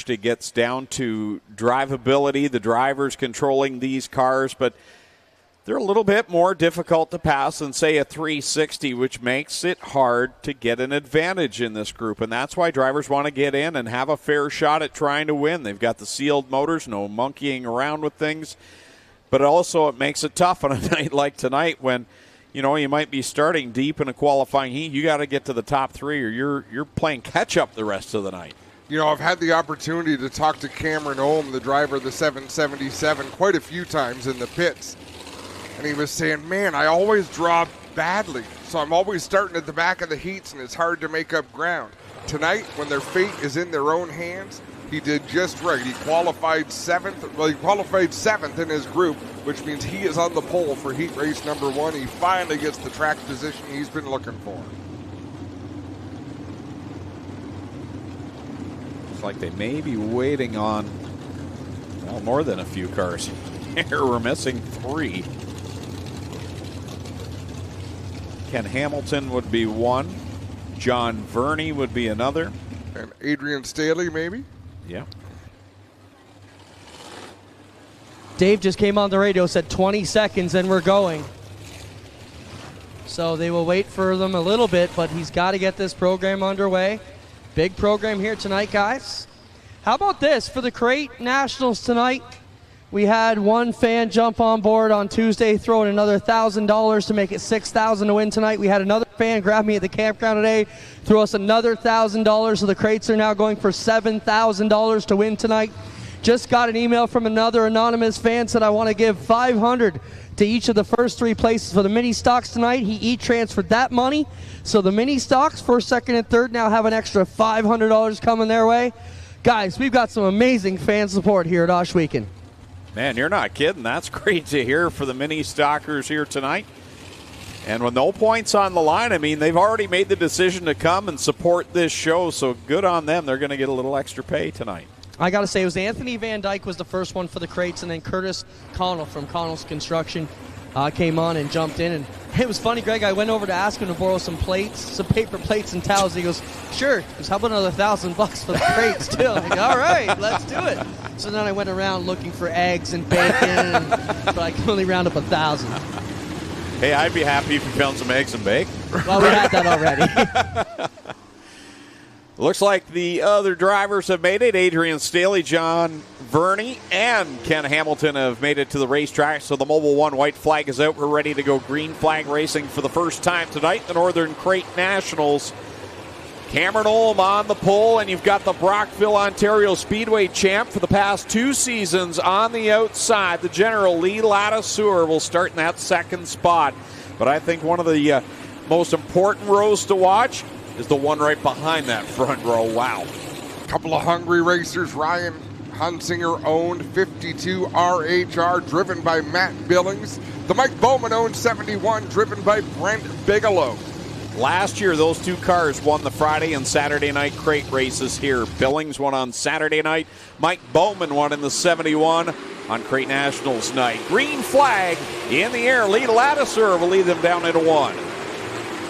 managed. It gets down to drivability, the drivers controlling these cars, but they're a little bit more difficult to pass than, say, a 360, which makes it hard to get an advantage in this group. And that's why drivers want to get in and have a fair shot at trying to win. They've got the sealed motors, no monkeying around with things. But also it makes it tough on a night like tonight when, you know, you might be starting deep in a qualifying heat. You got to get to the top three or you're playing catch-up the rest of the night. You know, I've had the opportunity to talk to Cameron Ohm, the driver of the 777, quite a few times in the pits. And he was saying, man, I always draw badly. So I'm always starting at the back of the heats, and it's hard to make up ground. Tonight, when their fate is in their own hands, he did just right. He qualified seventh. Well, he qualified seventh in his group, which means he is on the pole for heat race number 1. He finally gets the track position he's been looking for. It's like they may be waiting on, well, more than a few cars. Here we're missing 3. Ken Hamilton would be 1. John Verney would be another. And Adrian Staley, maybe? Yeah. Dave just came on the radio, said 20 seconds and we're going. So they will wait for them a little bit, but he's got to get this program underway. Big program here tonight, guys. How about this for the Crate Nationals tonight? We had one fan jump on board on Tuesday, throwing another $1,000 to make it $6,000 to win tonight. We had another fan grab me at the campground today, throw us another $1,000. So the Crates are now going for $7,000 to win tonight. Just got an email from another anonymous fan, said I want to give $500 to each of the first 3 places for the mini stocks tonight. He e-transferred that money. So the mini stocks, first, second, and third, now have an extra $500 coming their way. Guys, we've got some amazing fan support here at Osh Weekend. Man, you're not kidding. That's great to hear for the mini stockers here tonight. And with no points on the line, I mean, they've already made the decision to come and support this show, so good on them. They're going to get a little extra pay tonight. I got to say, it was Anthony Van Dyke was the first one for the Crates, and then Curtis Connell from Connell's Construction came on and jumped in. And it was funny, Greg, I went over to ask him to borrow some plates, some paper plates and towels. He goes, sure. He goes, how about another $1,000 for the Crates too? I'm like, all right, let's do it. So then I went around looking for eggs and bacon, but I could only round up 1,000. Hey, I'd be happy if you found some eggs and bacon. Well, we had that already. Looks like the other drivers have made it. Adrian Staley, John Verney, and Ken Hamilton have made it to the racetrack. So the Mobil 1 white flag is out. We're ready to go green flag racing for the first time tonight. The Northern Crate Nationals. Cameron Ohm on the pole, and you've got the Brockville, Ontario Speedway champ for the past 2 seasons on the outside. The General Lee Latisseur will start in that second spot. But I think one of the most important rows to watch is the one right behind that front row. Wow. Couple of hungry racers. Ryan Hunsinger owned 52 RHR, driven by Matt Billings. The Mike Bowman owned 71, driven by Brent Bigelow. Last year, those 2 cars won the Friday and Saturday night crate races here. Billings won on Saturday night. Mike Bowman won in the 71 on Crate Nationals night. Green flag in the air. Lee Latisseur will lead them down into 1.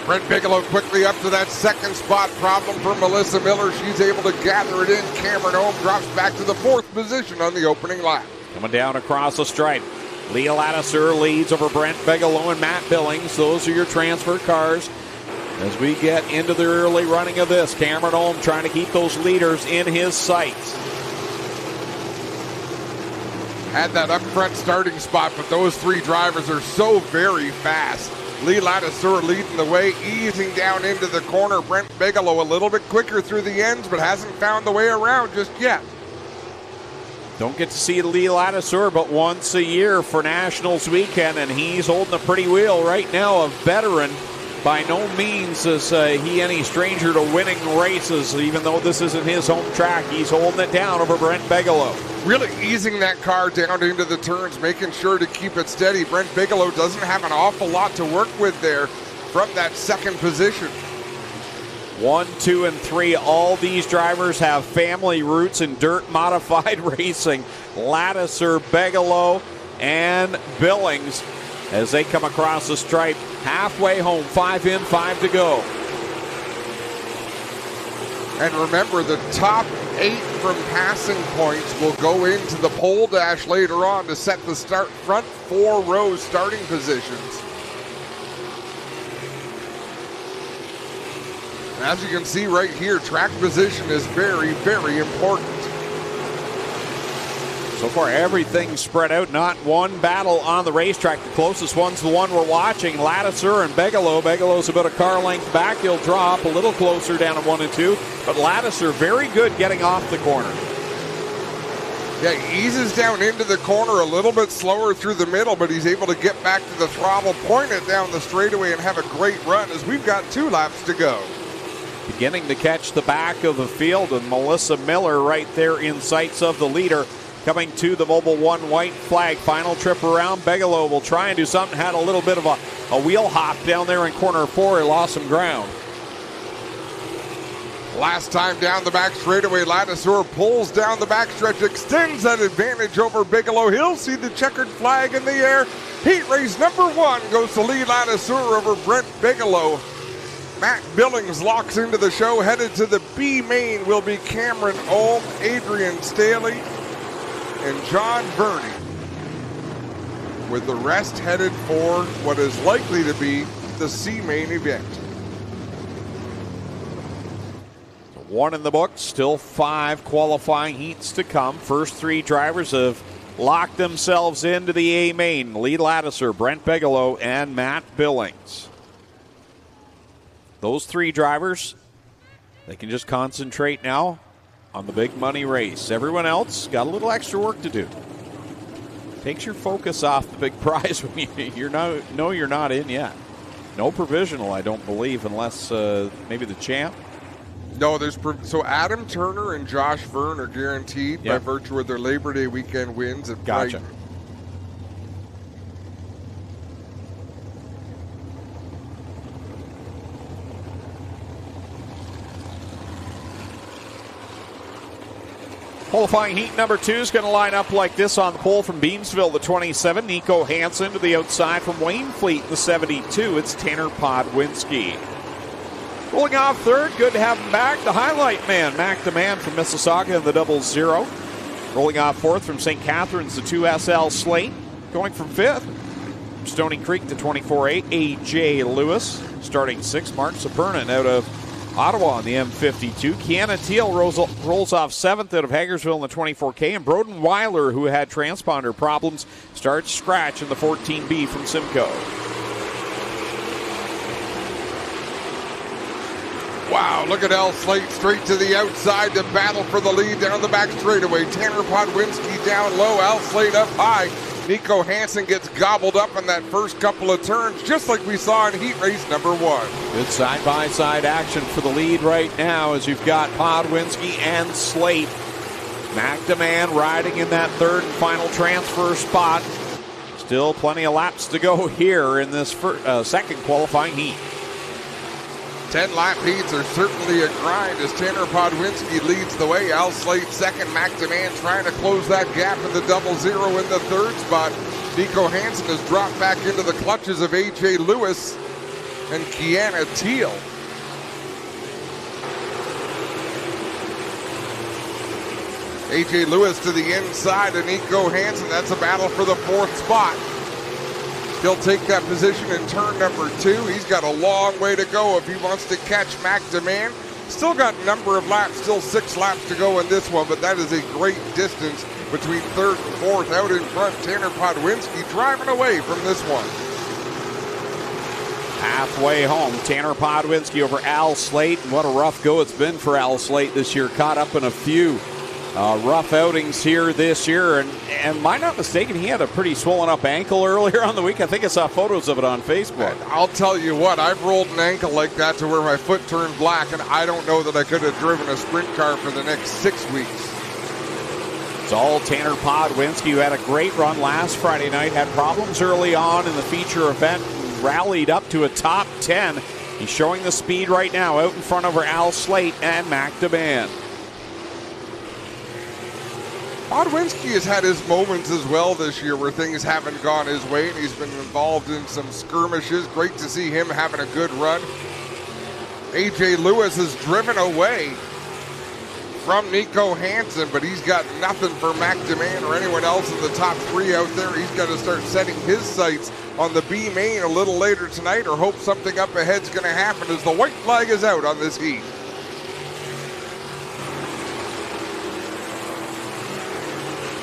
Brent Bigelow quickly up to that second spot. Problem for Melissa Miller. She's able to gather it in. Cameron Ohm drops back to the 4th position on the opening lap. Coming down across the stripe. Lee Latisseur leads over Brent Bigelow and Matt Billings. Those are your transfer cars. As we get into the early running of this, Cameron Ohm trying to keep those leaders in his sights. Had that up front starting spot, but those 3 drivers are so very fast. Lee Latisseur leading the way, easing down into the corner. Brent Bigelow a little bit quicker through the ends, but hasn't found the way around just yet. Don't get to see Lee Latisseur but once a year for Nationals weekend, and he's holding the pretty wheel right now. A veteran. By no means is he any stranger to winning races. Even though this isn't his home track, he's holding it down over Brent Bigelow. Really easing that car down into the turns, making sure to keep it steady. Brent Bigelow doesn't have an awful lot to work with there from that second position. 1, 2, and 3. All these drivers have family roots in dirt modified racing. Latisseur, Bigelow, and Billings as they come across the stripe. Halfway home, 5 in, 5 to go. And remember, the top 8 from passing points will go into the pole dash later on to set the front 4 rows starting positions. And as you can see right here, track position is very, very important. So far, everything's spread out. Not one battle on the racetrack. The closest one's the one we're watching, Lattiser and Bigelow. Bigelow's about a car length back. He'll draw up a little closer down at 1 and 2. But Lattiser, very good getting off the corner. Yeah, he eases down into the corner a little bit slower through the middle, but he's able to get back to the throttle, point it down the straightaway, and have a great run as we've got 2 laps to go. Beginning to catch the back of the field, and Melissa Miller right there in sights of the leader. Coming to the Mobile 1 white flag. Final trip around. Bigelow will try and do something. Had a little bit of a wheel hop down there in corner 4. He lost some ground. Last time down the back straightaway, Lattiser pulls down the backstretch, extends that advantage over Bigelow. He'll see the checkered flag in the air. Heat race number 1 goes to Lee Lattiser over Brent Bigelow. Matt Billings locks into the show. Headed to the B main will be Cameron Ohm, Adrian Staley, and John Verney, with the rest headed for what is likely to be the C main event. 1 in the books, still 5 qualifying heats to come. First 3 drivers have locked themselves into the A main. Lee Lattiser, Brent Bigelow, and Matt Billings. Those 3 drivers, they can just concentrate now on the big money race. Everyone else got a little extra work to do. Takes your focus off the big prize when you're not in yet. No provisional, I don't believe, unless maybe the champ. No, so Adam Turner and Josh Verne are guaranteed by virtue of their Labor Day weekend wins at Gotcha. Brighton. Qualifying heat number 2 is going to line up like this on the pole from Beamsville, the 27. Nico Hansen to the outside from Waynefleet, the 72. It's Tanner Podwinski. Rolling off third, good to have him back. The highlight man, Mac the Man from Mississauga in the 00. Rolling off fourth from St. Catharines, the 2SL Slate. Going from fifth, Stony Creek, the 24A, A.J. Lewis. Starting sixth, Mark Sapernin out of Ottawa on the M52. Kiana Teal rolls off seventh out of Hagersville in the 24K. And Broden Weiler, who had transponder problems, starts scratch in the 14B from Simcoe. Wow, look at Al Slate straight to the outside to battle for the lead down the back straightaway. Tanner Podwinski down low, Al Slate up high. Nico Hansen gets gobbled up in that first couple of turns, just like we saw in heat race number 1. Good side-by-side action for the lead right now as you've got Podwinski and Slate. McDeman riding in that third and final transfer spot. Still plenty of laps to go here in this second qualifying heat. 10-lap heats are certainly a grind as Tanner Podwinski leads the way. Al Slate second, McDeman trying to close that gap in the 00 in the third spot. Nico Hansen has dropped back into the clutches of A.J. Lewis and Kiana Teal. A.J. Lewis to the inside of Nico Hansen. That's a battle for the fourth spot. He'll take that position in turn number 2. He's got a long way to go if he wants to catch McDeman. Still got a number of laps, still 6 laps to go in this one, but that is a great distance between third and fourth. Out in front, Tanner Podwinski driving away from this one. Halfway home, Tanner Podwinski over Al Slate. And what a rough go it's been for Al Slate this year. Caught up in a few rough outings here this year. And am I not mistaken, he had a pretty swollen up ankle earlier on the week. I think I saw photos of it on Facebook. And I'll tell you what, I've rolled an ankle like that to where my foot turned black, and I don't know that I could have driven a sprint car for the next 6 weeks. It's all Tanner Podwinski, who had a great run last Friday night, had problems early on in the feature event, and rallied up to a top 10. He's showing the speed right now out in front over Al Slate and McDeman. Podwinski has had his moments as well this year where things haven't gone his way, and he's been involved in some skirmishes. Great to see him having a good run. A.J. Lewis has driven away from Nico Hansen, but he's got nothing for McDeman or anyone else in the top 3 out there. He's got to start setting his sights on the B main a little later tonight, or hope something up ahead's going to happen as the white flag is out on this heat.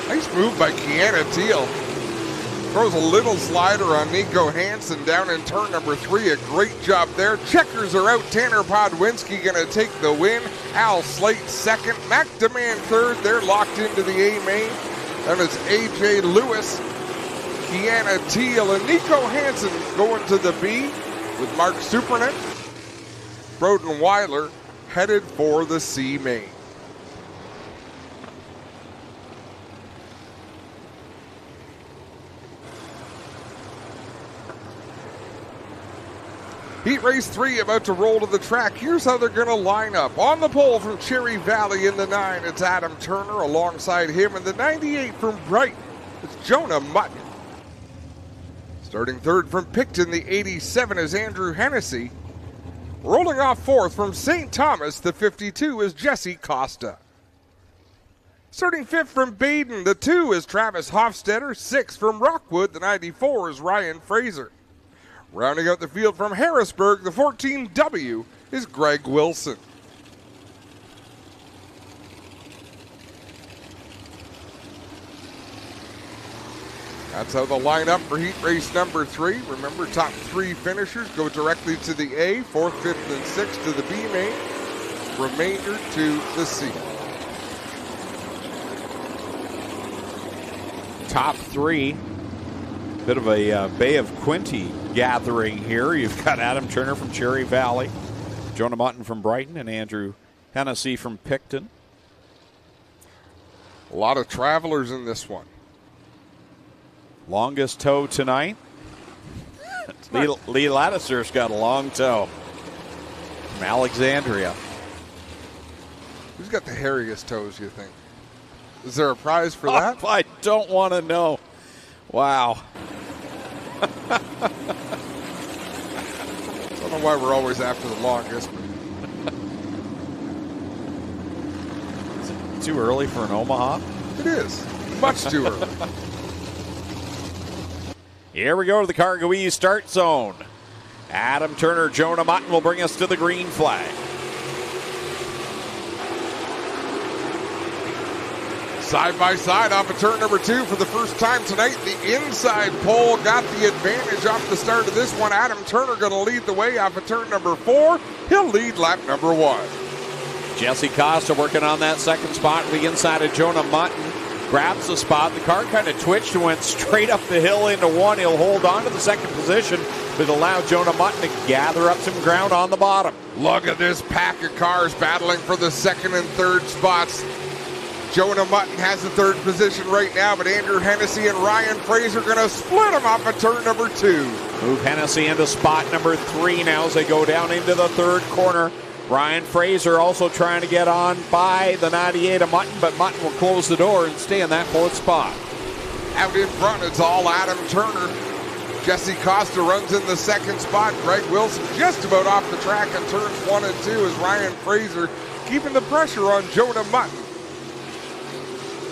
Nice move by Kiana Teal. Throws a little slider on Nico Hansen down in turn number 3. A great job there. Checkers are out. Tanner Podwinski going to take the win. Al Slate second. McDeman third. They're locked into the A main. Then it's AJ Lewis, Kiana Teal, and Nico Hansen going to the B with Mark Supernet. Broden Weiler headed for the C main. Heat race 3 about to roll to the track. Here's how they're going to line up. On the pole from Cherry Valley in the 9, it's Adam Turner. Alongside him in the 98 from Brighton, it's Jonah Mutton. Starting third from Picton, the 87 is Andrew Hennessy. Rolling off fourth from St. Thomas, the 52 is Jesse Costa. Starting fifth from Baden, the 2 is Travis Hofstetter. Sixth from Rockwood, the 94 is Ryan Fraser. Rounding out the field from Harrisburg, the 14W is Greg Wilson. That's how the lineup for heat race number 3. Remember, top 3 finishers go directly to the A, 4th, 5th, and 6th to the B main, remainder to the C. Top 3. Bit of a Bay of Quinte gathering here. You've got Adam Turner from Cherry Valley, Jonah Mutton from Brighton, and Andrew Hennessy from Picton. A lot of travelers in this one. Longest toe tonight. Lee Lattiser's got a long toe from Alexandria. Who's got the hairiest toes, you think? Is there a prize for that? I don't want to know. Wow. I don't know why we're always after the longest. Is it too early for an Omaha? It is. Much too early. Here we go to the Cargo East start zone. Adam Turner, Jonah Mutton will bring us to the green flag. Side by side off of turn number 2 for the first time tonight. The inside pole got the advantage off the start of this one. Adam Turner going to lead the way off of turn number 4. He'll lead lap number 1. Jesse Costa working on that second spot. The inside of Jonah Mutton grabs the spot. The car kind of twitched and went straight up the hill into 1. He'll hold on to the second position, but allow Jonah Mutton to gather up some ground on the bottom. Look at this pack of cars battling for the second and third spots. Jonah Mutton has the third position right now, but Andrew Hennessy and Ryan Fraser going to split him off of turn number 2. Move Hennessy into spot number 3 now as they go down into the third corner. Ryan Fraser also trying to get on by the 98 of Mutton, but Mutton will close the door and stay in that 4th spot. Out in front, it's all Adam Turner. Jesse Costa runs in the 2nd spot. Greg Wilson just about off the track in turns 1 and 2 as Ryan Fraser keeping the pressure on Jonah Mutton.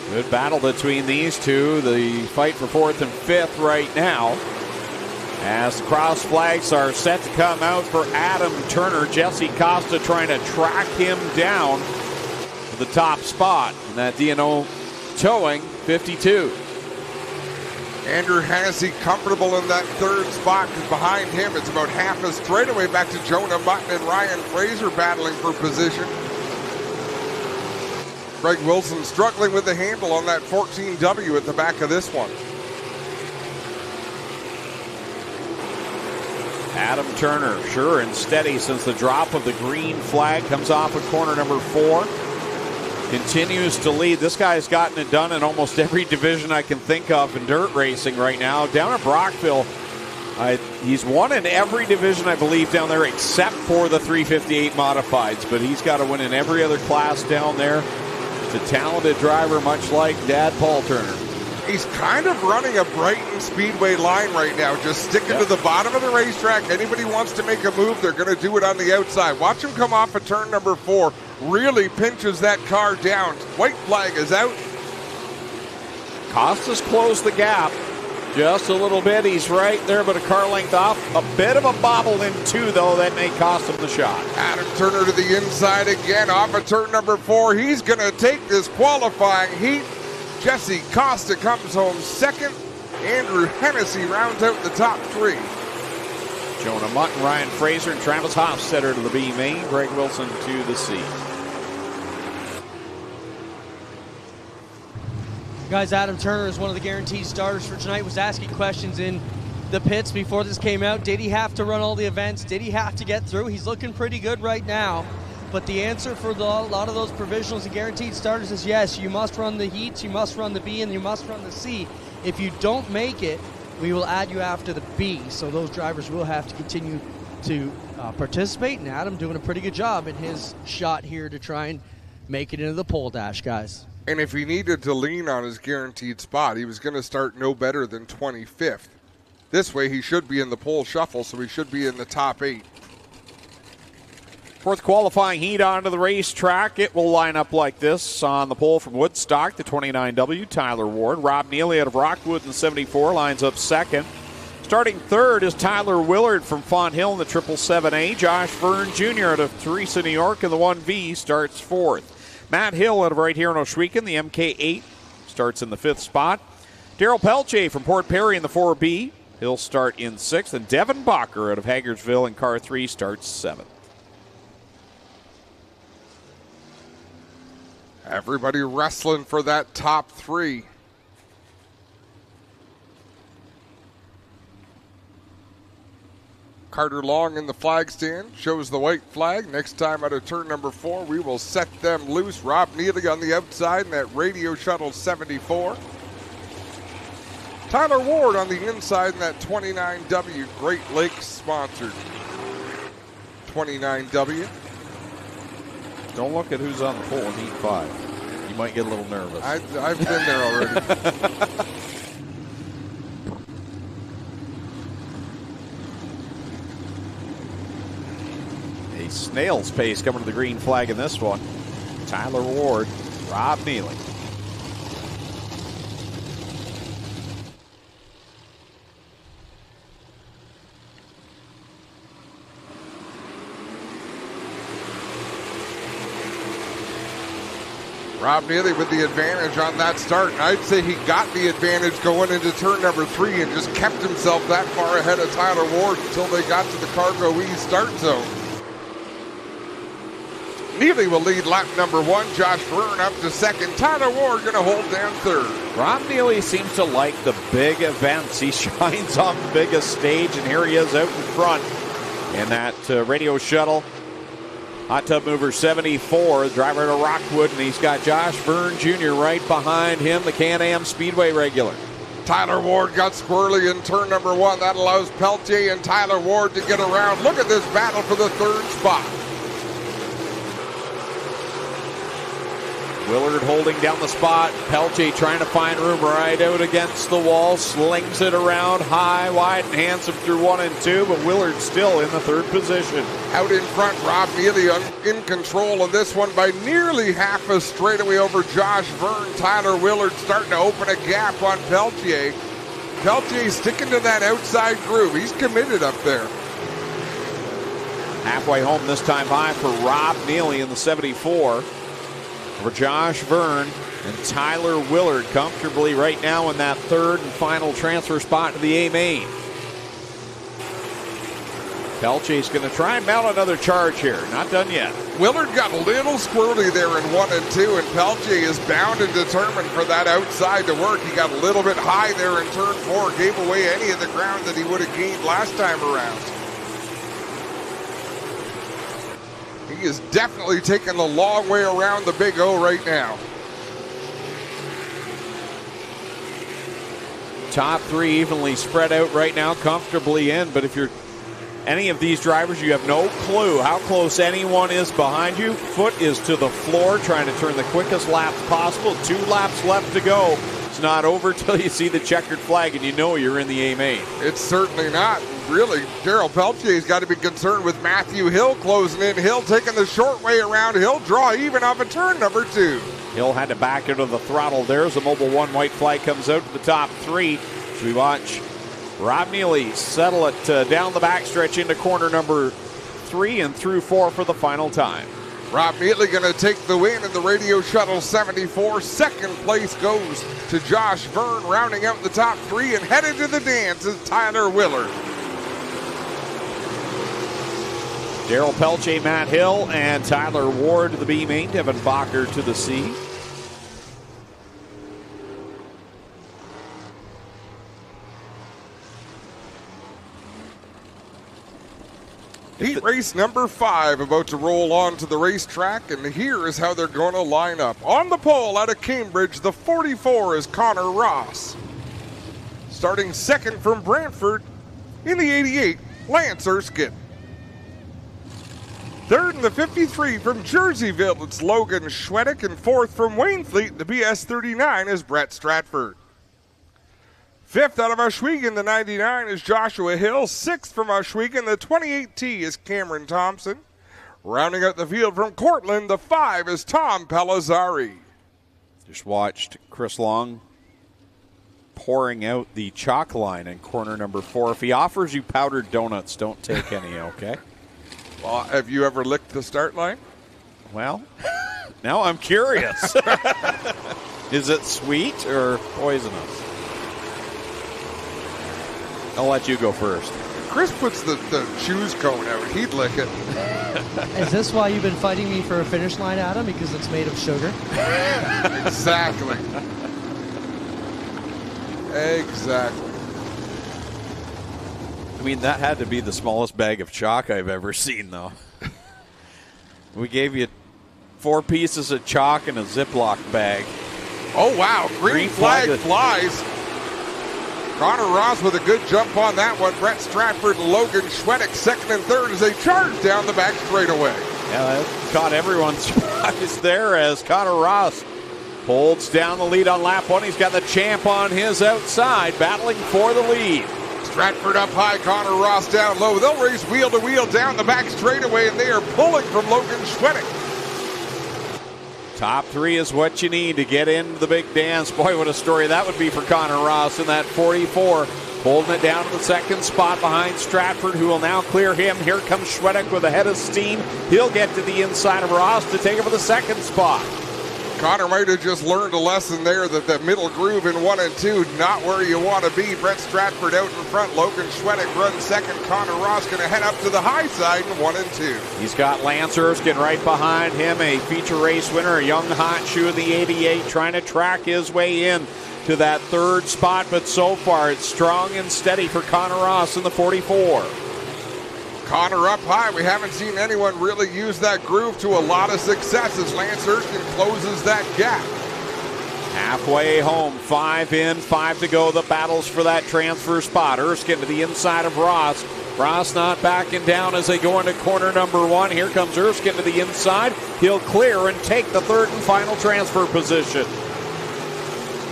Good battle between these two. The fight for 4th and 5th right now. As the cross flags are set to come out for Adam Turner. Jesse Costa trying to track him down to the top spot. And that D&O towing 52. Andrew Hennessy comfortable in that 3rd spot. Behind him, it's about half a straightaway back to Jonah Mutton and Ryan Fraser battling for position. Greg Wilson struggling with the handle on that 14W at the back of this one. Adam Turner, sure and steady since the drop of the green flag, comes off of corner number 4. Continues to lead. This guy's gotten it done in almost every division I can think of in dirt racing right now. Down at Brockville, he's won in every division, I believe, down there except for the 358 modifieds, but he's got to win in every other class down there. A talented driver, much like Dad Paul Turner. He's kind of running a Brighton Speedway line right now, just sticking to the bottom of the racetrack. Anybody wants to make a move, they're going to do it on the outside. Watch him come off of turn number 4. Really pinches that car down. White flag is out. Costas closed the gap just a little bit. He's right there, but a car length off. A bit of a bobble in 2, though. That may cost him the shot. Adam Turner to the inside again off of turn number 4. He's going to take this qualifying heat. Jesse Costa comes home second. Andrew Hennessy rounds out the top 3. Jonah Mutton, Ryan Fraser, and Travis Hofstetter to the B main. Greg Wilson to the C. Guys, Adam Turner is one of the guaranteed starters for tonight. Was asking questions in the pits before this came out. Did he have to run all the events? Did he have to get through? He's looking pretty good right now. But the answer for a lot of those provisionals and guaranteed starters is yes, you must run the heats, you must run the B, and you must run the C. If you don't make it, we will add you after the B. So those drivers will have to continue to participate. And Adam doing a pretty good job in his shot here to try and make it into the pole dash, guys. And if he needed to lean on his guaranteed spot, he was going to start no better than 25th. This way, he should be in the pole shuffle, so he should be in the top 8. Fourth qualifying heat onto the racetrack. It will line up like this on the pole from Woodstock, the 29W, Tyler Ward. Rob Neely out of Rockwood in the 74 lines up second. Starting third is Tyler Willard from Fonthill in the 777A. Josh Verne Jr. out of Theresa, New York in the 1V starts fourth. Matt Hill out of right here in Oshwegan, the MK8, starts in the 5th spot. Daryl Pelche from Port Perry in the 4B. He'll start in 6th. And Devin Bacher out of Hagersville in car 3 starts 7th. Everybody wrestling for that top 3. Carter Long in the flag stand shows the white flag. Next time out of turn number 4, we will set them loose. Rob Neely on the outside in that Radio Shuttle 74. Tyler Ward on the inside in that 29W, Great Lakes sponsored 29W. Don't look at who's on the pole in Heat 5. You might get a little nervous. I've been there already. A snail's pace coming to the green flag in this one. Tyler Ward, Rob Neely. Rob Neely with the advantage on that start. And I'd say he got the advantage going into turn number 3 and just kept himself that far ahead of Tyler Ward until they got to the Cargo E start zone. Neely will lead lap number 1. Josh Verne up to second. Tyler Ward going to hold down third. Rob Neely seems to like the big events. He shines on the biggest stage, and here he is out in front in that Radio Shuttle. Hot Tub Mover 74, driver to Rockwood, and he's got Josh Verne Jr. right behind him, the Can-Am Speedway regular. Tyler Ward got squirrely in turn number 1. That allows Peltier and Tyler Ward to get around. Look at this battle for the 3rd spot. Willard holding down the spot. Pelche trying to find room right out against the wall. Slings it around high, wide, and handsome through 1 and 2, but Willard still in the 3rd position. Out in front, Rob Neely in control of this one by nearly half a straightaway over Josh Verne. Tyler Willard starting to open a gap on Peltier. Peltier sticking to that outside groove. He's committed up there. Halfway home this time by for Rob Neely in the 74. For Josh Verne and Tyler Willard comfortably right now in that 3rd and final transfer spot to the A main. Pelche's going to try and mount another charge here. Not done yet. Willard got a little squirrely there in 1 and 2, and Pelche is bound and determined for that outside to work. He got a little bit high there in turn 4, gave away any of the ground that he would have gained last time around. He is definitely taking the long way around the Big O right now. Top 3 evenly spread out right now, comfortably in, but if you're any of these drivers, you have no clue how close anyone is behind you. Foot is to the floor, trying to turn the quickest laps possible. 2 laps left to go It's not over till you see the checkered flag and you know you're in the A main. It's certainly not. Really, Daryl Peltier's got to be concerned with Matthew Hill closing in. Hill taking the short way around. Hill draw even off of turn number 2. Hill had to back into the throttle there as the Mobile 1 white flag comes out to the top 3. So we watch Rob Neely settle it down the backstretch into corner number 3 and through 4 for the final time. Rob Neely going to take the win in the Radio Shuttle 74. Second place goes to Josh Verne, rounding out the top 3, and headed to the dance is Tyler Willard. Daryl Pelche, Matt Hill, and Tyler Ward to the B main. Devin Bacher to the C. Heat race number 5 about to roll on to the racetrack, and here is how they're going to line up. On the pole out of Cambridge, the 44 is Connor Ross. Starting second from Brantford in the 88, Lance Erskine. Third in the 53 from Jerseyville, it's Logan Schwedick, and fourth from Waynfleet, the BS39 is Brett Stratford. Fifth out of Oswego, the 99 is Joshua Hill. Sixth from Oswego, the 28T is Cameron Thompson. Rounding out the field from Cortland, the 5 is Tom Palazzari. Just watched Chris Long pouring out the chalk line in corner number 4. If he offers you powdered donuts, don't take any, okay? Well, have you ever licked the start line? Well, now I'm curious. Is it sweet or poisonous? I'll let you go first. Chris puts the shoes cone out. He'd lick it. Is this why you've been fighting me for a finish line, Adam? Because it's made of sugar? Exactly. Exactly. I mean, that had to be the smallest bag of chalk I've ever seen, though. We gave you 4 pieces of chalk in a Ziploc bag. Oh, wow. Green flag flies. Connor Ross with a good jump on that one. Brett Stratford and Logan Schwedick second and third as they charge down the back straightaway. Yeah, that caught everyone's surprise there as Connor Ross holds down the lead on lap 1. He's got the champ on his outside, battling for the lead. Stratford up high, Connor Ross down low. They'll race wheel to wheel down the back straightaway, and they are pulling from Logan Schwedick. Top 3 is what you need to get into the big dance. Boy, what a story that would be for Connor Ross in that 44. Holding it down to the second spot behind Stratford, who will now clear him. Here comes Schwedick with a head of steam. He'll get to the inside of Ross to take over the second spot. Connor might have just learned a lesson there that the middle groove in 1 and 2, not where you want to be. Brett Stratford out in front. Logan Schwedick runs second. Connor Ross going to head up to the high side in 1 and 2. He's got Lance Erskine right behind him, a feature race winner, a young hot shoe in the 88, trying to track his way in to that third spot. But so far, it's strong and steady for Connor Ross in the 44. Connor up high. We haven't seen anyone really use that groove to a lot of success as Lance Erskine closes that gap. Halfway home, 5 in, 5 to go. The battles for that transfer spot. Erskine to the inside of Ross. Ross not backing down as they go into corner number 1. Here comes Erskine to the inside. He'll clear and take the third and final transfer position.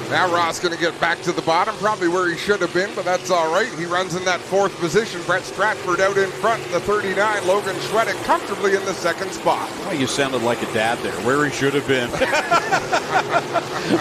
Now Ross going to get back to the bottom, probably where he should have been, but that's all right. He runs in that 4th position. Brett Stratford out in front, the 39. Logan Schwedick comfortably in the 2nd spot. Oh, you sounded like a dad there, where he should have been.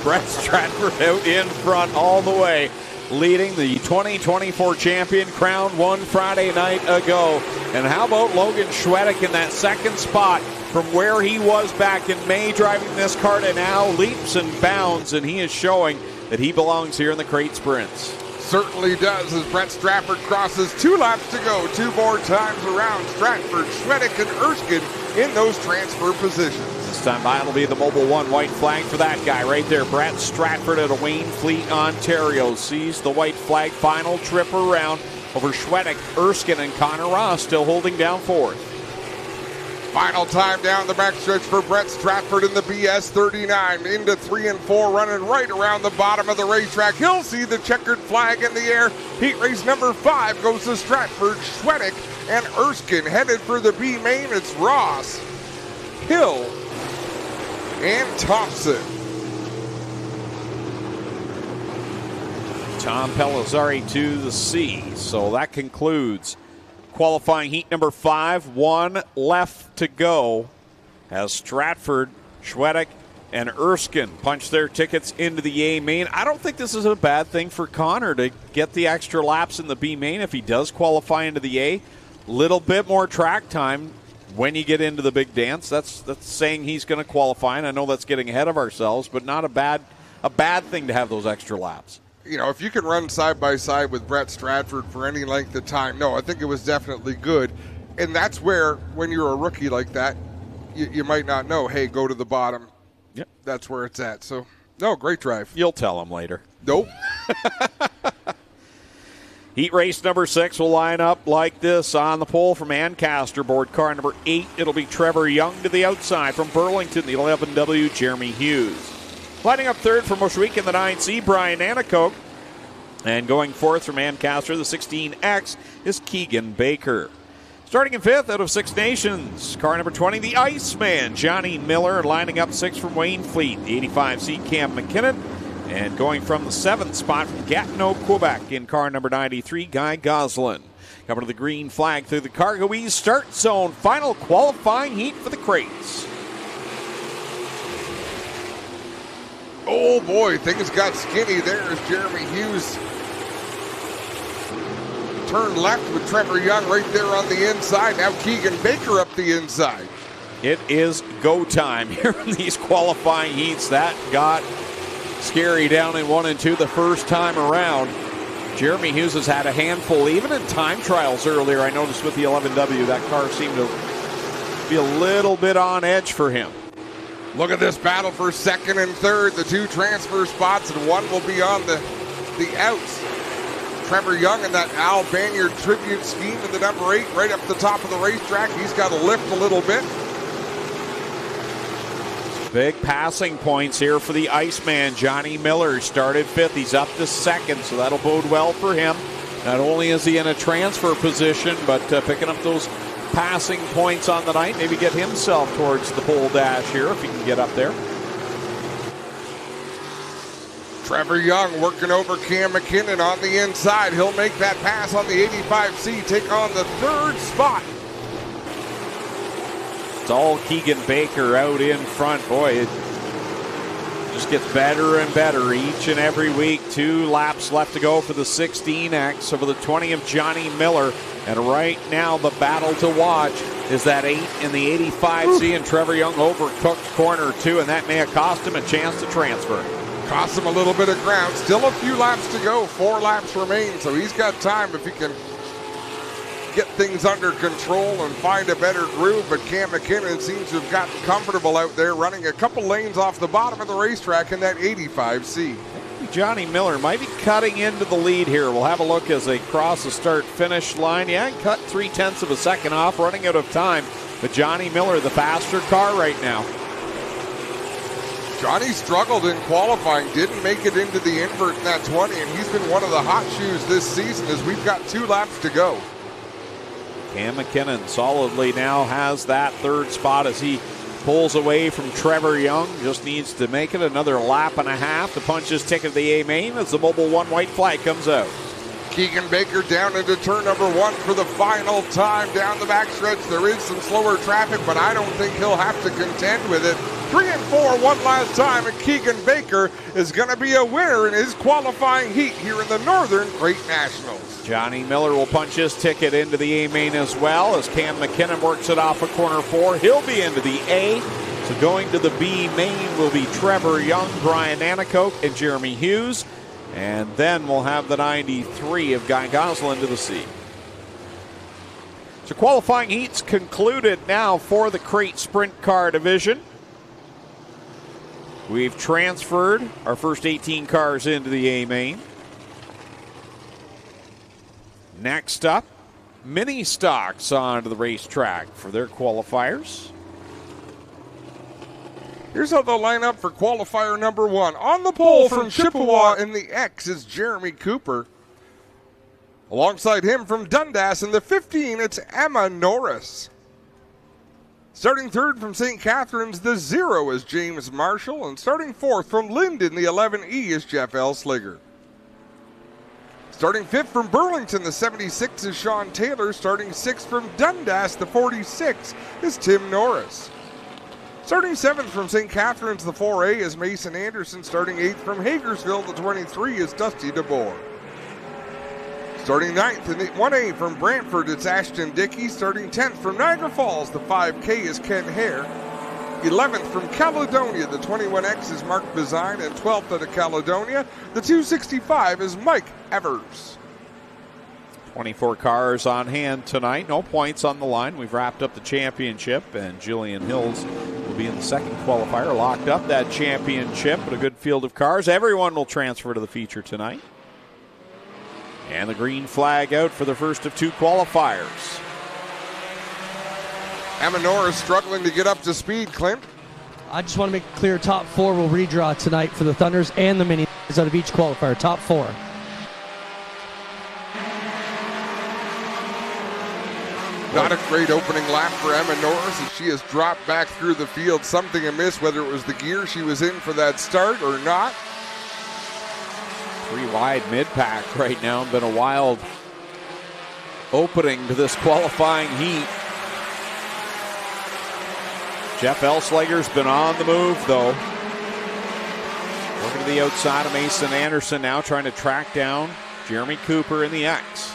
Brett Stratford out in front all the way, leading the 2024 champion, crowned one Friday night ago. And how about Logan Schwedick in that 2nd spot? From where he was back in May driving this car to now leaps and bounds, and he is showing that he belongs here in the crate sprints. Certainly does as Brett Stratford crosses 2 laps to go. 2 more times around. Stratford, Schwedick, and Erskine in those transfer positions. This time by it'll be the Mobile 1 white flag for that guy right there. Brett Stratford out of Waynfleet, Ontario sees the white flag. Final trip around over Schwedick, Erskine, and Connor Ross still holding down 4th. Final time down the backstretch for Brett Stratford in the BS39 into 3 and 4, running right around the bottom of the racetrack. He'll see the checkered flag in the air. Heat race number 5 goes to Stratford, Schwedick, and Erskine. Headed for the B main, it's Ross, Hill, and Thompson. Tom Pellizzari to the C. So that concludes qualifying heat number 5. One left to go as Stratford, Schwedick, and Erskine punch their tickets into the A main. I don't think this is a bad thing for Connor to get the extra laps in the B main if he does qualify into the A. Little bit more track time when you get into the big dance. That's saying he's going to qualify, and I know that's getting ahead of ourselves, but not a bad thing to have those extra laps. You know, if you can run side by side with Brett Stratford for any length of time, no, I think it was definitely good. And that's where, when you're a rookie like that, you might not know, hey, go to the bottom. Yep. That's where it's at. So, no, great drive. You'll tell him later. Nope. Heat race number 6 will line up like this on the pole from Ancaster. Board car number 8, it'll be Trevor Young to the outside. From Burlington, the 11W, Jeremy Hughes. Lining up third from Moshweek in the 9C, Brian Anacoke. And going fourth from Ancaster, the 16X, is Keegan Baker. Starting in fifth out of Six Nations, car number 20, the Iceman, Johnny Miller. Lining up 6th from Waynfleet, the 85C, Cam McKinnon. And going from the 7th spot from Gatineau, Quebec, in car number 93, Guy Goslin. Coming to the green flag through the Cargo Ease start zone. Final qualifying heat for the crates. Oh, boy, things got skinny there as Jeremy Hughes turned left with Trevor Young right there on the inside. Now Keegan Baker up the inside. It is go time here in these qualifying heats. That got scary down in 1 and 2 the first time around. Jeremy Hughes has had a handful, even in time trials earlier. I noticed with the 11W, that car seemed to be a little bit on edge for him. Look at this battle for second and third. The 2 transfer spots, and one will be on the outs. Trevor Young in that Al Banyard tribute scheme in the number 8 right up the top of the racetrack. He's got to lift a little bit. Big passing points here for the Iceman. Johnny Miller started 5th. He's up to 2nd, so that'll bode well for him. Not only is he in a transfer position, but picking up those passing points on the night. Maybe get himself towards the pole dash here if he can get up there. Trevor Young working over Cam McKinnon on the inside. He'll make that pass on the 85C, take on the 3rd spot. It's all Keegan Baker out in front. Boy, it just gets better and better each and every week. 2 laps left to go for the 16X over the 20 of Johnny Miller. And right now the battle to watch is that 8 in the 85C, and Trevor Young overcooked corner 2, and that may have cost him a chance to transfer. Cost him a little bit of ground. Still a few laps to go. 4 laps remain, so he's got time if he can get things under control and find a better groove. But Cam McKinnon seems to have gotten comfortable out there, running a couple lanes off the bottom of the racetrack in that 85C. Johnny Miller might be cutting into the lead here. We'll have a look as they cross the start-finish line. Yeah, cut 0.3 of a second off, running out of time. But Johnny Miller, the faster car right now. Johnny struggled in qualifying, didn't make it into the invert in that 20, and he's been one of the hot shoes this season as we've got 2 laps to go. Cam McKinnon solidly now has that 3rd spot as he pulls away from Trevor Young. Just needs to make it another lap and a half to punch his ticket to the A main as the Mobile 1 white flag comes out. Keegan Baker down into turn number 1 for the final time down the backstretch. There is some slower traffic, but I don't think he'll have to contend with it. 3 and 4 one last time, and Keegan Baker is going to be a winner in his qualifying heat here in the Northern Crate Nationals. Johnny Miller will punch his ticket into the A main as well as Cam McKinnon works it off of corner 4. He'll be into the A. So going to the B main will be Trevor Young, Brian Anacoke, and Jeremy Hughes. And then we'll have the 93 of Guy Goslin to the C. So qualifying heats concluded now for the crate sprint car division. We've transferred our first 18 cars into the A main. Next up, mini stocks onto the racetrack for their qualifiers. Here's how they'll line up for qualifier number 1. On the pole from Chippewa in the X is Jeremy Cooper. Alongside him from Dundas in the 15, it's Emma Norris. Starting 3rd from St. Catharines, the 0 is James Marshall. And starting 4th from Linden, the 11E is Jeff Elsliger. Starting 5th from Burlington, the 76 is Sean Taylor. Starting 6th from Dundas, the 46 is Tim Norris. Starting 7th from St. Catharines, the 4A is Mason Anderson. Starting 8th from Hagersville, the 23 is Dusty DeBoer. Starting 9th in the 1A from Brantford, it's Ashton Dickey. Starting 10th from Niagara Falls, the 5K is Ken Hare. 11th from Caledonia, the 21X is Mark Bazine. And 12th out of Caledonia, the 265 is Mike Evers. 24 cars on hand tonight. No points on the line. We've wrapped up the championship, and Julian Hills will be in the second qualifier. Locked up that championship, but a good field of cars. Everyone will transfer to the feature tonight. And the green flag out for the first of 2 qualifiers. Emma Norris struggling to get up to speed, Clint. I just want to make it clear, top 4 will redraw tonight for the Thunders and the Minis out of each qualifier. Top 4. Not a great opening lap for Emma Norris as she has dropped back through the field. Something amiss, whether it was the gear she was in for that start or not. 3 wide mid-pack right now. Been a wild opening to this qualifying heat. Jeff Elslager's been on the move, though. Working to the outside of Mason Anderson now, trying to track down Jeremy Cooper in the X.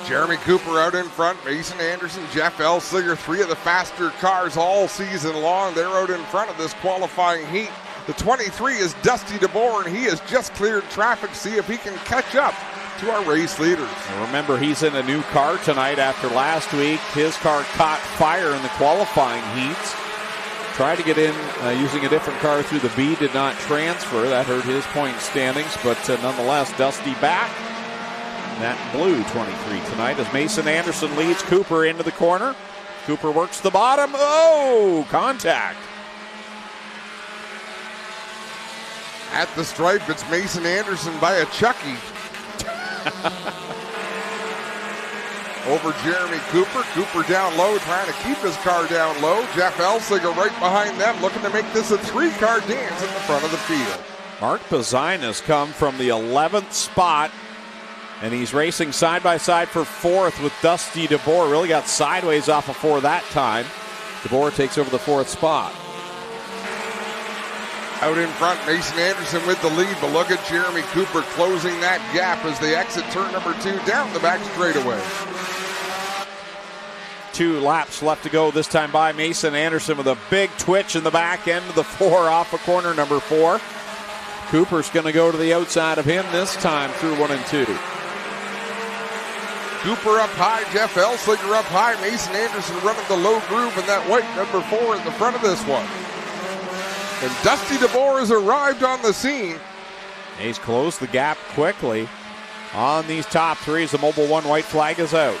Jeremy Cooper out in front, Mason Anderson, Jeff Elslager, 3 of the faster cars all season long. They're out in front of this qualifying heat. The 23 is Dusty DeBoer, and he has just cleared traffic. See if he can catch up to our race leaders. And remember, he's in a new car tonight after last week. His car caught fire in the qualifying heats. Tried to get in using a different car through the B, did not transfer. That hurt his point standings, but nonetheless, Dusty back. That blue 23 tonight as Mason Anderson leads Cooper into the corner. Cooper works the bottom. Oh, contact. At the stripe, it's Mason Anderson by a Chucky. Over Jeremy Cooper. Cooper down low, trying to keep his car down low. Jeff Elslager right behind them, looking to make this a 3-car dance in the front of the field. Mark Bazine has come from the 11th spot, and he's racing side by side for 4th with Dusty DeBoer. Really got sideways off of 4 that time. DeBoer takes over the 4th spot. Out in front, Mason Anderson with the lead, but look at Jeremy Cooper closing that gap as they exit turn number 2 down the back straightaway. 2 laps left to go, this time by Mason Anderson with a big twitch in the back end of the 4 off of corner number 4. Cooper's going to go to the outside of him this time through 1 and 2. Cooper up high, Jeff Elslager up high, Mason Anderson running the low groove in that white number 4 in the front of this one. And Dusty DeBoer has arrived on the scene. He's closed the gap quickly on these top 3 as the Mobile 1 white flag is out.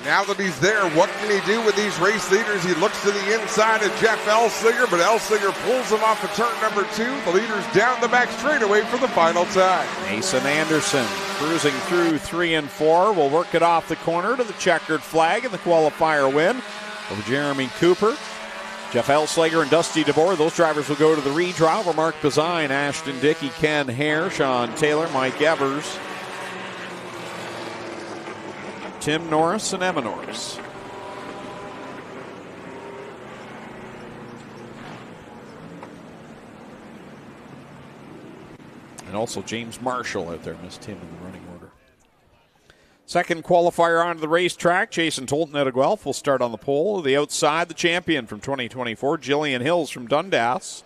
Now that he's there, what can he do with these race leaders? He looks to the inside of Jeff Elslager, but Elslager pulls him off of turn number 2. The leader's down the back straightaway for the final time. Mason Anderson cruising through 3 and 4. Will work it off the corner to the checkered flag and the qualifier win over Jeremy Cooper. Jeff Elslager and Dusty DeBoer, those drivers will go to the redraw over Mark Bazine, Ashton Dickey, Ken Hare, Sean Taylor, Mike Evers, Tim Norris, and Emma Norris. And also James Marshall out there, missed him in the running order. Second qualifier onto the racetrack. Jason Tolton out of Guelph will start on the pole. The outside, the champion from 2024, Jillian Hills from Dundas.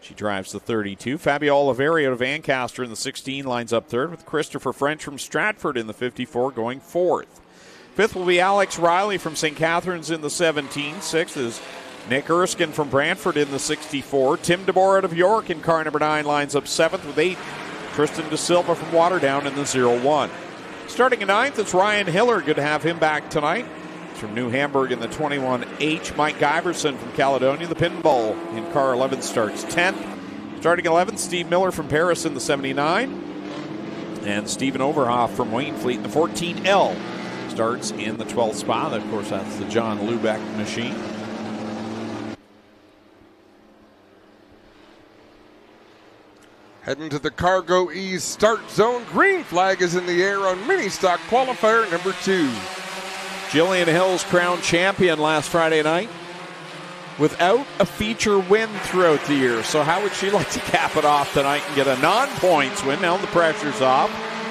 She drives the 32. Fabio Oliveri out of Ancaster in the 16 lines up third, with Christopher French from Stratford in the 54 going 4th. 5th will be Alex Riley from St. Catharines in the 17. 6th is Nick Erskine from Brantford in the 64. Tim DeBoer out of York in car number 9 lines up 7th with 8. Tristan De Silva from Waterdown in the 01. Starting at 9th, it's Ryan Hiller. Good to have him back tonight. It's from New Hamburg in the 21H. Mike Giverson from Caledonia. The Pinball in car 11 starts 10th. Starting 11th, Steve Miller from Paris in the 79. And Stephen Overhoff from Waynefleet in the 14L starts in the 12th spot. Of course, that's the John Lubeck machine. Heading to the Cargo Ease start zone. Green flag is in the air on mini stock qualifier number 2. Jillian Hills crowned champion last Friday night without a feature win throughout the year. So how would she like to cap it off tonight and get a non-points win? Now the pressure's off.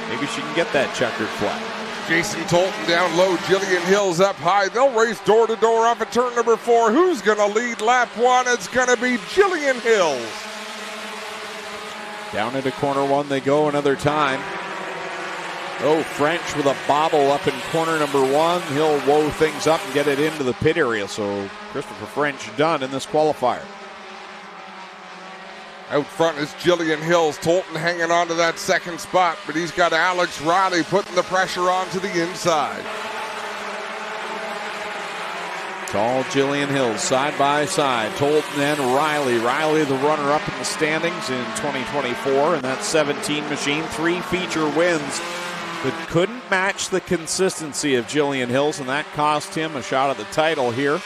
Maybe she can get that checkered flag. Jason Tolton down low, Jillian Hills up high. They'll race door to door off at turn number 4. Who's going to lead lap 1? It's going to be Jillian Hills. Down into corner 1 they go another time. Oh, French with a bobble up in corner number 1. He'll woe things up and get it into the pit area. So Christopher French done in this qualifier. Out front is Jillian Hills. Tolton hanging on to that second spot, but he's got Alex Riley putting the pressure on to the inside. Tall Jillian Hills side by side. Tolton and Riley. Riley the runner-up in the standings in 2024, and that 17 machine. 3 feature wins, but couldn't match the consistency of Jillian Hills, and that cost him a shot at the title here.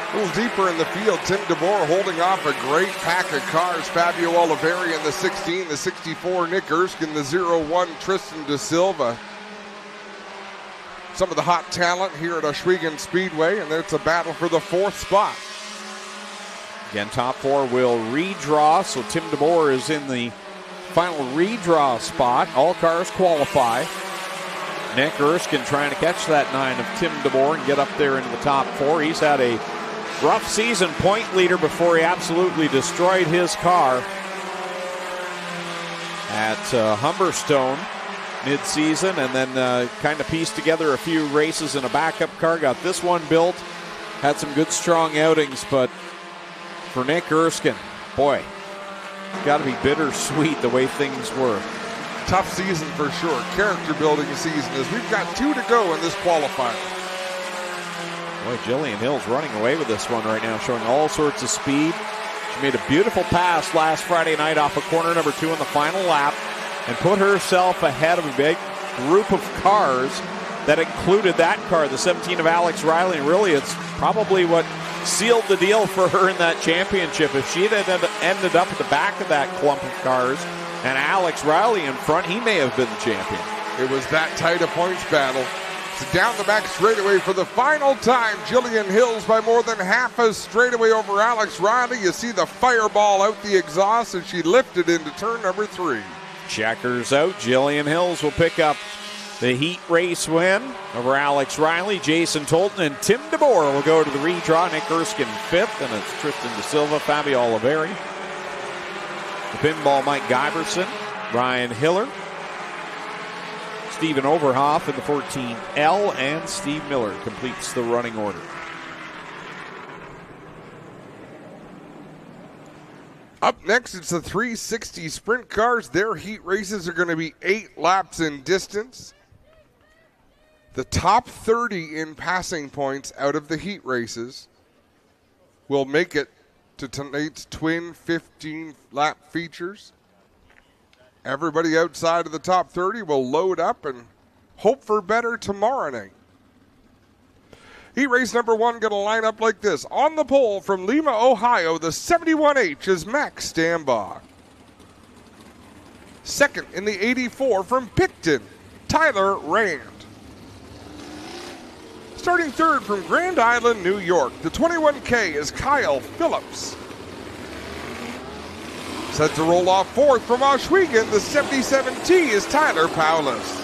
A little deeper in the field, Tim DeBoer holding off a great pack of cars. Fabio Oliveri in the 16, the 64, Nick Erskine, the 01, Tristan De Silva. Some of the hot talent here at Oswego Speedway, and it's a battle for the 4th spot. Again, top 4 will redraw, so Tim DeBoer is in the final redraw spot. All cars qualify. Nick Erskine trying to catch that 9 of Tim DeBoer and get up there into the top 4. He's had a rough season, point leader before he absolutely destroyed his car at Humberstone mid-season, and then kind of pieced together a few races in a backup car. Got this one built, had some good strong outings, but for Nick Erskine, boy, got to be bittersweet the way things were. Tough season for sure. Character building season as we've got 2 to go in this qualifier. Boy, Jillian Hills running away with this one right now, showing all sorts of speed. She made a beautiful pass last Friday night off of corner number 2 in the final lap and put herself ahead of a big group of cars that included that car, the 17 of Alex Riley. And really, it's probably what sealed the deal for her in that championship. If she had ended up at the back of that clump of cars and Alex Riley in front, he may have been the champion. It was that tight a points battle. So down the back straightaway for the final time. Jillian Hills by more than half a straightaway over Alex Riley. You see the fireball out the exhaust as she lifted into turn number 3. Checkers out. Jillian Hills will pick up the heat race win over Alex Riley. Jason Tolton and Tim DeBoer will go to the redraw. Nick Erskine 5th, and it's Tristan De Silva, Fabio Oliveri. The pinball, Mike Giberson, Ryan Hiller, Stephen Overhoff in the 14L, and Steve Miller completes the running order. Up next, it's the 360 sprint cars. Their heat races are going to be 8 laps in distance. The top 30 in passing points out of the heat races will make it to tonight's twin 15-lap features. Everybody outside of the top 30 will load up and hope for better tomorrow night. Heat race number 1 going to line up like this. On the pole from Lima, Ohio, the 71H is Max Stambach. Second in the 84 from Picton, Tyler Rand. Starting third from Grand Island, New York, the 21K is Kyle Phillips. Set to roll off fourth from Oswego, the 77T is Tyler Paulus.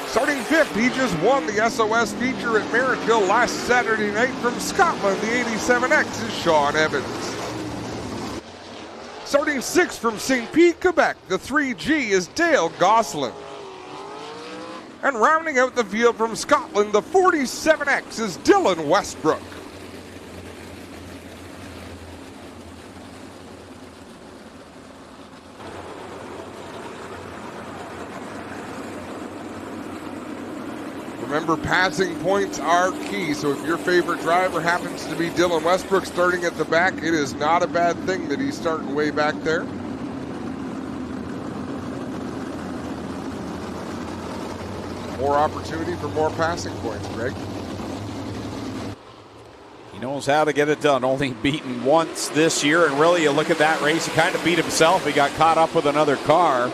Starting fifth, he just won the SOS feature at Merrittville last Saturday night from Scotland. The 87X is Sean Evans. Starting sixth from St. Pete, Quebec, the 3G is Dale Gosselin. And rounding out the field from Scotland, the 47X is Dylan Westbrook. Remember, passing points are key, so if your favorite driver happens to be Dylan Westbrook starting at the back, it is not a bad thing that he's starting way back there. More opportunity for more passing points, Greg. He Knows how to get it done. Only beaten once this year, and really, you look at that race, he kind of beat himself. He got caught up with another car.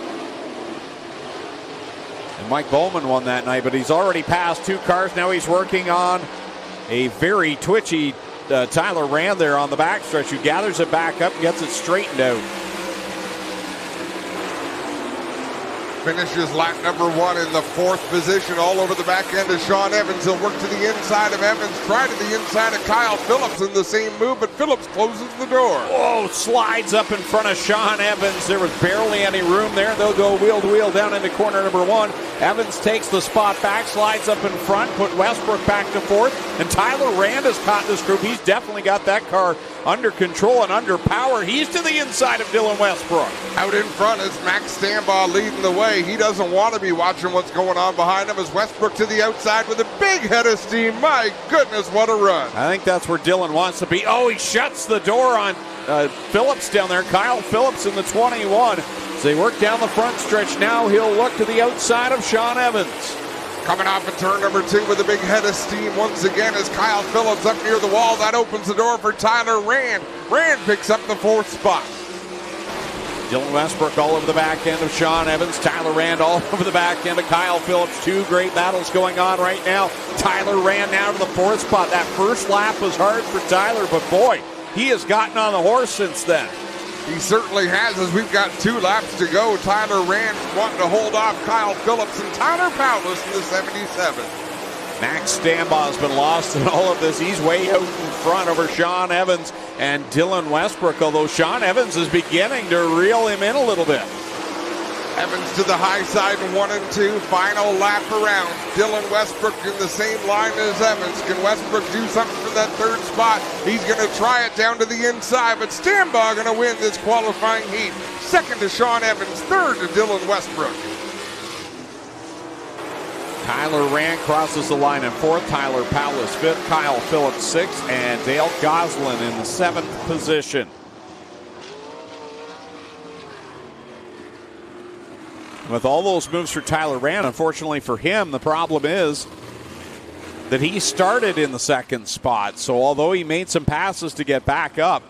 And Mike Bowman won that night, but he's already passed 2 cars. Now he's working on a very twitchy Tyler Rand there on the backstretch, who gathers it back up and gets it straightened out. Finishes lap number 1 in the 4th position, all over the back end of Sean Evans. He'll work to the inside of Evans, try to the inside of Kyle Phillips in the same move, but Phillips closes the door. Whoa, slides up in front of Sean Evans. There was barely any room there. They'll go wheel to wheel down into corner number 1. Evans takes the spot back, slides up in front, put Westbrook back to 4th, and Tyler Rand has caught this group. He's definitely got that car under control and under power. He's to the inside of Dylan Westbrook. Out in front is Max Stambaugh leading the way. He doesn't want to be watching what's going on behind him as Westbrook to the outside with a big head of steam. My goodness, what a run. I think that's where Dylan wants to be. Oh, he shuts the door on Phillips down there. Kyle Phillips in the 21. As they work down the front stretch now, he'll look to the outside of Sean Evans. Coming off of turn number 2 with a big head of steam once again as Kyle Phillips up near the wall. That opens the door for Tyler Rand. Rand picks up the 4th spot. Dylan Westbrook all over the back end of Sean Evans. Tyler Rand all over the back end of Kyle Phillips. 2 great battles going on right now. Tyler Rand now to the 4th spot. That first lap was hard for Tyler, but boy, he has gotten on the horse since then. He certainly has, as we've got 2 laps to go. Tyler Rand wanting to hold off Kyle Phillips and Tyler Powless in the 77. Max Stambaugh has been lost in all of this. He's way out in front over Sean Evans and Dylan Westbrook, although Sean Evans is beginning to reel him in a little bit. Evans to the high side in 1 and 2. Final lap around. Dylan Westbrook in the same line as Evans. Can Westbrook do something for that 3rd spot? He's going to try it down to the inside, but Stambaugh going to win this qualifying heat. 2nd to Sean Evans, 3rd to Dylan Westbrook. Tyler Rand crosses the line in 4th. Tyler Powless 5th. Kyle Phillips 6th. And Dale Goslin in the 7th position. With all those moves for Tyler Rand, unfortunately for him, the problem is that he started in the 2nd spot. So although he made some passes to get back up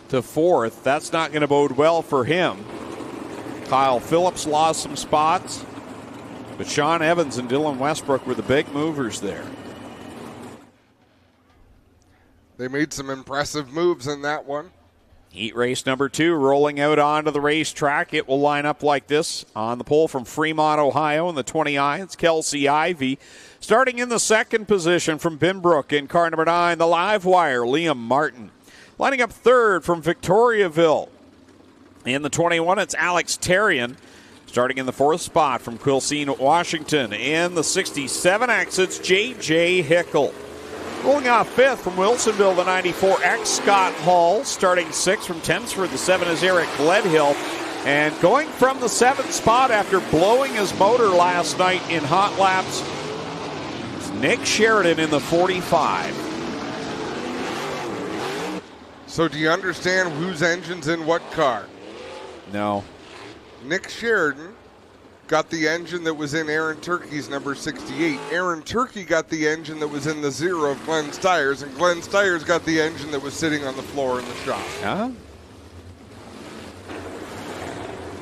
to 4th, that's not going to bode well for him. Kyle Phillips lost some spots, but Sean Evans and Dylan Westbrook were the big movers there. They made some impressive moves in that one. Heat race number 2 rolling out onto the racetrack. It will line up like this on the pole from Fremont, Ohio in the 20I. It's Kelsey Ivey. Starting in the 2nd position from Binbrook in car number 9, the live wire, Liam Martin. Lining up 3rd from Victoriaville. In the 21, it's Alex Terrian. Starting in the 4th spot from Quilcene, Washington. In the 67X, it's J.J. Hickel. Rolling off 5th from Wilsonville, the 94X, Scott Hall. Starting 6th from Thamesford, the 7 is Eric Gledhill. And going from the 7th spot after blowing his motor last night in hot laps, it's Nick Sheridan in the 45. So do you understand whose engine's in what car? No. Nick Sheridan got the engine that was in Aaron Turkey's number 68. Aaron Turkey got the engine that was in the 0 of Glenn Stiers, and Glenn Stiers got the engine that was sitting on the floor in the shop. Huh?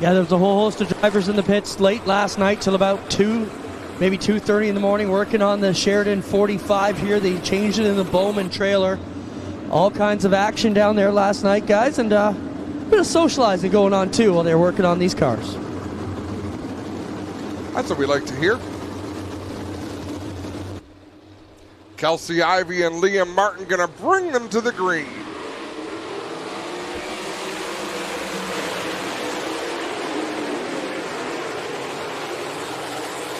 Yeah, there was a whole host of drivers in the pits late last night till about 2, maybe 2:30 in the morning working on the Sheridan 45 here. They changed it in the Bowman trailer. All kinds of action down there last night, guys, and a bit of socializing going on too while they're working on these cars. That's what we like to hear. Kelsey Ivey and Liam Martin going to bring them to the green.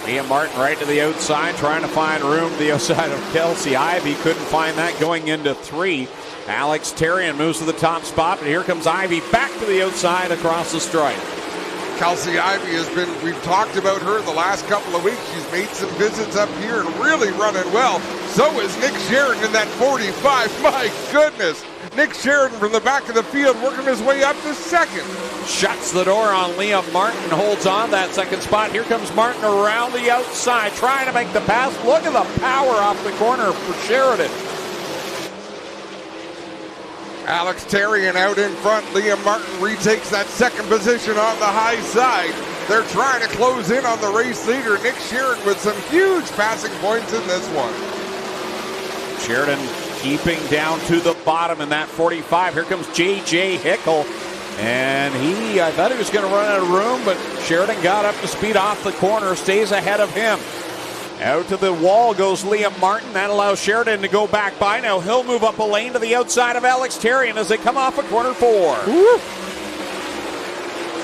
Liam Martin right to the outside, trying to find room to the outside of Kelsey Ivey. Couldn't find that going into 3. Alex Terrian moves to the top spot, but here comes Ivey back to the outside across the stripe. Kelsey Ivey has been, we've talked about her the last couple of weeks. She's made some visits up here and really running well. So is Nick Sheridan in that 45. My goodness. Nick Sheridan from the back of the field working his way up to 2nd. Shuts the door on Liam Martin, holds on that 2nd spot. Here comes Martin around the outside, trying to make the pass. Look at the power off the corner for Sheridan. Alex Terrian out in front. Liam Martin retakes that second position on the high side. They're trying to close in on the race leader, Nick Sheridan, with some huge passing points in this one. Sheridan keeping down to the bottom in that 45. Here comes J.J. Hickel. And I thought he was going to run out of room, but Sheridan got up to speed off the corner, stays ahead of him. Out to the wall goes Liam Martin. That allows Sheridan to go back by. Now he'll move up a lane to the outside of Alex Terrian as they come off of corner 4. Woo.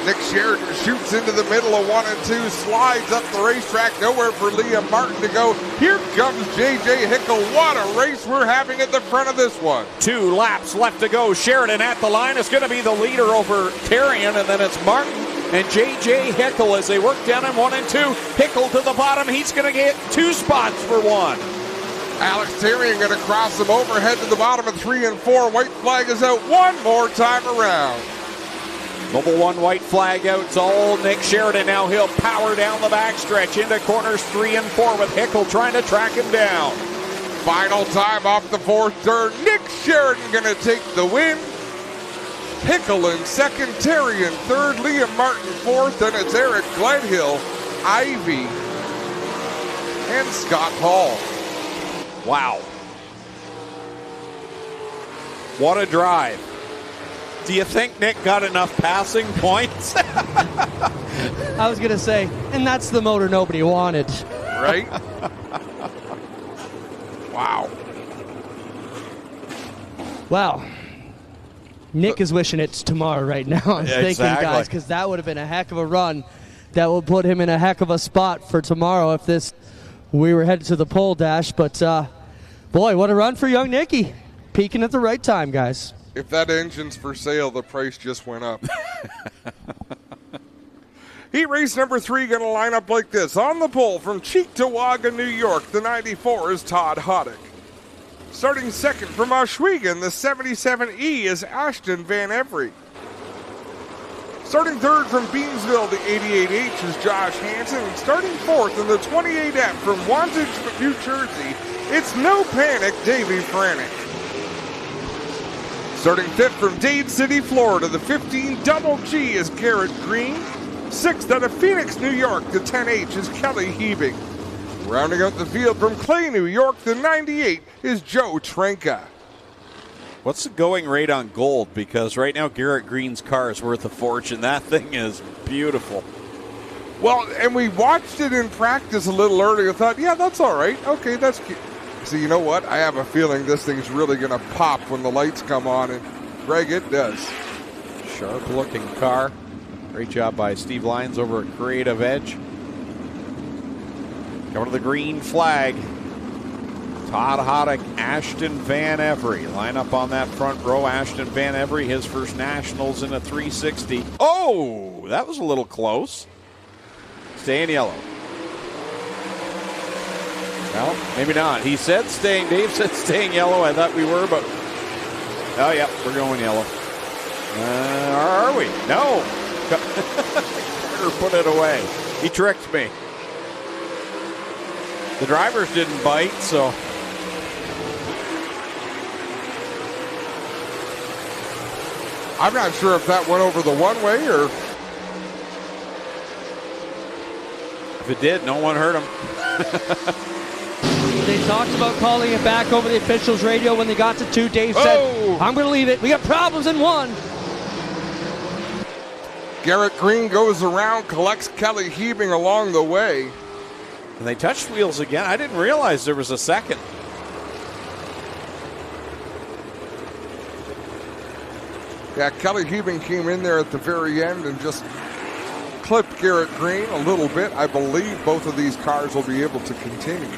Nick Sheridan shoots into the middle of 1 and 2, slides up the racetrack, nowhere for Liam Martin to go. Here comes J.J. Hickel. What a race we're having at the front of this one. 2 laps left to go. Sheridan at the line is going to be the leader over Terrian, and then it's Martin and J.J. Hickel as they work down in 1 and 2. Hickel to the bottom. He's going to get 2 spots for 1. Alex Terrian going to cross him over, head to the bottom of 3 and 4. White flag is out one more time around. Mobile 1 white flag out. It's all Nick Sheridan. Now he'll power down the backstretch into corners 3 and 4 with Hickel trying to track him down. Final time off the 4th turn. Nick Sheridan going to take the win. Hickel in second, Terrian third, Liam Martin fourth, and it's Eric Gledhill, Ivy, and Scott Hall. Wow. What a drive. Do you think Nick got enough passing points? I was going to say, and that's the motor nobody wanted. Right? Wow. Wow. Nick is wishing it's tomorrow right now, I'm thinking, guys, because that would have been a heck of a run. That would put him in a heck of a spot for tomorrow if we were headed to the pole dash. But, boy, what a run for young Nicky. Peaking at the right time, guys. If that engine's for sale, the price just went up. Heat race number 3 going to line up like this. On the pole from Cheektowaga, New York, the 94 is Todd Hoddick. Starting second from Oswego, the 77E is Ashton Van Every. Starting third from Beamsville, the 88H is Josh Hansen. And starting fourth in the 28F from Wantage, New Jersey, it's No Panic, Davey Franek. Starting fifth from Dade City, Florida, the 15 Double G is Garrett Green. Sixth out of Phoenix, New York, the 10H is Kelly Hebing. Rounding out the field from Clay, New York, the 98 is Joe Trenka. What's the going rate on gold? Because right now Garrett Green's car is worth a fortune. That thing is beautiful. Well, and we watched it in practice a little earlier. I thought, yeah, that's all right. Okay, that's cute. So you know what? I have a feeling this thing's really going to pop when the lights come on. And, Greg, it does. Sharp-looking car. Great job by Steve Lyons over at Creative Edge. Coming to the green flag. Todd Hoddick, Ashton Van Every. Line up on that front row. Ashton Van Every, his first Nationals in a 360. Oh, that was a little close. Stay in yellow. Well, maybe not. He said staying, Dave said staying yellow. I thought we were, but oh, yeah, we're going yellow. Are we? No. Carter put it away. He tricked me. The drivers didn't bite, so. I'm not sure if that went over the one-way or. If it did, no one heard him. They talked about calling it back over the officials' radio when they got to 2. Dave said, I'm going to leave it. We got problems in 1. Garrett Green goes around, collects Kelly Hebing along the way. And they touched wheels again. I didn't realize there was a second. Yeah, Kelly Hebing came in there at the very end and just clipped Garrett Green a little bit. I believe both of these cars will be able to continue.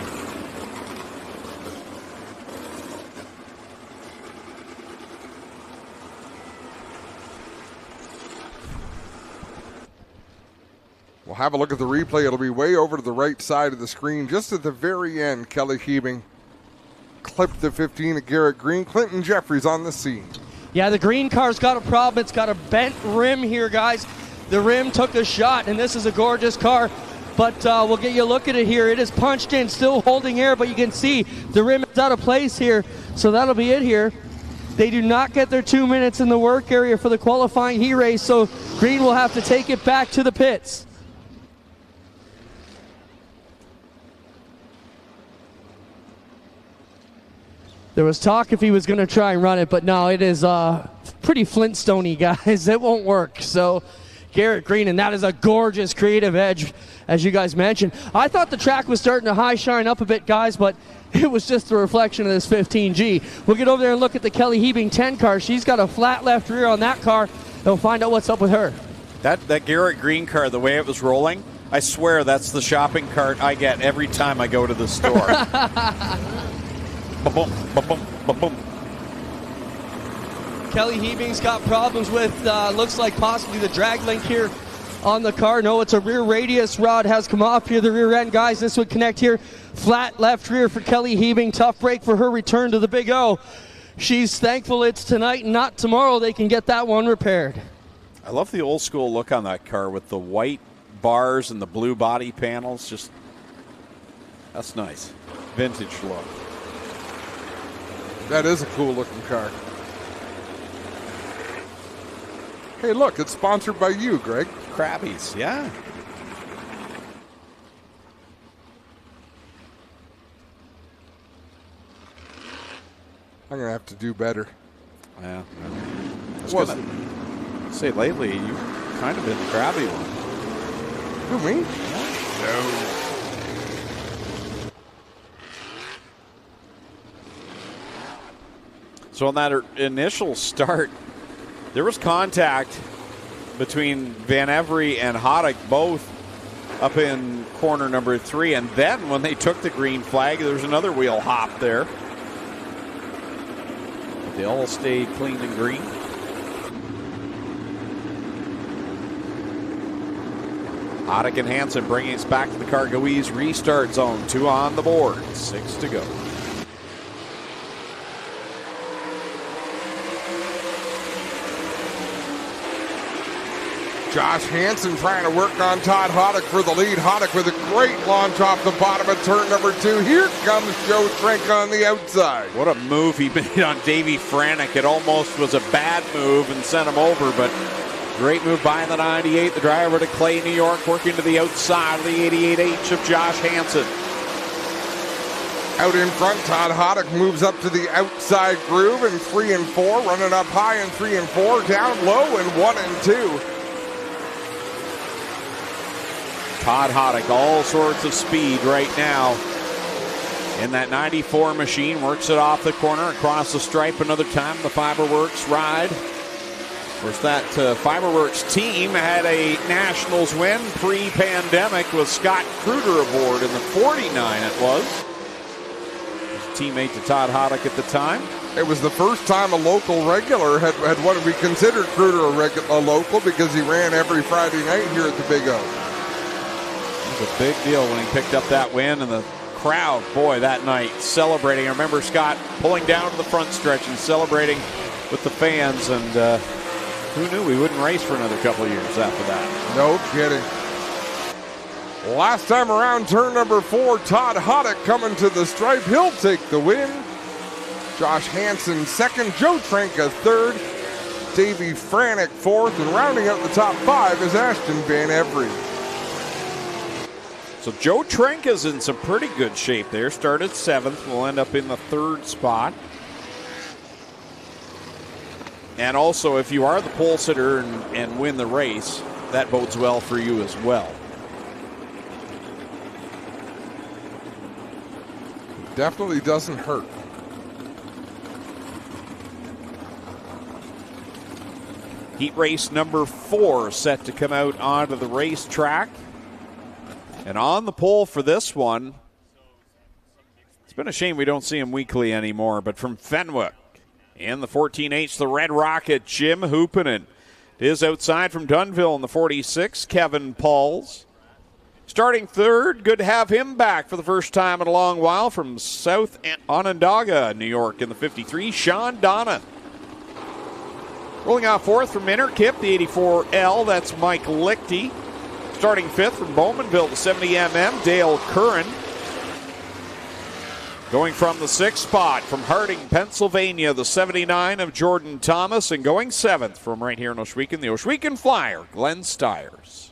We'll have a look at the replay. It'll be way over to the right side of the screen. Just at the very end, Kelly Hebing clipped the 15 of Garrett Green. Clinton Jeffries on the scene. Yeah, the green car's got a problem. It's got a bent rim here, guys. The rim took a shot, and this is a gorgeous car. But we'll get you a look at it here. It is punched in, still holding air, but you can see the rim is out of place here. So that'll be it here. They do not get their 2 minutes in the work area for the qualifying heat race, so green will have to take it back to the pits. There was talk if he was going to try and run it, but no, it is pretty Flintstone-y, guys. It won't work. So Garrett Green, and that is a gorgeous creative edge, as you guys mentioned. I thought the track was starting to high shine up a bit, guys, but it was just a reflection of this 15G. We'll get over there and look at the Kelly Hebing 10 car. She's got a flat left rear on that car, and we'll find out what's up with her. That Garrett Green car, the way it was rolling, I swear that's the shopping cart I get every time I go to the store. Ba-boom, ba-boom, ba-boom. Kelly Hebing's got problems with, looks like possibly the drag link here on the car. No, it's a rear radius rod has come off here, the rear end, guys. This would connect here. Flat left rear for Kelly Hebing. Tough break for her return to the Big O. She's thankful it's tonight and not tomorrow. They can get that one repaired. I love the old school look on that car with the white bars and the blue body panels. Just, that's nice. Vintage look. That is a cool looking car. Hey, look, it's sponsored by you, Greg. Krabby's, yeah. I'm going to have to do better. Yeah. I was What? gonna say lately, you've kind of been the crabby one. Who, me? No. So on that initial start, there was contact between Van Every and Hoddick, both up in corner number 3. And then when they took the green flag, there's another wheel hop there. They all stayed clean and green. Hoddick and Hansen bringing us back to the Cargo Ease restart zone. 2 on the board, 6 to go. Josh Hansen trying to work on Todd Hoddick for the lead. Hoddick with a great launch off the bottom of turn number 2. Here comes Joe Trenk on the outside. What a move he made on Davey Franick. It almost was a bad move and sent him over, but great move by the 98. The driver to Clay, New York, working to the outside of the 88H of Josh Hansen. Out in front, Todd Hoddick moves up to the outside groove in 3 and 4, running up high in 3 and 4, down low in 1 and 2. Todd Hoddick, all sorts of speed right now in that 94 machine. Works it off the corner, across the stripe another time. The Fiberworks ride. Of course, that Fiberworks team had a Nationals win pre-pandemic with Scott Kruger aboard in the 49 it was. Teammate to Todd Hoddick at the time. It was the first time a local regular had what we considered Kruger a local because he ran every Friday night here at the Big O. It was a big deal when he picked up that win, and the crowd, boy, that night celebrating. I remember Scott pulling down to the front stretch and celebrating with the fans, and who knew we wouldn't race for another couple of years after that. No kidding. Last time around, turn number 4, Todd Hoddick coming to the stripe. He'll take the win. Josh Hansen second, Joe Trenka third, Davey Franick fourth, and rounding out the top 5 is Ashton Van Every. So Joe Trenka's in some pretty good shape there. Started 7th, will end up in the 3rd spot. And also, if you are the pole sitter and win the race, that bodes well for you as well. Definitely doesn't hurt. Heat race number 4 set to come out onto the racetrack. And on the pole for this one, it's been a shame we don't see him weekly anymore, but from Fenwick in the 14H, the Red Rocket, Jim Hoopinen. It is outside from Dunville in the 46, Kevin Pauls. Starting 3rd, good to have him back for the first time in a long while from South Onondaga, New York in the 53, Sean Donna. Rolling out 4th from Interkip, the 84L, that's Mike Lichty. Starting 5th from Bowmanville, the 70mm, Dale Curran. Going from the 6th spot from Harding, Pennsylvania, the 79 of Jordan Thomas, and going 7th from right here in Ohsweken, the Ohsweken Flyer, Glenn Stiers.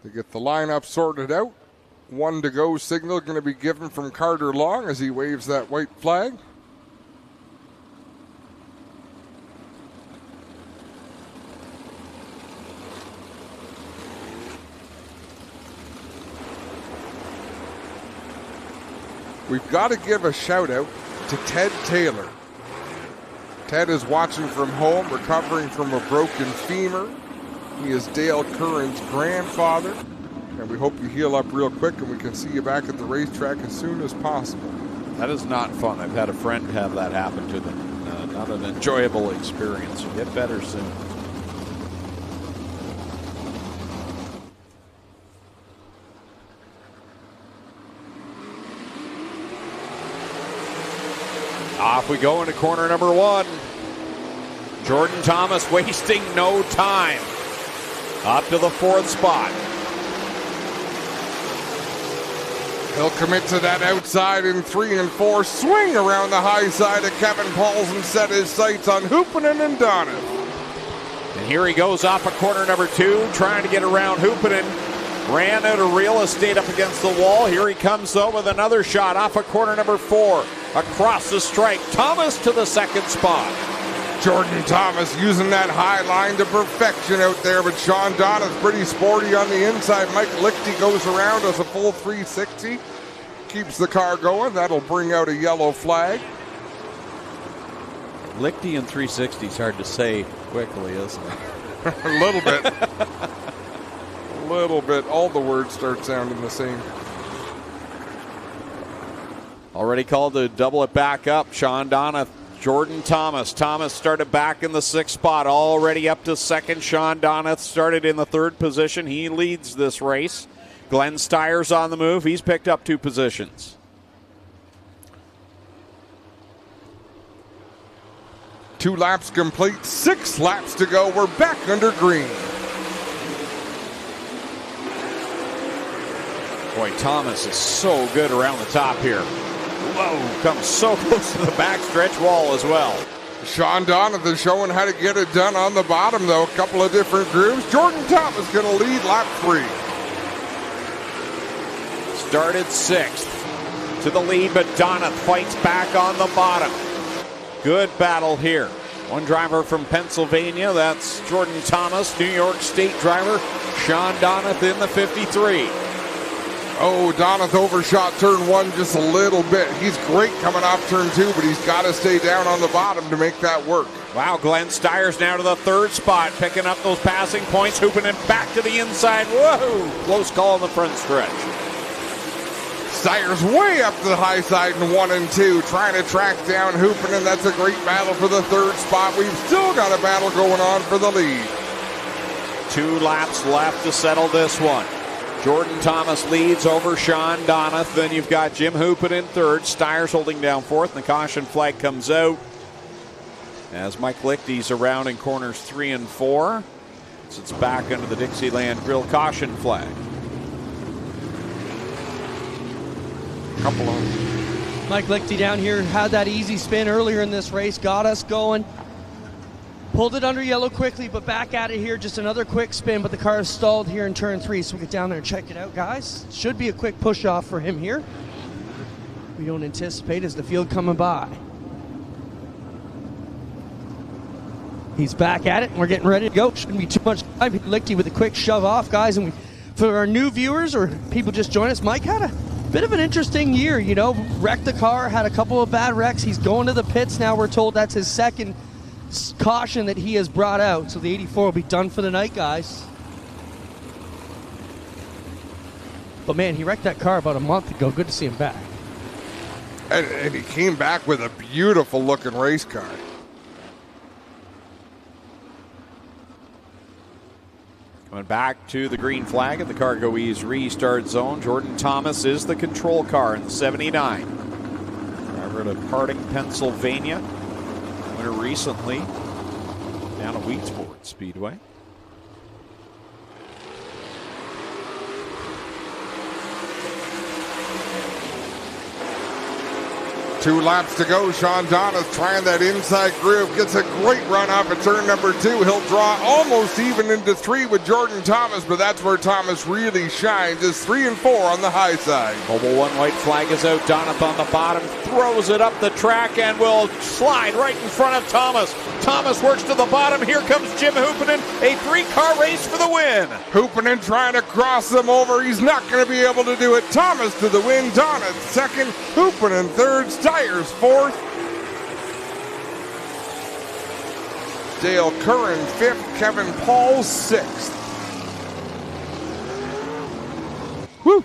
To get the lineup sorted out, 1 to go signal going to be given from Carter Long as he waves that white flag. We've got to give a shout out to Ted Taylor. Ted is watching from home, recovering from a broken femur. He is Dale Curran's grandfather, and we hope you heal up real quick and we can see you back at the racetrack as soon as possible. That is not fun. I've had a friend have that happen to them. Not an enjoyable experience. You'll get better soon. Off we go into corner number 1. Jordan Thomas wasting no time. Up to the 4th spot. He'll commit to that outside in 3 and 4. Swing around the high side of Kevin Pauls and set his sights on Hoopanen and Donovan. And here he goes off of corner number 2, trying to get around Hoopanen. Ran out of real estate up against the wall. Here he comes, though, with another shot off of corner number 4. Across the strike, Thomas to the 2nd spot. Jordan Thomas using that high line to perfection out there, but Sean Donna's pretty sporty on the inside. Mike Lichty goes around, does a full 360. Keeps the car going. That'll bring out a yellow flag. Lichty and 360 is hard to say quickly, isn't it? A little bit. A little bit. All the words start sounding the same. Already called to double it back up. Sean Donna, Jordan Thomas. Thomas started back in the 6th spot, already up to 2nd. Sean Donna started in the 3rd position. He leads this race. Glenn Stiers on the move. He's picked up 2 positions. Two laps complete, 6 laps to go. We're back under green. Boy, Thomas is so good around the top here. Whoa, comes so close to the backstretch wall as well. Sean Donovan showing how to get it done on the bottom, though. A couple of different grooves. Jordan Thomas going to lead lap 3. Started 6th to the lead, but Donath fights back on the bottom. Good battle here. One driver from Pennsylvania, that's Jordan Thomas. New York State driver Sean Donath in the 53. Oh, Donath overshot turn 1 just a little bit. He's great coming off turn 2, but he's got to stay down on the bottom to make that work. Wow, Glenn Stiers now to the 3rd spot, picking up those passing points, hooping it back to the inside. Whoa, close call in the front stretch. Stiers way up to the high side in 1 and 2, trying to track down Hoopanen. That's a great battle for the 3rd spot. We've still got a battle going on for the lead. 2 laps left to settle this one. Jordan Thomas leads over Sean Donath. Then you've got Jim Hoopanen 3rd. Stiers holding down 4th, and the caution flag comes out as Mike Lichty's around in corners 3 and 4. It's back under the Dixieland Grill caution flag. Couple of Mike Lichty down here had that easy spin earlier in this race, got us going. Pulled it under yellow quickly, but back at it here. Just another quick spin, but the car is stalled here in turn 3. So we'll get down there and check it out, guys. Should be a quick push off for him here. We don't anticipate as the field coming by. He's back at it, and we're getting ready to go. Shouldn't be too much time. Lichty with a quick shove off, guys. And for our new viewers or people just join us, Mike had a bit of an interesting year, you know. Wrecked the car, had a couple of bad wrecks. He's going to the pits now. We're told that's his 2nd caution that he has brought out. So the 84 will be done for the night, guys. But man, he wrecked that car about a month ago. Good to see him back. And he came back with a beautiful looking race car. Coming back to the green flag at the Cargo Ease restart zone. Jordan Thomas is the control car in the 79. Driver to Harding, Pennsylvania. Winner recently down at Wheatsport Speedway. Two laps to go. Sean Donna's trying that inside groove. Gets a great run off at turn number 2. He'll draw almost even into 3 with Jordan Thomas, but that's where Thomas really shines. Is 3 and 4 on the high side. Mobile 1 white flag is out. Donath on the bottom. Throws it up the track and will slide right in front of Thomas. Thomas works to the bottom. Here comes Jim Hoopinen. A 3-car race for the win. Hoopinen trying to cross them over. He's not going to be able to do it. Thomas to the win. Donath second. Hoopinen third. Stiers fourth. Dale Curran fifth. Kevin Paul sixth. Woo!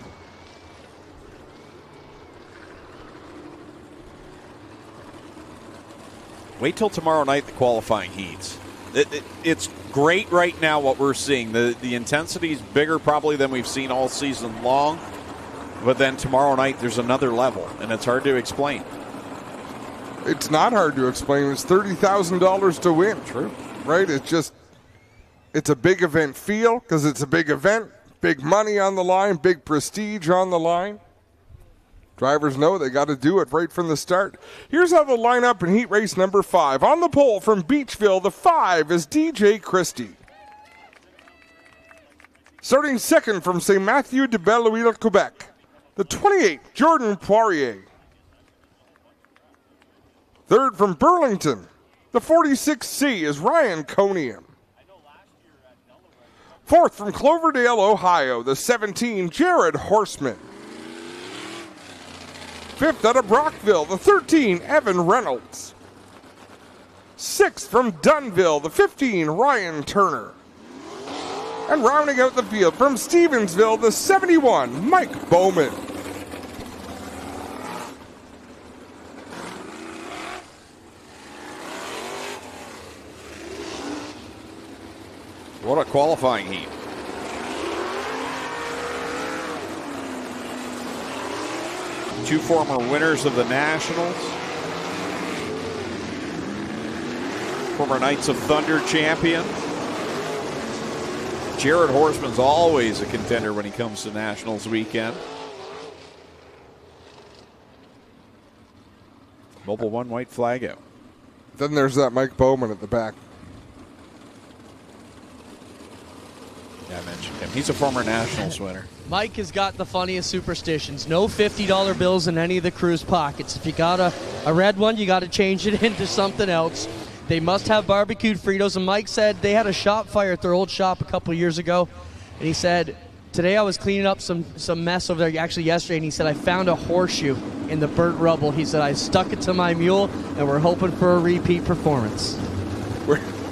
Wait till tomorrow night, the qualifying heats. It's great right now what we're seeing. The intensity is bigger probably than we've seen all season long. But then tomorrow night there's another level, and it's hard to explain. It's not hard to explain. It's $30,000 to win. True. Right? It's a big event feel because it's a big event. Big money on the line, big prestige on the line. Drivers know they got to do it right from the start. Here's how they'll line up in heat race number 5. On the pole from Beachville, the 5 is DJ Christie. Starting second from St. Mathieu de Belle-Île, Quebec, the 28, Jordan Poirier. Third from Burlington, the 46C is Ryan Coniam. Fourth from Cloverdale, Ohio, the 17, Jared Horseman. Fifth out of Brockville, the 13, Evan Reynolds. Sixth from Dunnville, the 15, Ryan Turner. And rounding out the field from Stevensville, the 71, Mike Bowman. What a qualifying heat. Two former winners of the Nationals. Former Knights of Thunder champions. Jared Horseman's always a contender when he comes to Nationals weekend. Mobile 1 white flag out. Then there's that Mike Bowman at the back. Yeah, I mentioned him. He's a former Nationals winner. Mike has got the funniest superstitions. No $50 bills in any of the crew's pockets. If you got a red one, you got to change it into something else. They must have barbecued Fritos. And Mike said they had a shop fire at their old shop a couple years ago. And he said, today I was cleaning up some mess over there, actually yesterday, and he said, I found a horseshoe in the burnt rubble. He said, I stuck it to my mule, and we're hoping for a repeat performance.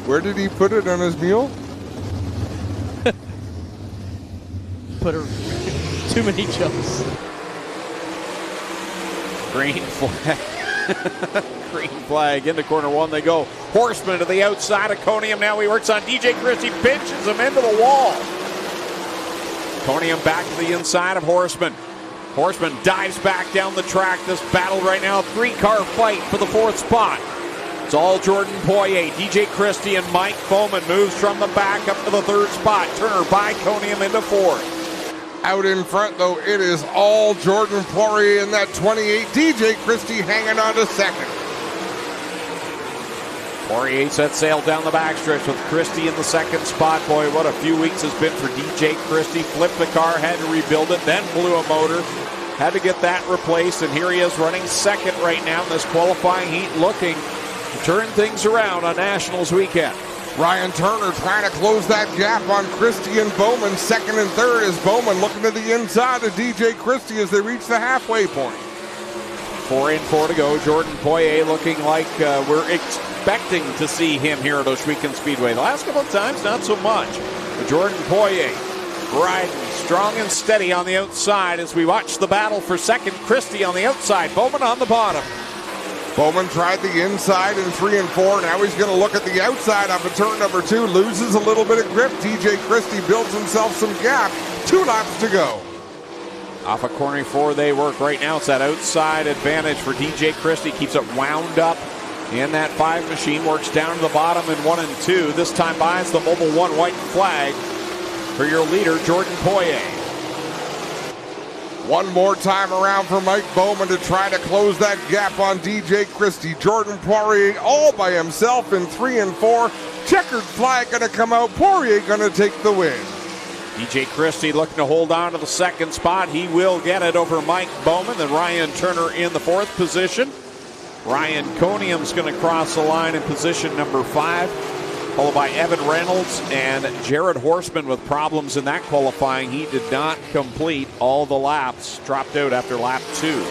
Where did he put it on his mule? Put her too many jokes. Green flag. Green flag into corner 1 they go. Horseman to the outside of Coniam. Now he works on DJ Christie, pinches him into the wall. Coniam back to the inside of Horseman. Horseman dives back down the track. This battle right now, 3-car fight for the 4th spot. It's all Jordan Poirier, DJ Christie, and Mike Bowman moves from the back up to the 3rd spot. Turner by Coniam into 4th. Out in front, though, it is all Jordan Poirier in that 28. DJ Christie hanging on to second. Poirier set sail down the backstretch with Christie in the 2nd spot. Boy, what a few weeks has been for DJ Christie. Flipped the car, had to rebuild it, then blew a motor. Had to get that replaced, and here he is running 2nd right now in this qualifying heat, looking to turn things around on Nationals weekend. Ryan Turner trying to close that gap on Christie and Bowman. 2nd and 3rd is Bowman looking to the inside of DJ Christie as they reach the halfway point. 4 in, 4 to go. Jordan Poirier looking like we're expecting to see him here at Ohsweken Speedway. The last couple of times, not so much. But Jordan Poirier riding strong and steady on the outside as we watch the battle for 2nd. Christie on the outside, Bowman on the bottom. Bowman tried the inside in 3 and 4. Now he's going to look at the outside off of turn number 2. Loses a little bit of grip. DJ Christie builds himself some gap. 2 laps to go. Off of corner 4 they work right now. It's that outside advantage for DJ Christie. Keeps it wound up in that 5 machine, works down to the bottom in 1 and 2. This time by it's the Mobile 1 white flag for your leader, Jordan Poirier. One more time around for Mike Bowman to try to close that gap on DJ Christie. Jordan Poirier all by himself in 3 and 4. Checkered flag going to come out. Poirier going to take the win. DJ Christie looking to hold on to the second spot. He will get it over Mike Bowman. Then Ryan Turner in the 4th position. Ryan Conium's going to cross the line in position number 5, followed by Evan Reynolds and Jared Horseman with problems in that qualifying. He did not complete all the laps, dropped out after lap 2.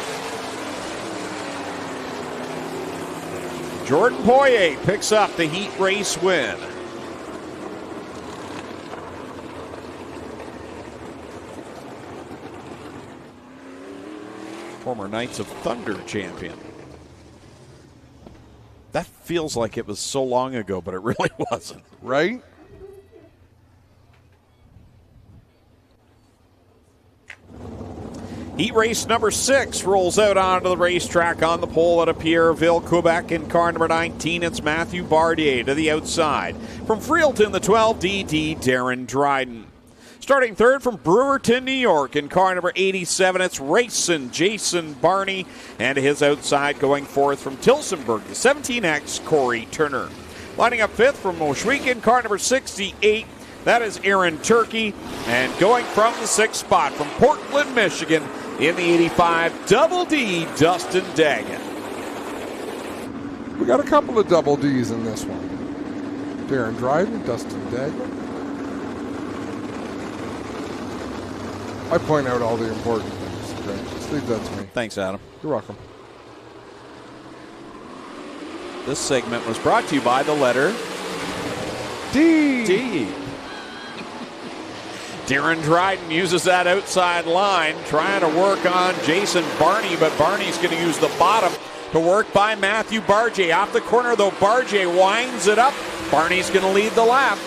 Jordan Poirier picks up the heat race win. Former Knights of Thunder champion. That feels like it was so long ago, but it really wasn't. Right? Heat race number 6 rolls out onto the racetrack on the pole out of Pierreville, Quebec. In car number 19, it's Matthew Bardier to the outside. From Freelton, the 12DD, Darren Dryden. Starting third from Brewerton, New York, in car number 87, it's Racing Jason Barney. And his outside going fourth from Tilsonburg, the 17X, Corey Turner. Lining up fifth from Moshweek in car number 68, that is Aaron Turkey. And going from the 6th spot from Portland, Michigan, in the 85, Double D, Dustin Daggett. We got a couple of double Ds in this one. Darren Dryden, Dustin Daggett. I point out all the important things. Okay? Just leave that to me. Thanks, Adam. You're welcome. This segment was brought to you by the letter D. D. Darren Dryden uses that outside line, trying to work on Jason Barney, but Barney's going to use the bottom to work by Matthew Barjay. Off the corner, though, Barjay winds it up. Barney's going to lead the lap.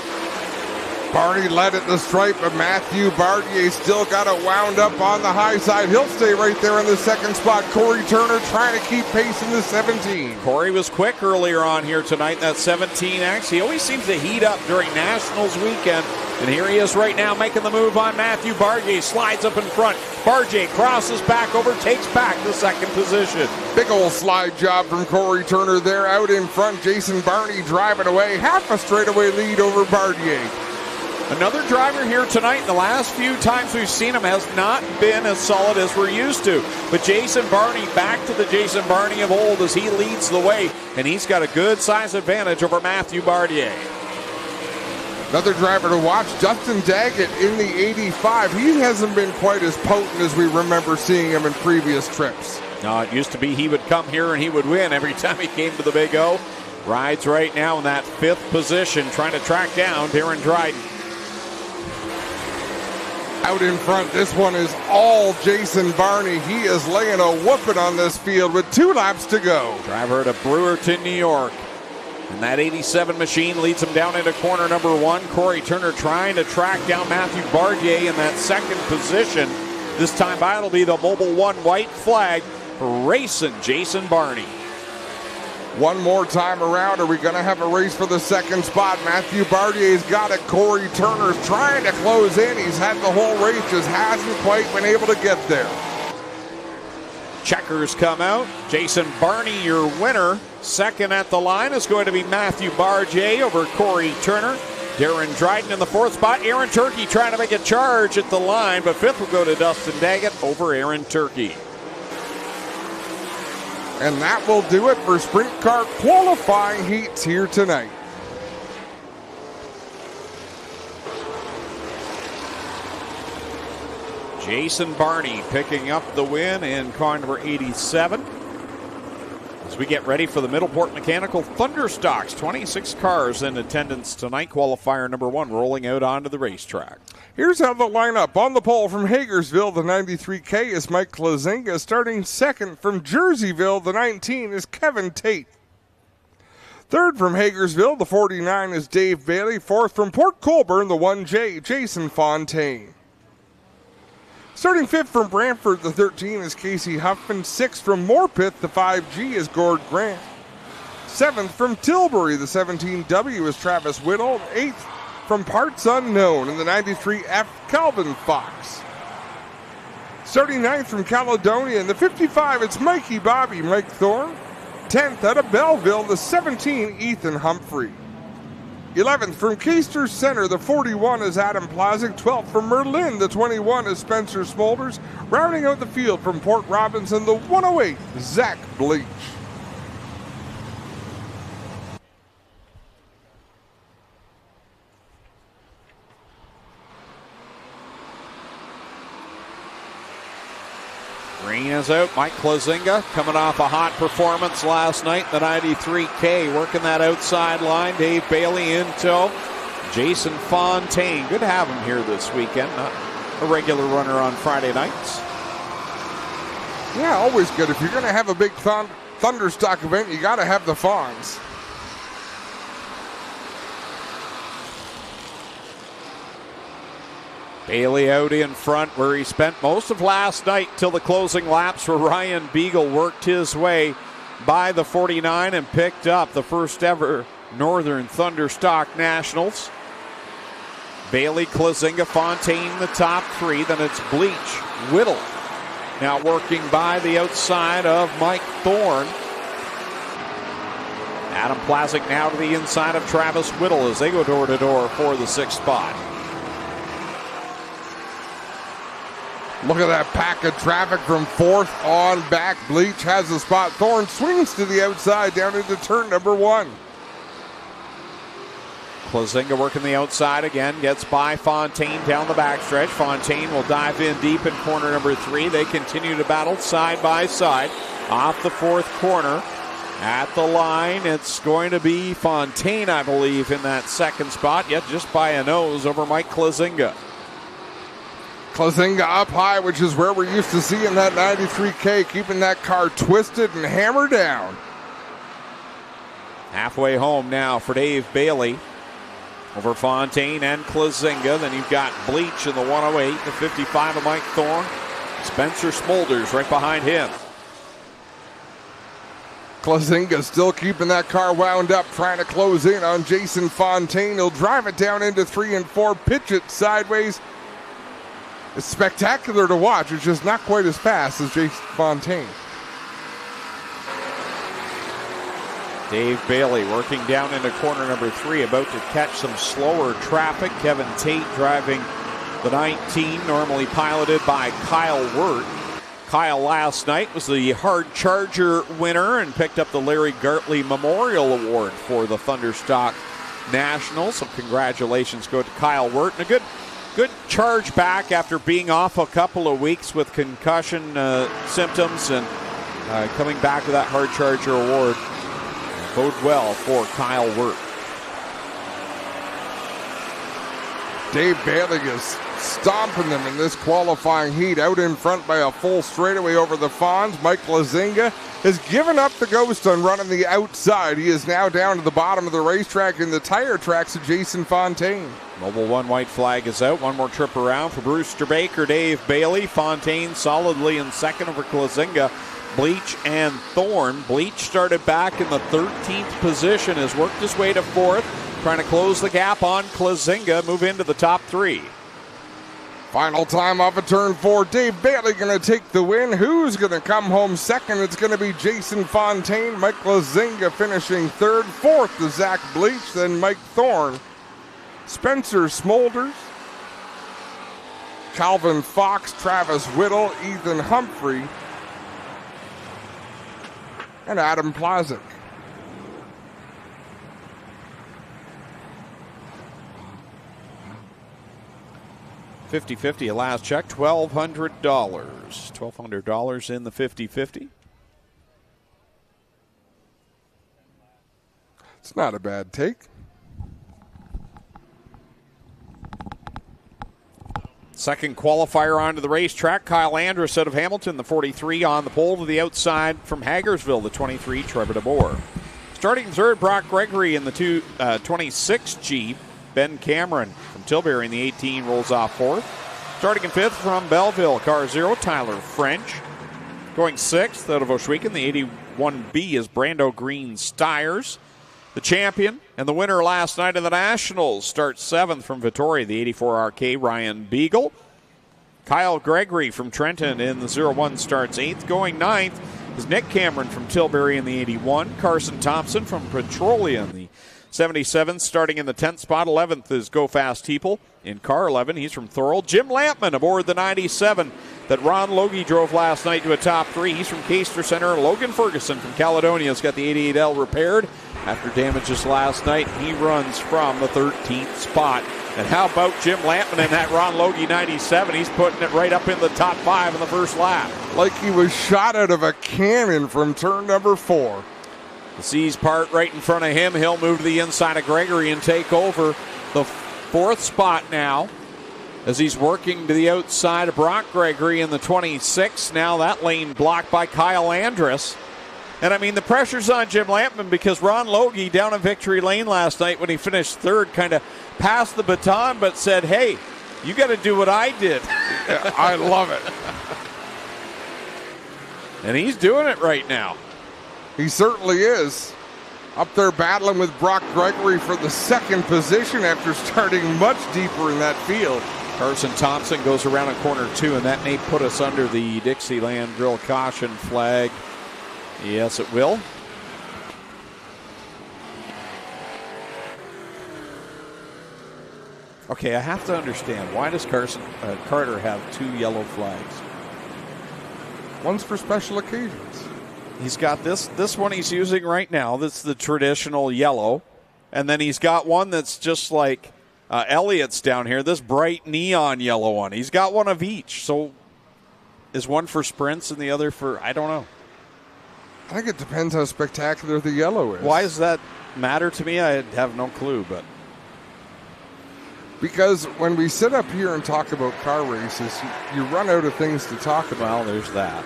Barney led at the stripe, but Matthew Bardier still got it wound up on the high side. He'll stay right there in the 2nd spot. Corey Turner trying to keep pace in the 17. Corey was quick earlier on here tonight, that 17X. He always seems to heat up during Nationals weekend. And here he is right now making the move on Matthew Barjay. Slides up in front. Barjay crosses back, overtakes back the 2nd position. Big old slide job from Corey Turner there. Out in front, Jason Barney driving away. Half a straightaway lead over Bardier. Another driver here tonight, the last few times we've seen him, has not been as solid as we're used to. But Jason Barney, back to the Jason Barney of old as he leads the way. And he's got a good size advantage over Matthew Bardier. Another driver to watch, Dustin Daggett in the 85. He hasn't been quite as potent as we remember seeing him in previous trips. No, it used to be he would come here and he would win every time he came to the Big O. Rides right now in that 5th position, trying to track down Darren Dryden. Out in front, this one is all Jason Barney. He is laying a whooping on this field with 2 laps to go. Driver to Brewerton, New York. And that 87 machine leads him down into corner number 1. Corey Turner trying to track down Matthew Bardier in that 2nd position. This time by it'll be the Mobile 1 white flag for Racing Jason Barney. One more time around. Are we going to have a race for the 2nd spot? Matthew Bardier's got it. Corey Turner's trying to close in. He's had the whole race, just hasn't quite been able to get there. Checkers come out. Jason Barney, your winner. 2nd at the line is going to be Matthew Barjay over Corey Turner. Darren Dryden in the 4th spot. Aaron Turkey trying to make a charge at the line, but 5th will go to Dustin Daggett over Aaron Turkey. And that will do it for sprint car qualifying heats here tonight. Jason Barney picking up the win in car number 87. As we get ready for the Middleport Mechanical Thunderstocks, 26 cars in attendance tonight. Qualifier number 1 rolling out onto the racetrack. Here's how they'll line up. On the pole from Hagersville, the 93K is Mike Lazinga. Starting 2nd from Jerseyville, the 19 is Kevin Tate. 3rd from Hagersville, the 49 is Dave Bailey. 4th from Port Colborne, the 1J, Jason Fontaine. Starting 5th from Brantford, the 13 is Casey Huffman. 6th from Morpeth, the 5G is Gord Grant. 7th from Tilbury, the 17W is Travis Whittle. 8th from Parts Unknown in the 93F, Calvin Fox. Starting 9th from Caledonia in the 55, it's Mikey Bobby, Mike Thorne. 10th out of Belleville, the 17, Ethan Humphrey. 11th from Caister Center, the 41 is Adam Plazik. 12th from Merlin, the 21 is Spencer Smolders. Rounding out the field from Port Robinson, the 108, Zach Bleach. Green is out. Mike Klazinga coming off a hot performance last night in the 93K, working that outside line. Dave Bailey in tow. Jason Fontaine, good to have him here this weekend. Not a regular runner on Friday nights. Yeah, always good. If you're going to have a big Thunderstock event, you got to have the Fawns. Bailey out in front where he spent most of last night till the closing laps, where Ryan Beagle worked his way by the 49 and picked up the first ever Northern Thunderstock Nationals. Bailey, Klazinga, Fontaine, the top three. Then it's Bleach, Whittle. Now working by the outside of Mike Thorne. Adam Plazik now to the inside of Travis Whittle as they go door to door for the 6th spot. Look at that pack of traffic from 4th on back. Bleach has the spot. Thorne swings to the outside down into turn number 1. Klazinga working the outside again, gets by Fontaine down the backstretch. Fontaine will dive in deep in corner number 3. They continue to battle side by side. Off the 4th corner. At the line, it's going to be Fontaine, I believe, in that 2nd spot, yet just by a nose over Mike Klazinga. Klazinga up high, which is where we're used to seeing that 93K, keeping that car twisted and hammered down. Halfway home now for Dave Bailey over Fontaine and Klazinga. Then you've got Bleach in the 108, the 55 of Mike Thorne. Spencer Smolders right behind him. Klazinga still keeping that car wound up, trying to close in on Jason Fontaine. He'll drive it down into 3 and 4, pitch it sideways. It's spectacular to watch. It's just not quite as fast as Jason Fontaine. Dave Bailey working down into corner number 3, about to catch some slower traffic. Kevin Tate driving the 19, normally piloted by Kyle Wirt. Kyle last night was the Hard Charger winner and picked up the Larry Gartley Memorial Award for the Thunderstock Nationals. So congratulations go to Kyle Wirt, and a good charge back after being off a couple of weeks with concussion symptoms, and coming back with that Hard Charger award bode well for Kyle Wirt. Dave Bailey is stomping them in this qualifying heat, out in front by a full straightaway over the Fawns. Mike Klazinga has given up the ghost on running the outside. He is now down to the bottom of the racetrack in the tire tracks of Jason Fontaine. Mobile 1 white flag is out. One more trip around for Brewster Baker, Dave Bailey. Fontaine solidly in 2nd over Klazinga. Bleach and Thorne. Bleach started back in the 13th position, has worked his way to 4th, trying to close the gap on Klazinga, move into the top 3. Final time off of turn 4. Dave Bailey going to take the win. Who's going to come home 2nd? It's going to be Jason Fontaine. Mike Klazinga finishing 3rd. 4th is Zach Bleach, then Mike Thorne. Spencer Smolders, Calvin Fox, Travis Whittle, Ethan Humphrey, and Adam Plazik. $50-50 last check, $1,200. $1,200 in the 50-50. It's not a bad take. Second qualifier onto the racetrack. Kyle Andrus out of Hamilton, the 43 on the pole to the outside from Hagersville, the 23, Trevor DeBoer. Starting 3rd, Brock Gregory in the 26 Jeep. Ben Cameron from Tilbury in the 18 rolls off 4th. Starting in 5th from Belleville, car 0, Tyler French. Going 6th out of Oshwegan, the 1B is Brando Green Steyrs. The champion and the winner last night of the Nationals starts 7th from Vittoria, the 84RK, Ryan Beagle. Kyle Gregory from Trenton in the 01 starts 8th. Going 9th is Nick Cameron from Tilbury in the 81. Carson Thompson from Petroleum, the 77, starting in the 10th spot. 11th is Go Fast Teeple in car 11. He's from Thorold. Jim Lampman aboard the 97 that Ron Logie drove last night to a top 3. He's from Caister Center. Logan Ferguson from Caledonia has got the 88L repaired after damages last night. He runs from the 13th spot. And how about Jim Lampman in that Ron Logie 97? He's putting it right up in the top 5 in the first lap. Like he was shot out of a cannon from turn number 4. The C's part right in front of him. He'll move to the inside of Gregory and take over the 4th spot now as he's working to the outside of Brock Gregory in the 26. Now that lane blocked by Kyle Andrus. And I mean, the pressure's on Jim Lampman because Ron Logie down in Victory Lane last night when he finished 3rd kind of passed the baton but said, hey, you got to do what I did. Yeah, I love it. And he's doing it right now. He certainly is. Up there battling with Brock Gregory for the 2nd position after starting much deeper in that field. Carson Thompson goes around in corner 2, and that may put us under the Dixieland Grill caution flag. Yes, it will. Okay, I have to understand. Why does Carter have 2 yellow flags? One's for special occasions. He's got this one he's using right now. That's the traditional yellow. And then he's got one that's just like Elliott's down here, this bright neon yellow one. He's got one of each. So is one for sprints and the other for, I don't know. I think it depends how spectacular the yellow is. Why does that matter to me? I have no clue, but. Because when we sit up here and talk about car races, you run out of things to talk about. Well, there's that.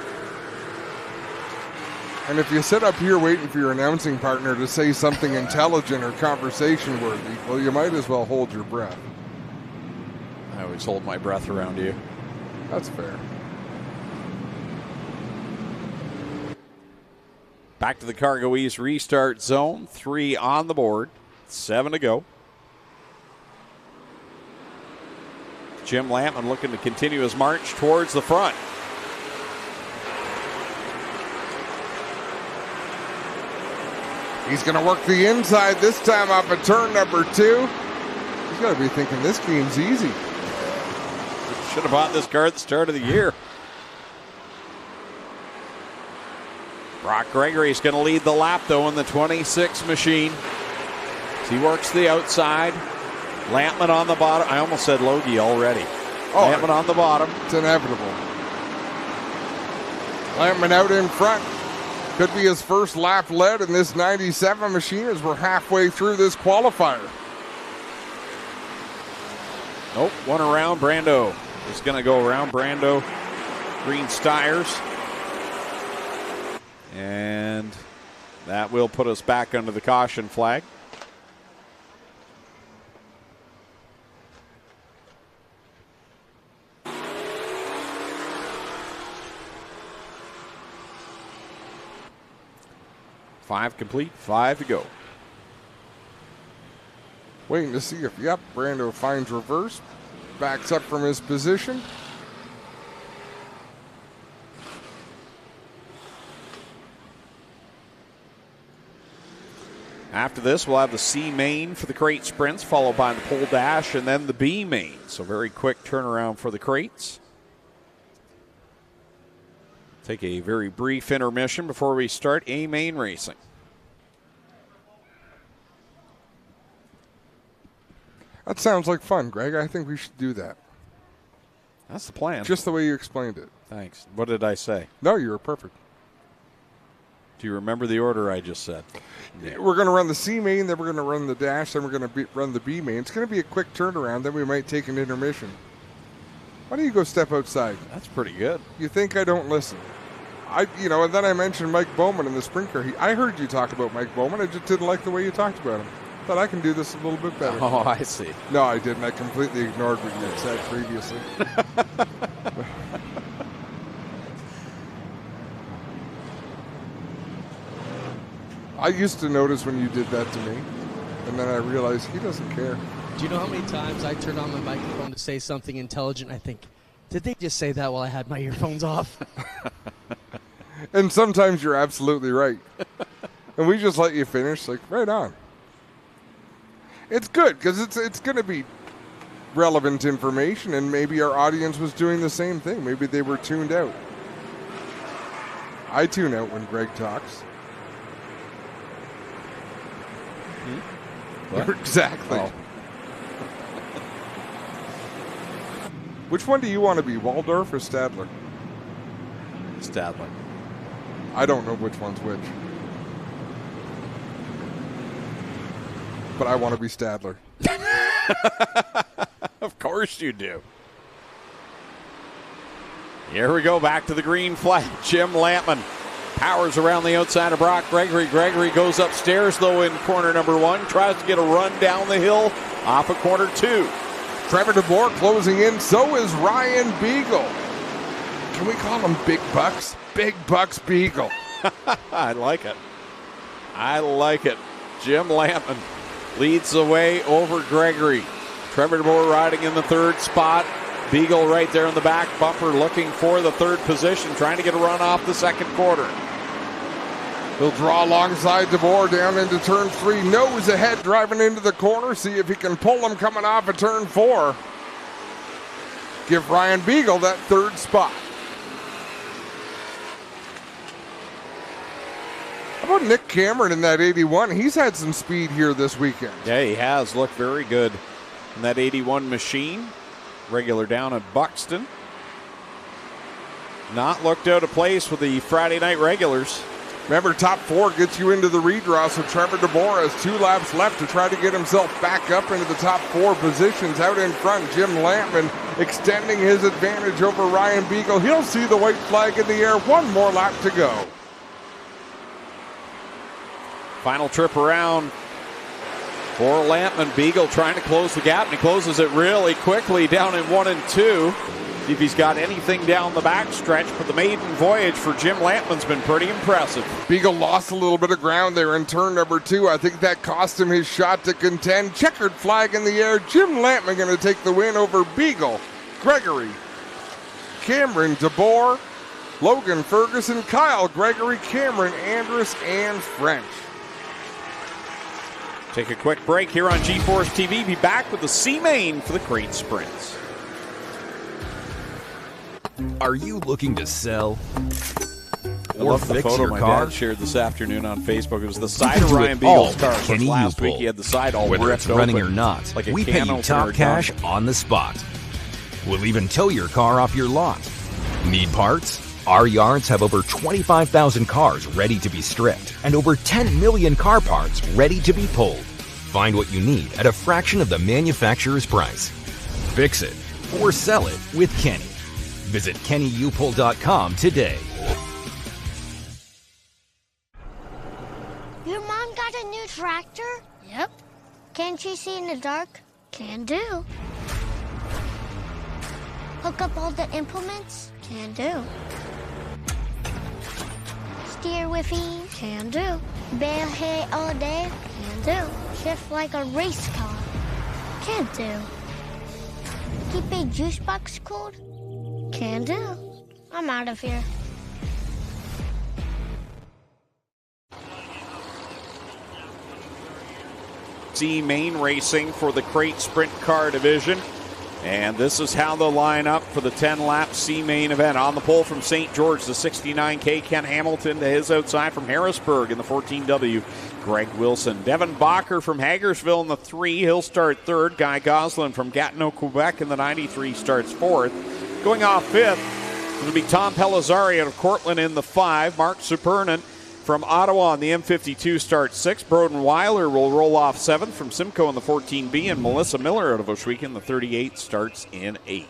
And if you sit up here waiting for your announcing partner to say something intelligent or conversation worthy, well, you might as well hold your breath. I always hold my breath around you. That's fair. Back to the Cargo East restart zone. 3 on the board. 7 to go. Jim Lampman looking to continue his march towards the front. He's going to work the inside this time off of turn number 2. He's got to be thinking this game's easy. Should have bought this car at the start of the year. Brock Gregory's going to lead the lap, though, in the 26 machine. As he works the outside. Lampman on the bottom. I almost said Logie already. Lampman on the bottom. It's inevitable. Lampman out in front. Could be his first lap led in this 97 machine as we're halfway through this qualifier. Nope, one around. Brando is going to go around. Brando, Green Steyrs. And that will put us back under the caution flag. Five complete, 5 to go. Waiting to see if, Brando finds reverse. Backs up from his position. After this, we'll have the C main for the crate sprints, followed by the pole dash, and then the B main. So very quick turnaround for the crates. Take a very brief intermission before we start A main racing. That sounds like fun, Greg. I think we should do that. That's the plan. Just the way you explained it. Thanks. What did I say? No, you were perfect. Do you remember the order I just said? Yeah. We're going to run the C main, then we're going to run the dash, then we're going to run the B main. It's going to be a quick turnaround, then we might take an intermission. Why don't you go step outside? That's pretty good. You think I don't listen? And then I mentioned Mike Bowman in the sprint car. I heard you talk about Mike Bowman. I just didn't like the way you talked about him. Thought I can do this a little bit better. Oh, I see. No, I didn't. I completely ignored what you had said previously. I used to notice when you did that to me, and then I realized he doesn't care. Do you know how many times I turn on my microphone to say something intelligent? I think, did they just say that while I had my earphones off? And sometimes you're absolutely right. And we just let you finish, like, right on. It's good, because it's going to be relevant information, and maybe our audience was doing the same thing. Maybe they were tuned out. I tune out when Greg talks. What? Exactly. Oh. Which one do you want to be, Waldorf or Stadler? Stadler. I don't know which one's which. But I want to be Stadler. Of course you do. Here we go, back to the green flag. Jim Lampman powers around the outside of Brock Gregory. Gregory goes upstairs, though, in corner number 1. Tries to get a run down the hill off of corner 2. Trevor DeBoer closing in. So is Ryan Beagle. Can we call him Big Bucks? Big Bucks Beagle. I like it. I like it. Jim Lampman leads the way over Gregory. Trevor DeBoer riding in the 3rd spot. Beagle right there in the back bumper looking for the 3rd position, trying to get a run off the 2nd quarter. He'll draw alongside DeBoer down into turn 3. Nose ahead, driving into the corner. See if he can pull him coming off of turn 4. Give Ryan Beagle that 3rd spot. How about Nick Cameron in that 81? He's had some speed here this weekend. Yeah, he has looked very good in that 81 machine. Regular down at Buxton. Not looked out of place with the Friday night regulars. Remember, top 4 gets you into the redraw, so Trevor DeBoer has 2 laps left to try to get himself back up into the top 4 positions. Out in front, Jim Lampman extending his advantage over Ryan Beagle. He'll see the white flag in the air. 1 more lap to go. Final trip around for Lampman. Beagle trying to close the gap, and he closes it really quickly down in 1 and 2. See if he's got anything down the backstretch, but the maiden voyage for Jim Lampman's been pretty impressive. Beagle lost a little bit of ground there in turn number 2. I think that cost him his shot to contend. Checkered flag in the air. Jim Lampman going to take the win over Beagle, Gregory, Cameron, DeBoer, Logan Ferguson, Kyle Gregory, Cameron Andrus, and French. Take a quick break here on G-Force TV. Be back with the C-Main for the crate sprints. Are you looking to sell I or love the fix photo your my car? dad shared this afternoon on Facebook. It was the side can of do Ryan it Beagle's all car. with Kenny Last U-Pull. week he had the side all Whether ripped it's running open, or not, like a we can pay you opener top done. cash on the spot. We'll even tow your car off your lot. Need parts? Our yards have over 25,000 cars ready to be stripped and over 10 million car parts ready to be pulled. Find what you need at a fraction of the manufacturer's price. Fix it or sell it with Kenny. Visit KennyUpull.com today. Your mom got a new tractor? Yep. Can she see in the dark? Can do. Hook up all the implements? Can do. Steer with ease? Can do. Bale hay all day? Can do. Shift like a race car? Can do. Keep a juice box cold? Can do. I'm out of here. C-Main racing for the crate sprint car division. And this is how they'll line up for the 10-lap C-Main event. On the pole from St. George, the 69K, Ken Hamilton to his outside from Harrisburg in the 14W, Greg Wilson. Devin Bacher from Hagersville in the 3. He'll start 3rd. Guy Goslin from Gatineau, Quebec in the 93 starts 4th. Going off 5th, it'll be Tom Pellizzari out of Cortland in the 5. Mark Supernan from Ottawa in the M52 starts 6th. Broden Weiler will roll off 7th from Simcoe in the 14B. And Melissa Miller out of Oshweek in the 38 starts in 8th.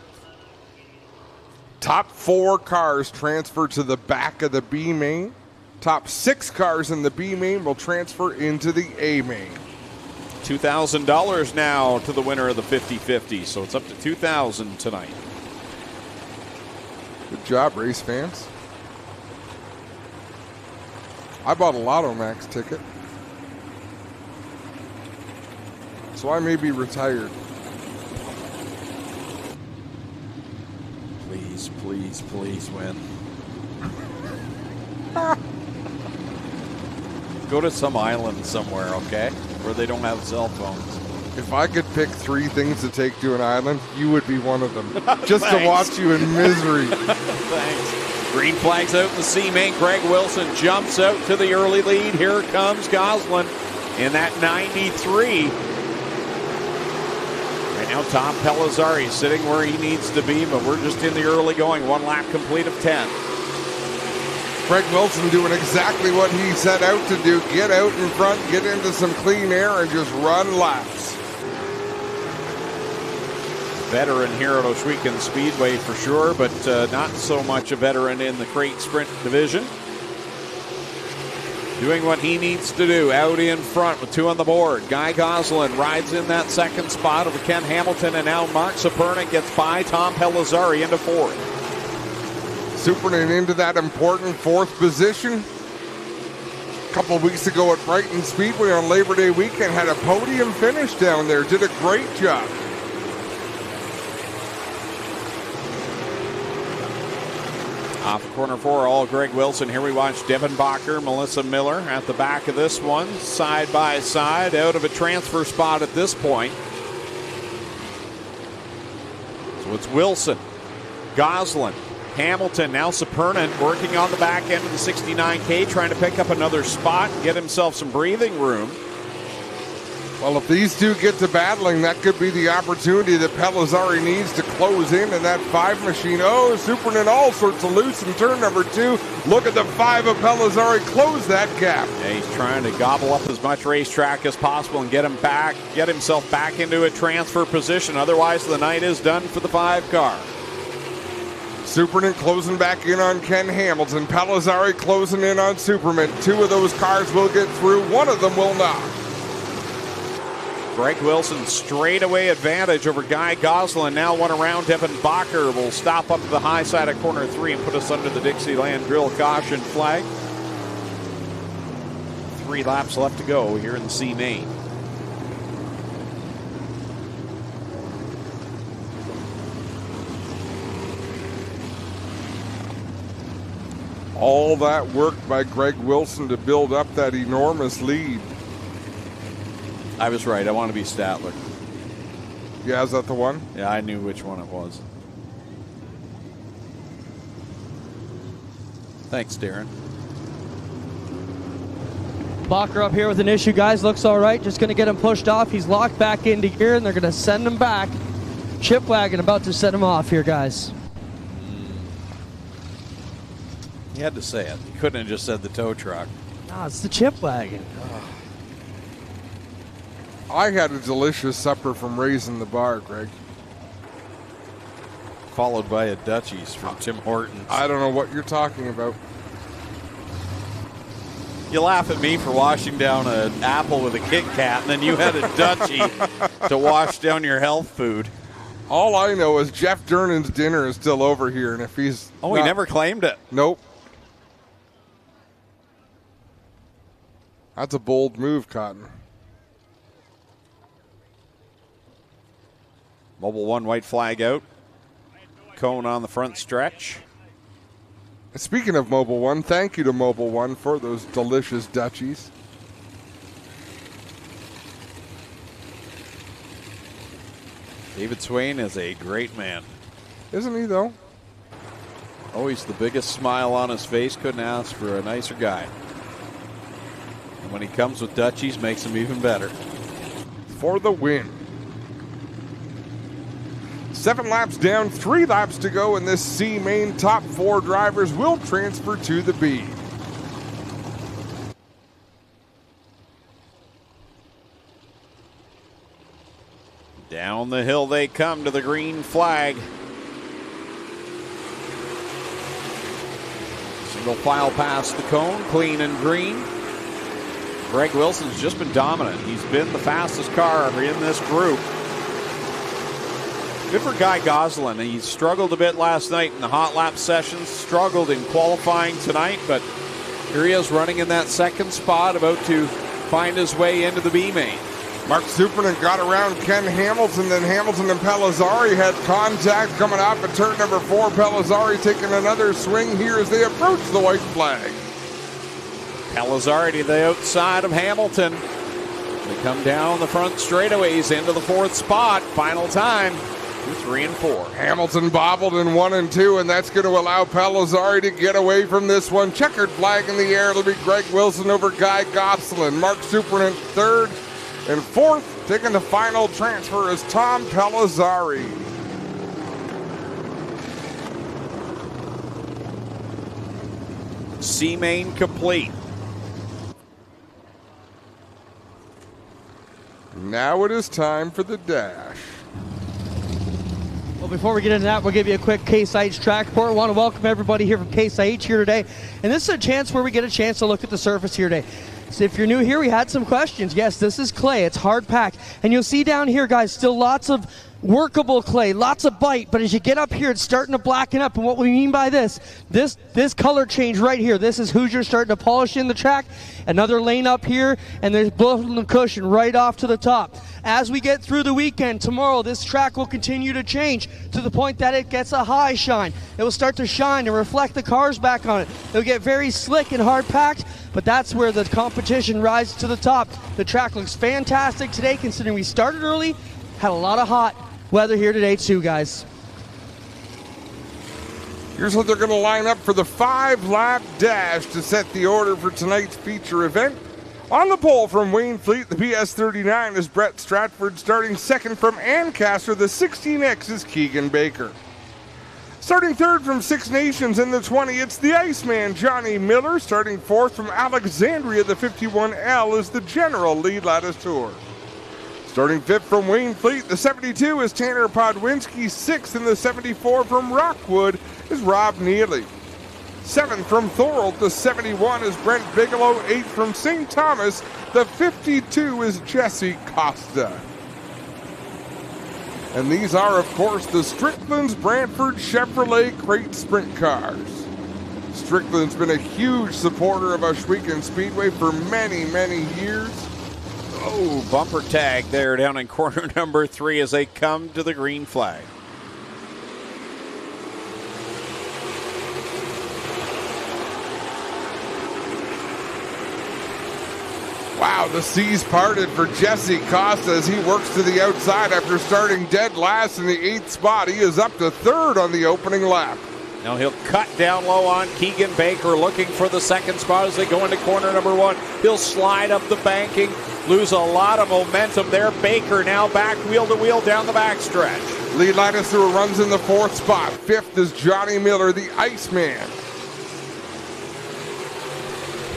Top 4 cars transfer to the back of the B main. Top 6 cars in the B main will transfer into the A main. $2,000 now to the winner of the 50-50. So it's up to $2,000 tonight. Good job, race fans. I bought a Lotto Max ticket. So I may be retired. Please, please, please win. Go to some island somewhere, okay? Where they don't have cell phones. If I could pick 3 things to take to an island, you would be one of them. Just to Thanks. watch you in misery. Thanks. Green flag's out in the C main. Greg Wilson jumps out to the early lead. Here comes Goslin in that 93. Right now, Tom Pellizzari sitting where he needs to be, but we're just in the early going. 1 lap complete of 10. Greg Wilson doing exactly what he set out to do. Get out in front, get into some clean air, and just run laps. Veteran here at Oshwegan Speedway for sure, but not so much a veteran in the crate sprint division. Doing what he needs to do out in front with 2 on the board. Guy Goslin rides in that second spot over Ken Hamilton, and now Mark Sapernik gets by Tom Pellizzari into 4th. Superman into that important 4th position. A couple of weeks ago at Brighton Speedway on Labor Day weekend, had a podium finish down there. Did a great job. Off corner 4, all Greg Wilson. Here we watch Devin Bacher, Melissa Miller at the back of this one, side by side, out of a transfer spot at this point. So it's Wilson, Goslin, Hamilton, now Sapernin working on the back end of the 69K, trying to pick up another spot and get himself some breathing room. Well, if these 2 get to battling, that could be the opportunity that Pellizzari needs to close in that 5 machine. Oh, Superman all sorts of loose in turn number 2. Look at the 5 of Pellizzari close that gap. Yeah, he's trying to gobble up as much racetrack as possible and get himself back into a transfer position. Otherwise, the night is done for the 5 car. Superman closing back in on Ken Hamilton. Pellizzari closing in on Superman. 2 of those cars will get through. 1 of them will not. Greg Wilson straightaway advantage over Guy Goslin. Now 1 around. Devin Bacher will stop up to the high side of corner 3 and put us under the Dixieland Grill caution flag. 3 laps left to go here in the C main. All that work by Greg Wilson to build up that enormous lead. I was right. I want to be Statler. Yeah, is that the one? Yeah, I knew which one it was. Thanks, Darren. Bacher up here with an issue, guys. Looks all right. Just going to get him pushed off. He's locked back into gear, and they're going to send him back. Chip wagon about to set him off here, guys. You had to say it. You couldn't have just said the tow truck. No, it's the chip wagon. I had a delicious supper from Raising the Bar, Greg. Followed by a Dutchies from Tim Hortons. I don't know what you're talking about. You laugh at me for washing down an apple with a Kit Kat, and then you had a Dutchie to wash down your health food. All I know is Jeff Durnan's dinner is still over here, and if he's he never claimed it. Nope. That's a bold move, Cotton. Mobile 1 white flag out. Cone on the front stretch. Speaking of Mobile 1, thank you to Mobile 1 for those delicious Dutchies. David Swain is a great man. Isn't he, though? Always the biggest smile on his face. Couldn't ask for a nicer guy. And when he comes with Dutchies, makes him even better. For the win. 7 laps down, 3 laps to go in this C main. Top 4 drivers will transfer to the B. Down the hill they come to the green flag. Single file past the cone, clean and green. Greg Wilson's just been dominant. He's been the fastest car in this group. Good for Guy Goslin. He struggled a bit last night in the hot lap sessions, struggled in qualifying tonight, but here he is running in that second spot, about to find his way into the B main. Mark Superman got around Ken Hamilton, then Hamilton and Pelizzari had contact coming up at turn number 4. Pelizzari taking another swing here as they approach the white flag. Pelizzari to the outside of Hamilton. They come down the front straightaways into the 4th spot. Final time, 2, 3, and 4. Hamilton bobbled in 1 and 2, and that's going to allow Pelizzari to get away from this one. Checkered flag in the air. It'll be Greg Wilson over Guy Gosselin. Mark Superman 3rd. And 4th, taking the final transfer, is Tom Pelizzari. C-main complete. Now it is time for the dash. Well, before we get into that, we'll give you a quick Case IH track report. I want to welcome everybody here from Case IH here today. And this is a chance where we get a chance to look at the surface here today. So if you're new here, we had some questions. Yes, this is clay. It's hard packed. And you'll see down here, guys, still lots of workable clay, lots of bite. But as you get up here, it's starting to blacken up. And what we mean by this color change right here, this is Hoosier starting to polish in the track. Another lane up here, and there's blowing the cushion right off to the top. As we get through the weekend, tomorrow, this track will continue to change to the point that it gets a high shine. It will start to shine and reflect the cars back on it. It'll get very slick and hard packed, but that's where the competition rises to the top. The track looks fantastic today, considering we started early, had a lot of hot weather here today too, guys. Here's what they're going to line up for the 5-lap dash to set the order for tonight's feature event. On the pole from Wayne Fleet, the PS39 is Brett Stratford. Starting second from Ancaster, the 16X is Keegan Baker. Starting third from Six Nations in the 20, it's the Iceman, Johnny Miller. Starting fourth from Alexandria, the 51L is the General Lee Lattistour. Starting fifth from Wayne Fleet, the 72 is Tanner Podwinski. Sixth in the 74 from Rockwood is Rob Neely. Seventh from Thorold, the 71 is Brent Bigelow. Eighth from St. Thomas, the 52 is Jesse Costa. And these are, of course, the Strickland's Brantford Chevrolet Crate Sprint cars. Strickland's been a huge supporter of Ohsweken Speedway for many, many years. Oh, bumper tag there down in corner number 3 as they come to the green flag. Wow, the seas parted for Jesse Costa as he works to the outside after starting dead last in the 8th spot. He is up to 3rd on the opening lap. Now he'll cut down low on Keegan Baker, looking for the 2nd spot as they go into corner number 1. He'll slide up the banking, lose a lot of momentum there. Baker now back wheel to wheel down the backstretch. Lee Lattistour runs in the 4th spot. 5th is Johnny Miller, the Iceman.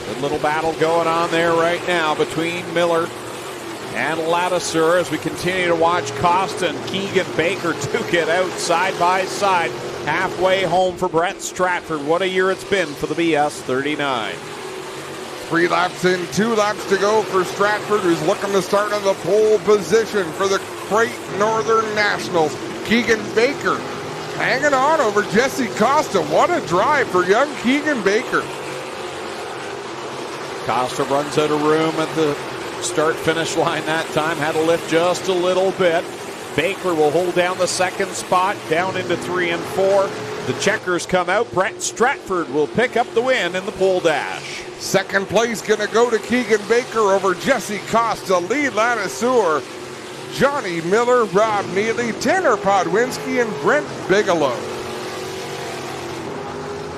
Good little battle going on there right now between Miller and Lattistour as we continue to watch Costa and Keegan Baker duke it out side by side. Halfway home for Brett Stratford. What a year it's been for the BS39. 3 laps in, 2 laps to go for Stratford, who's looking to start on the pole position for the Crate Northern Nationals. Keegan Baker hanging on over Jesse Costa. What a drive for young Keegan Baker. Costa runs out of room at the start-finish line that time. Had to lift just a little bit. Baker will hold down the 2nd spot, down into 3 and 4. The checkers come out. Brett Stratford will pick up the win in the pole dash. 2nd place going to go to Keegan Baker over Jesse Costa, Lee Lattistour, Johnny Miller, Rob Neely, Tanner Podwinski, and Brent Bigelow.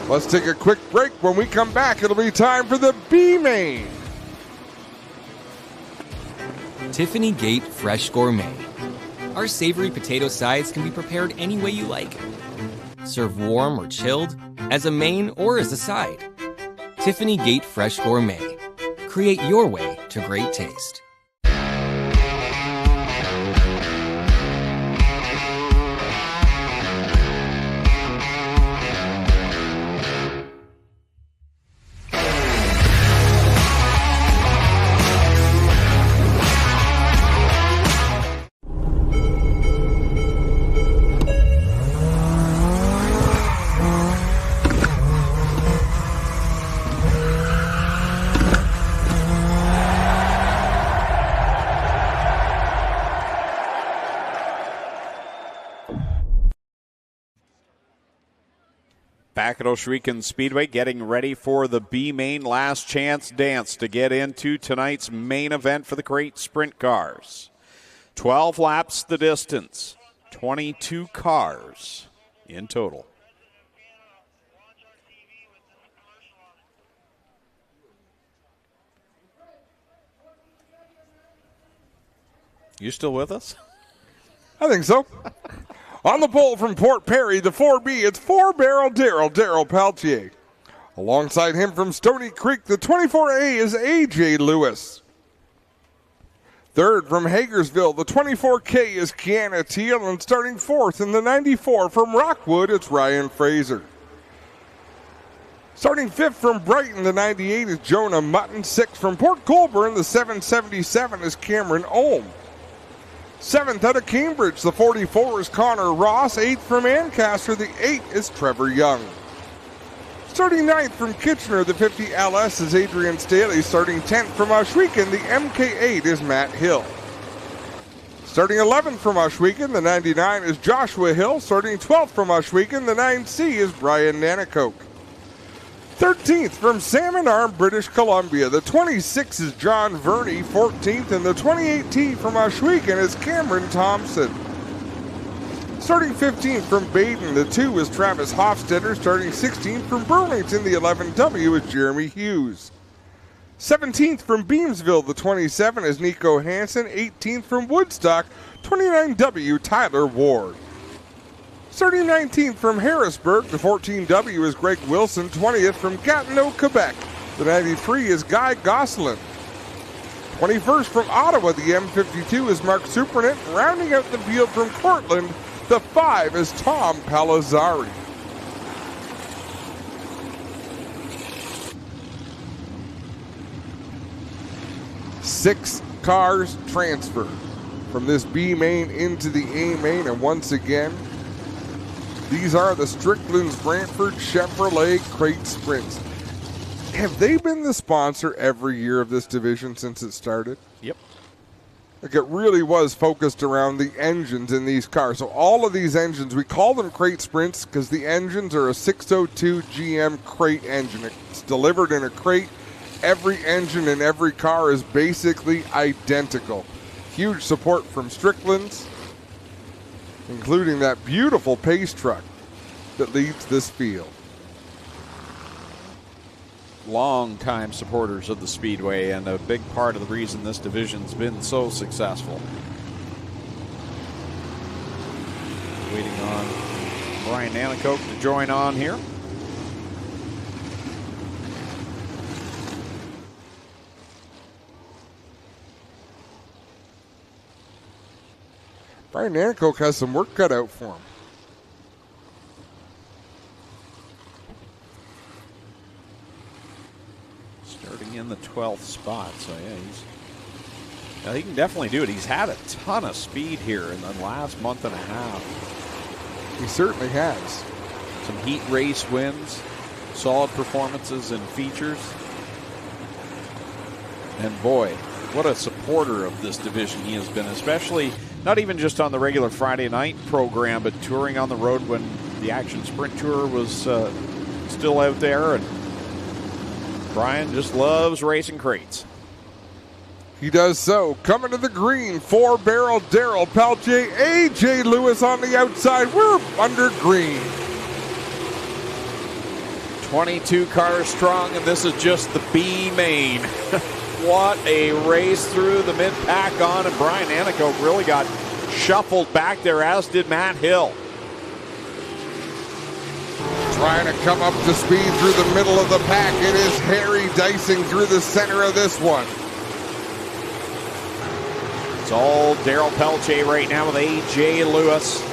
Let's take a quick break. When we come back, it'll be time for the B-Main. Tiffany Gate Fresh Gourmet. Our savory potato sides can be prepared any way you like. Serve warm or chilled, as a main or as a side. Tiffany Gate Fresh Gourmet. Create your way to great taste. Back at Ohsweken Speedway, getting ready for the B-Main Last Chance Dance to get into tonight's main event for the Crate Sprint Cars. 12 laps the distance, 22 cars in total. You still with us? I think so. On the pole from Port Perry, the 4B, it's four-barrel Daryl Peltier. Alongside him from Stony Creek, the 24A is A.J. Lewis. Third from Hagersville, the 24K is Kiana Teal, and starting fourth in the 94 from Rockwood, it's Ryan Fraser. Starting fifth from Brighton, the 98 is Jonah Mutton. Sixth from Port Colborne, the 777 is Cameron Ohm. Seventh out of Cambridge, the 44 is Connor Ross. Eighth from Ancaster, the 8 is Trevor Young. Starting ninth from Kitchener, the 50 LS is Adrian Staley. Starting 10th from Ohsweken, the MK8 is Matt Hill. Starting 11th from Ohsweken, the 99 is Joshua Hill. Starting 12th from Ohsweken, the 9C is Brian Nanakoke. 13th from Salmon Arm, British Columbia, the 26 is John Verney. 14th, and the 28T from Ohsweken is Cameron Thompson. Starting 15th from Baden, the 2 is Travis Hofstetter. Starting 16th from Burlington, the 11W is Jeremy Hughes. 17th from Beamsville, the 27 is Nico Hansen. 18th from Woodstock, 29W Tyler Ward. Starting 19th from Harrisburg, the 14W is Greg Wilson. 20th from Gatineau, Quebec, the 93 is Guy Gosselin. 21st from Ottawa, the M52 is Mark Supernet. Rounding out the field from Cortland, the 5 is Tom Palazzari. Six cars transfer from this B main into the A main, and once again, these are the Strickland's Brantford Chevrolet Crate Sprints. Have they been the sponsor every year of this division since it started? Yep. Like, it really was focused around the engines in these cars. So all of these engines, we call them Crate Sprints because the engines are a 602 GM crate engine. It's delivered in a crate. Every engine in every car is basically identical. Huge support from Strickland's, including that beautiful pace truck that leads this field. Long-time supporters of the Speedway and a big part of the reason this division's been so successful. Waiting on Brian Nanakoke to join on here. Brian Nanakoke has some work cut out for him. Starting in the 12th spot, so yeah, he can definitely do it. He's had a ton of speed here in the last month and a half. He certainly has. Some heat race wins, solid performances in features. And boy, what a supporter of this division he has been, especially not even just on the regular Friday night program, but touring on the road when the Action Sprint Tour was still out there. And Brian just loves racing crates. He does so. Coming to the green, four-barrel Daryl Peltier, A.J. Lewis on the outside. We're under green. 22 cars strong, and this is just the B main. What a race through the mid-pack on, and Brian Nanakoke really got shuffled back there, as did Matt Hill. Trying to come up to speed through the middle of the pack. It is Harry dicing through the center of this one. It's all Daryl Peltier right now with A.J. Lewis.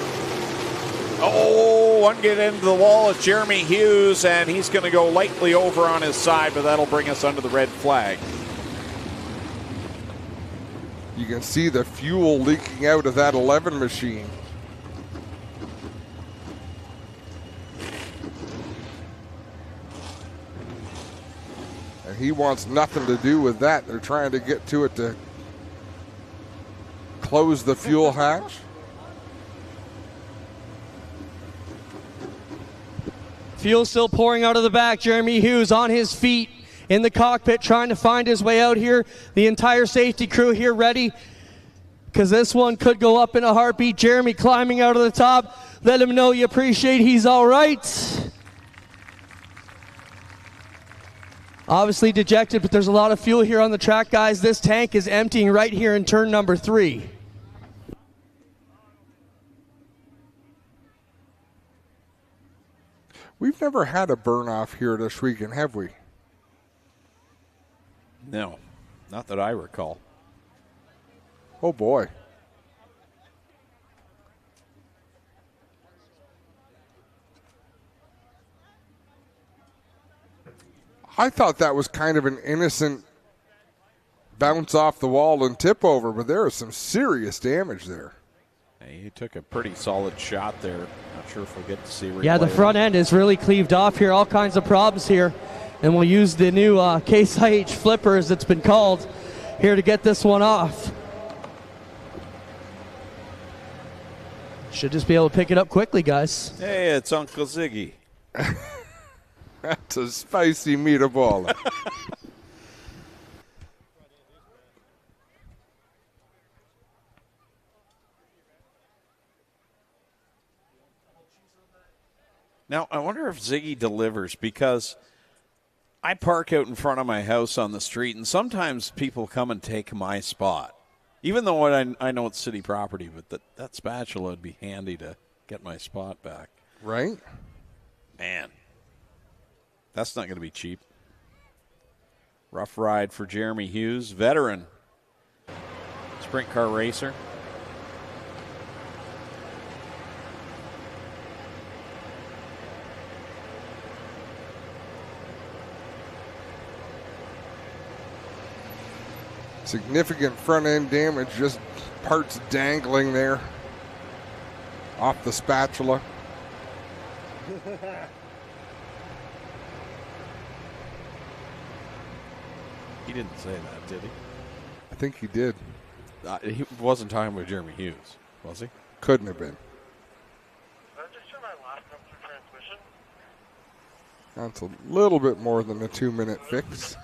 Oh, one get into the wall is Jeremy Hughes, and he's going to go lightly over on his side, but that'll bring us under the red flag. You can see the fuel leaking out of that 11 machine. And he wants nothing to do with that. They're trying to get to it to close the fuel hatch. Fuel still pouring out of the back. Jeremy Hughes on his feet in the cockpit trying to find his way out here. The entire safety crew here ready because this one could go up in a heartbeat. Jeremy climbing out of the top. Let him know you appreciate he's all right. Obviously dejected, but there's a lot of fuel here on the track, guys. This tank is emptying right here in turn number 3. We've never had a burn-off here at Ohsweken, have we? No, not that I recall. Oh, boy. I thought that was kind of an innocent bounce off the wall and tip over, but there is some serious damage there. He took a pretty solid shot there. Not sure if we'll get to see replay. Yeah, the front end is really cleaved off here. All kinds of problems here. And we'll use the new Case IH flipper, as it's been called, here to get this one off. Should just be able to pick it up quickly, guys. Hey, it's Uncle Ziggy. That's a spicy meatball. Now, I wonder if Ziggy delivers, because I park out in front of my house on the street, and sometimes people come and take my spot. Even though I know it's city property, but that spatula would be handy to get my spot back. Right? Man, that's not going to be cheap. Rough ride for Jeremy Hughes, veteran sprint car racer. Significant front end damage, just parts dangling there off the spatula. He didn't say that, did he? I think he did. He wasn't talking about Jeremy Hughes, was he? Couldn't have been. That's a little bit more than a 2-minute fix.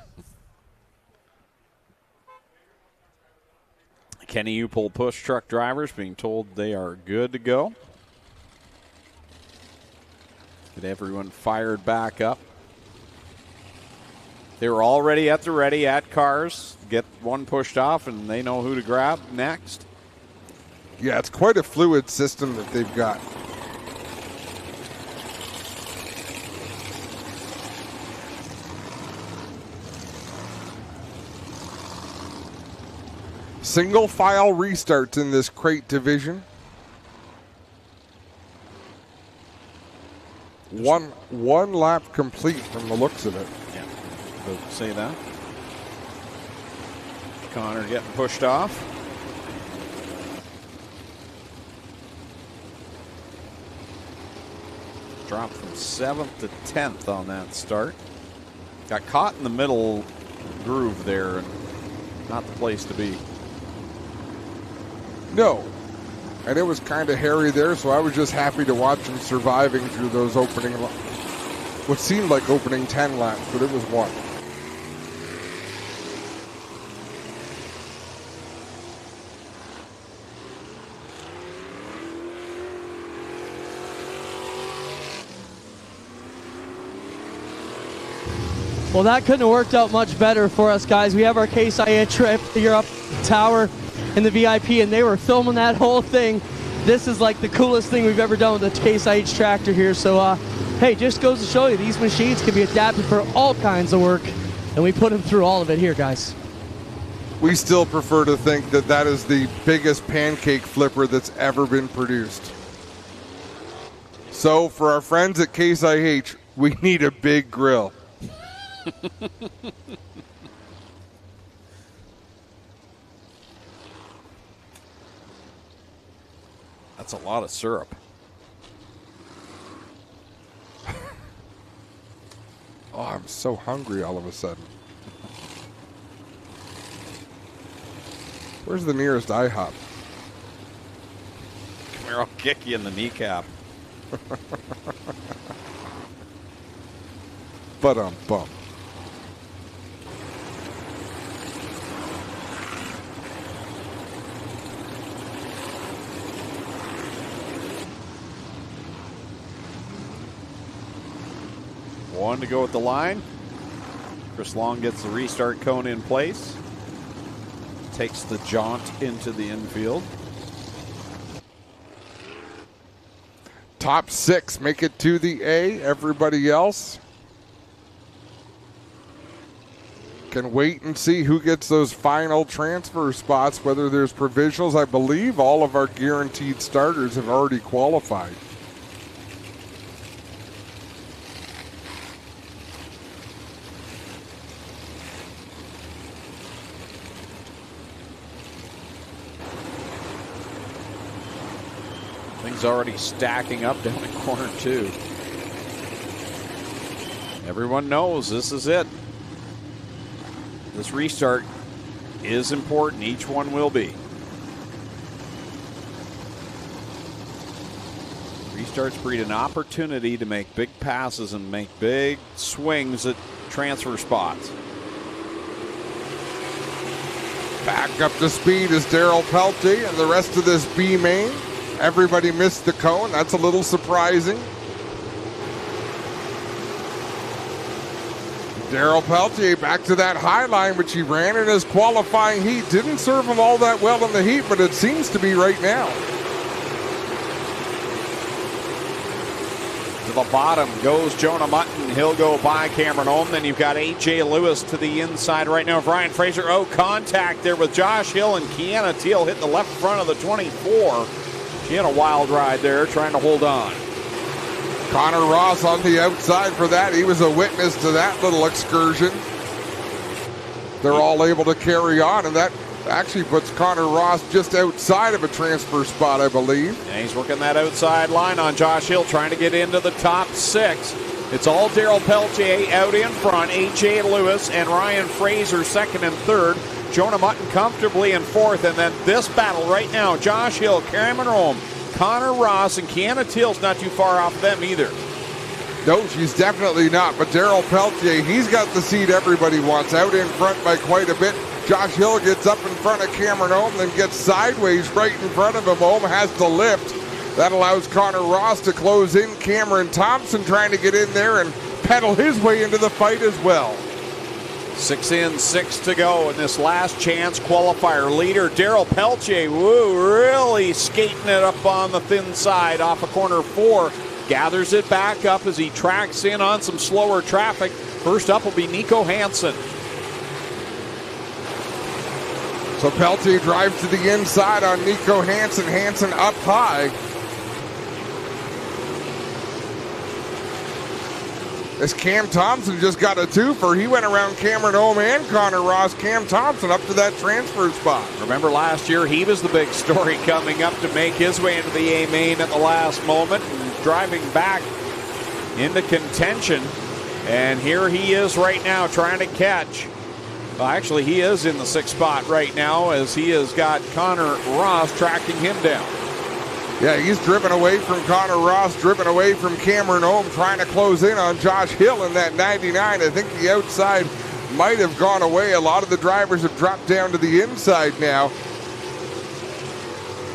Kenny U-Pull push truck drivers being told they are good to go. Get everyone fired back up. They were already at the ready at cars. Get one pushed off, and they know who to grab next. Yeah, it's quite a fluid system that they've got. Single file restarts in this crate division. One lap complete from the looks of it. Yeah, about to say that. Connor getting pushed off. Dropped from 7th to 10th on that start. Got caught in the middle groove there, and not the place to be. No. And it was kind of hairy there, so I was just happy to watch him surviving through those opening, what seemed like opening 10 laps, but it was one. Well, that couldn't have worked out much better for us, guys. We have our Case IH trip here up the tower in the VIP, and they were filming that whole thing. This is like the coolest thing we've ever done with the Case IH tractor here. So, hey, just goes to show you, these machines can be adapted for all kinds of work, and we put them through all of it here, guys. We still prefer to think that that is the biggest pancake flipper that's ever been produced. So, for our friends at Case IH, we need a big grill. That's a lot of syrup. Oh, I'm so hungry all of a sudden. Where's the nearest IHOP? Come here, I'll kick you in the kneecap. Ba-dum-bum. One to go at the line. Chris Long gets the restart cone in place. Takes the jaunt into the infield. Top 6 make it to the A. Everybody else can wait and see who gets those final transfer spots, whether there's provisionals. I believe all of our guaranteed starters have already qualified. Things already stacking up down in corner 2. Everyone knows this is it. This restart is important. Each one will be. Restarts breed an opportunity to make big passes and make big swings at transfer spots. Back up to speed is Darryl Peltier and the rest of this B main. Everybody missed the cone. That's a little surprising. Darryl Peltier back to that high line, which he ran in his qualifying heat. Didn't serve him all that well in the heat, but it seems to be right now. To the bottom goes Jonah Mutton. He'll go by Cameron Ohm. Then you've got A.J. Lewis to the inside right now. Ryan Fraser, contact there with Josh Hill and Kiana Teal hit the left front of the 24. She had a wild ride there trying to hold on. Connor Ross on the outside for that. He was a witness to that little excursion. They're all able to carry on, and that actually puts Connor Ross just outside of a transfer spot, I believe. And he's working that outside line on Josh Hill, trying to get into the top 6. It's all Darryl Peltier out in front, A.J. Lewis and Ryan Fraser second and third. Jonah Mutton comfortably in fourth, and then this battle right now, Josh Hill, Cameron Ohm, Connor Ross, and Kiana Teal's not too far off them either. No, she's definitely not, but Darryl Peltier, he's got the seat everybody wants, out in front by quite a bit. Josh Hill gets up in front of Cameron Ohm, then gets sideways right in front of him. Ohm has to lift. That allows Connor Ross to close in. Cameron Thompson trying to get in there and pedal his way into the fight as well. 6 in, 6 to go in this last chance qualifier. Leader Darryl Peltier, really skating it up on the thin side off of corner 4. Gathers it back up as he tracks in on some slower traffic. First up will be Nico Hansen. So Peltier drives to the inside on Nico Hansen. Hansen up high. As Cam Thompson just got a twofer. He went around Cameron Ohm and Connor Ross. Cam Thompson up to that transfer spot. Remember last year, he was the big story coming up to make his way into the A main at the last moment and driving back into contention. And here he is right now trying to catch. Well, actually, he is in the 6th spot right now as he has got Connor Ross tracking him down. Yeah, he's driven away from Connor Ross, driven away from Cameron Ohm, trying to close in on Josh Hill in that 99. I think the outside might have gone away. A lot of the drivers have dropped down to the inside now.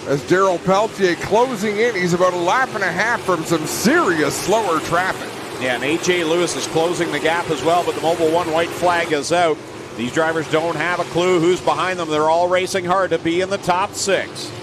As Darryl Peltier closing in, he's about a lap and a half from some serious slower traffic. Yeah, and A.J. Lewis is closing the gap as well, but the Mobil 1 white flag is out. These drivers don't have a clue who's behind them. They're all racing hard to be in the top 6.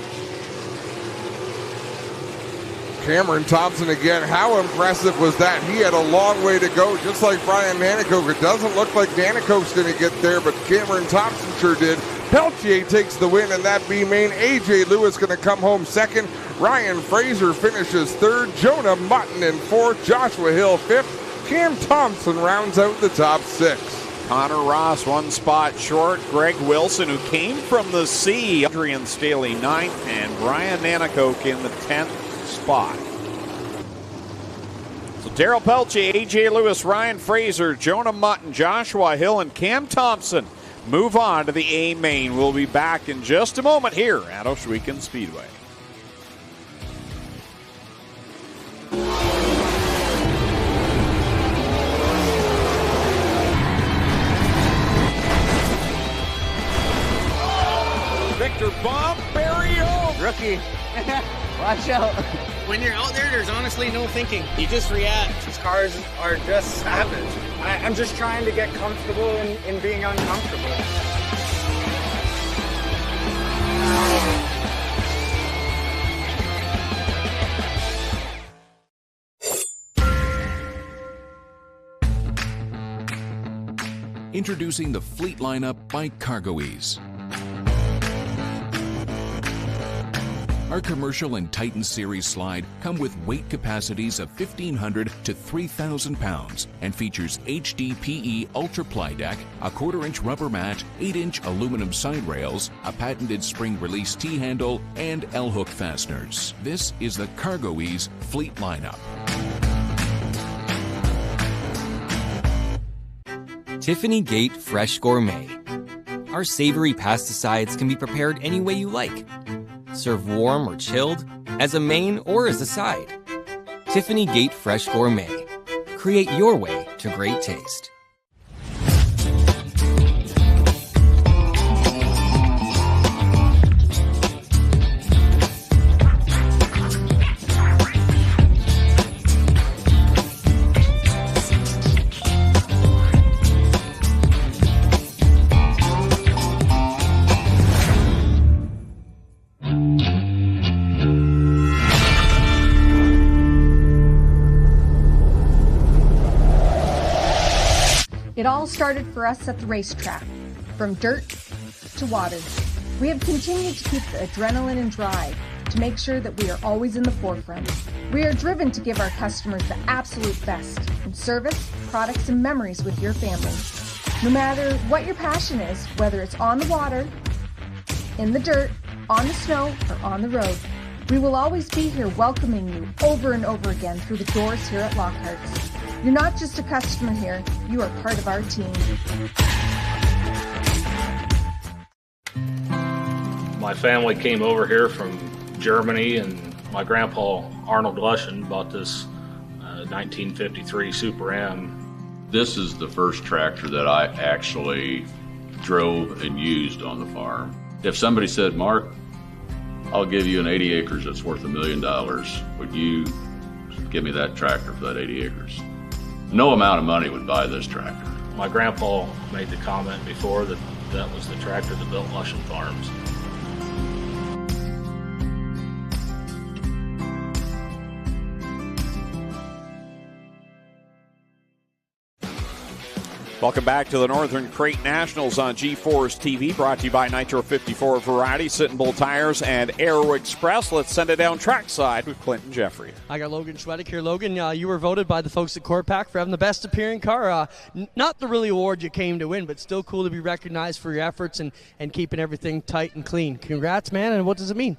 Cameron Thompson again, how impressive was that? He had a long way to go, just like Brian Nanicoke. It doesn't look like Nanicoke's going to get there, but Cameron Thompson sure did. Peltier takes the win in that B main. A.J. Lewis going to come home second. Ryan Fraser finishes third. Jonah Mutton in fourth. Joshua Hill fifth. Cam Thompson rounds out the top 6. Connor Ross 1 spot short. Greg Wilson, who came from the sea. Adrian Staley 9th, and Brian Nanicoke in the 10th spot. So Darryl Peltier, A.J. Lewis, Ryan Fraser, Jonah Mutton, Joshua Hill, and Cam Thompson move on to the A main. We'll be back in just a moment here at Ohsweken Speedway. after bump. Barry Oak. Rookie. Watch out. When you're out there, there's honestly no thinking. You just react. These cars are just savage. I'm just trying to get comfortable in being uncomfortable. Introducing the Fleet lineup by CargoEase. Our commercial and Titan Series slide come with weight capacities of 1,500 to 3,000 pounds and features HDPE Ultra Ply Deck, a 1/4-inch rubber mat, 8-inch aluminum side rails, a patented spring release T-handle, and L-hook fasteners. This is the CargoEase Fleet lineup. Tiffany Gate Fresh Gourmet. Our savory pasticides can be prepared any way you like. Serve warm or chilled, as a main or as a side. Tiffany Gate Fresh Gourmet. Create your way to great taste. It all started for us at the racetrack, from dirt to water. We have continued to keep the adrenaline and drive to make sure that we are always in the forefront. We are driven to give our customers the absolute best in service, products, and memories with your family. No matter what your passion is, whether it's on the water, in the dirt, on the snow, or on the road, we will always be here welcoming you over and over again through the doors here at Lockhart's. You're not just a customer here, you are part of our team. My family came over here from Germany, and my grandpa Arnold Lushen bought this 1953 Super M. This is the first tractor that I actually drove and used on the farm. If somebody said, Mark, I'll give you an 80 acres that's worth $1 million, would you give me that tractor for that 80 acres? No amount of money would buy this tractor. My grandpa made the comment before that that was the tractor that built Lushen Farms. Welcome back to the Northern Crate Nationals on G4's TV, brought to you by Nitro 54 Variety, Sit Bull Tires, and Aero Express. Let's send it down trackside with Clinton Jeffrey. I got Logan Schwedick here. Logan, you were voted by the folks at Corpac for having the best appearing car. Not the really award you came to win, but still cool to be recognized for your efforts and keeping everything tight and clean. Congrats, man, and what does it mean?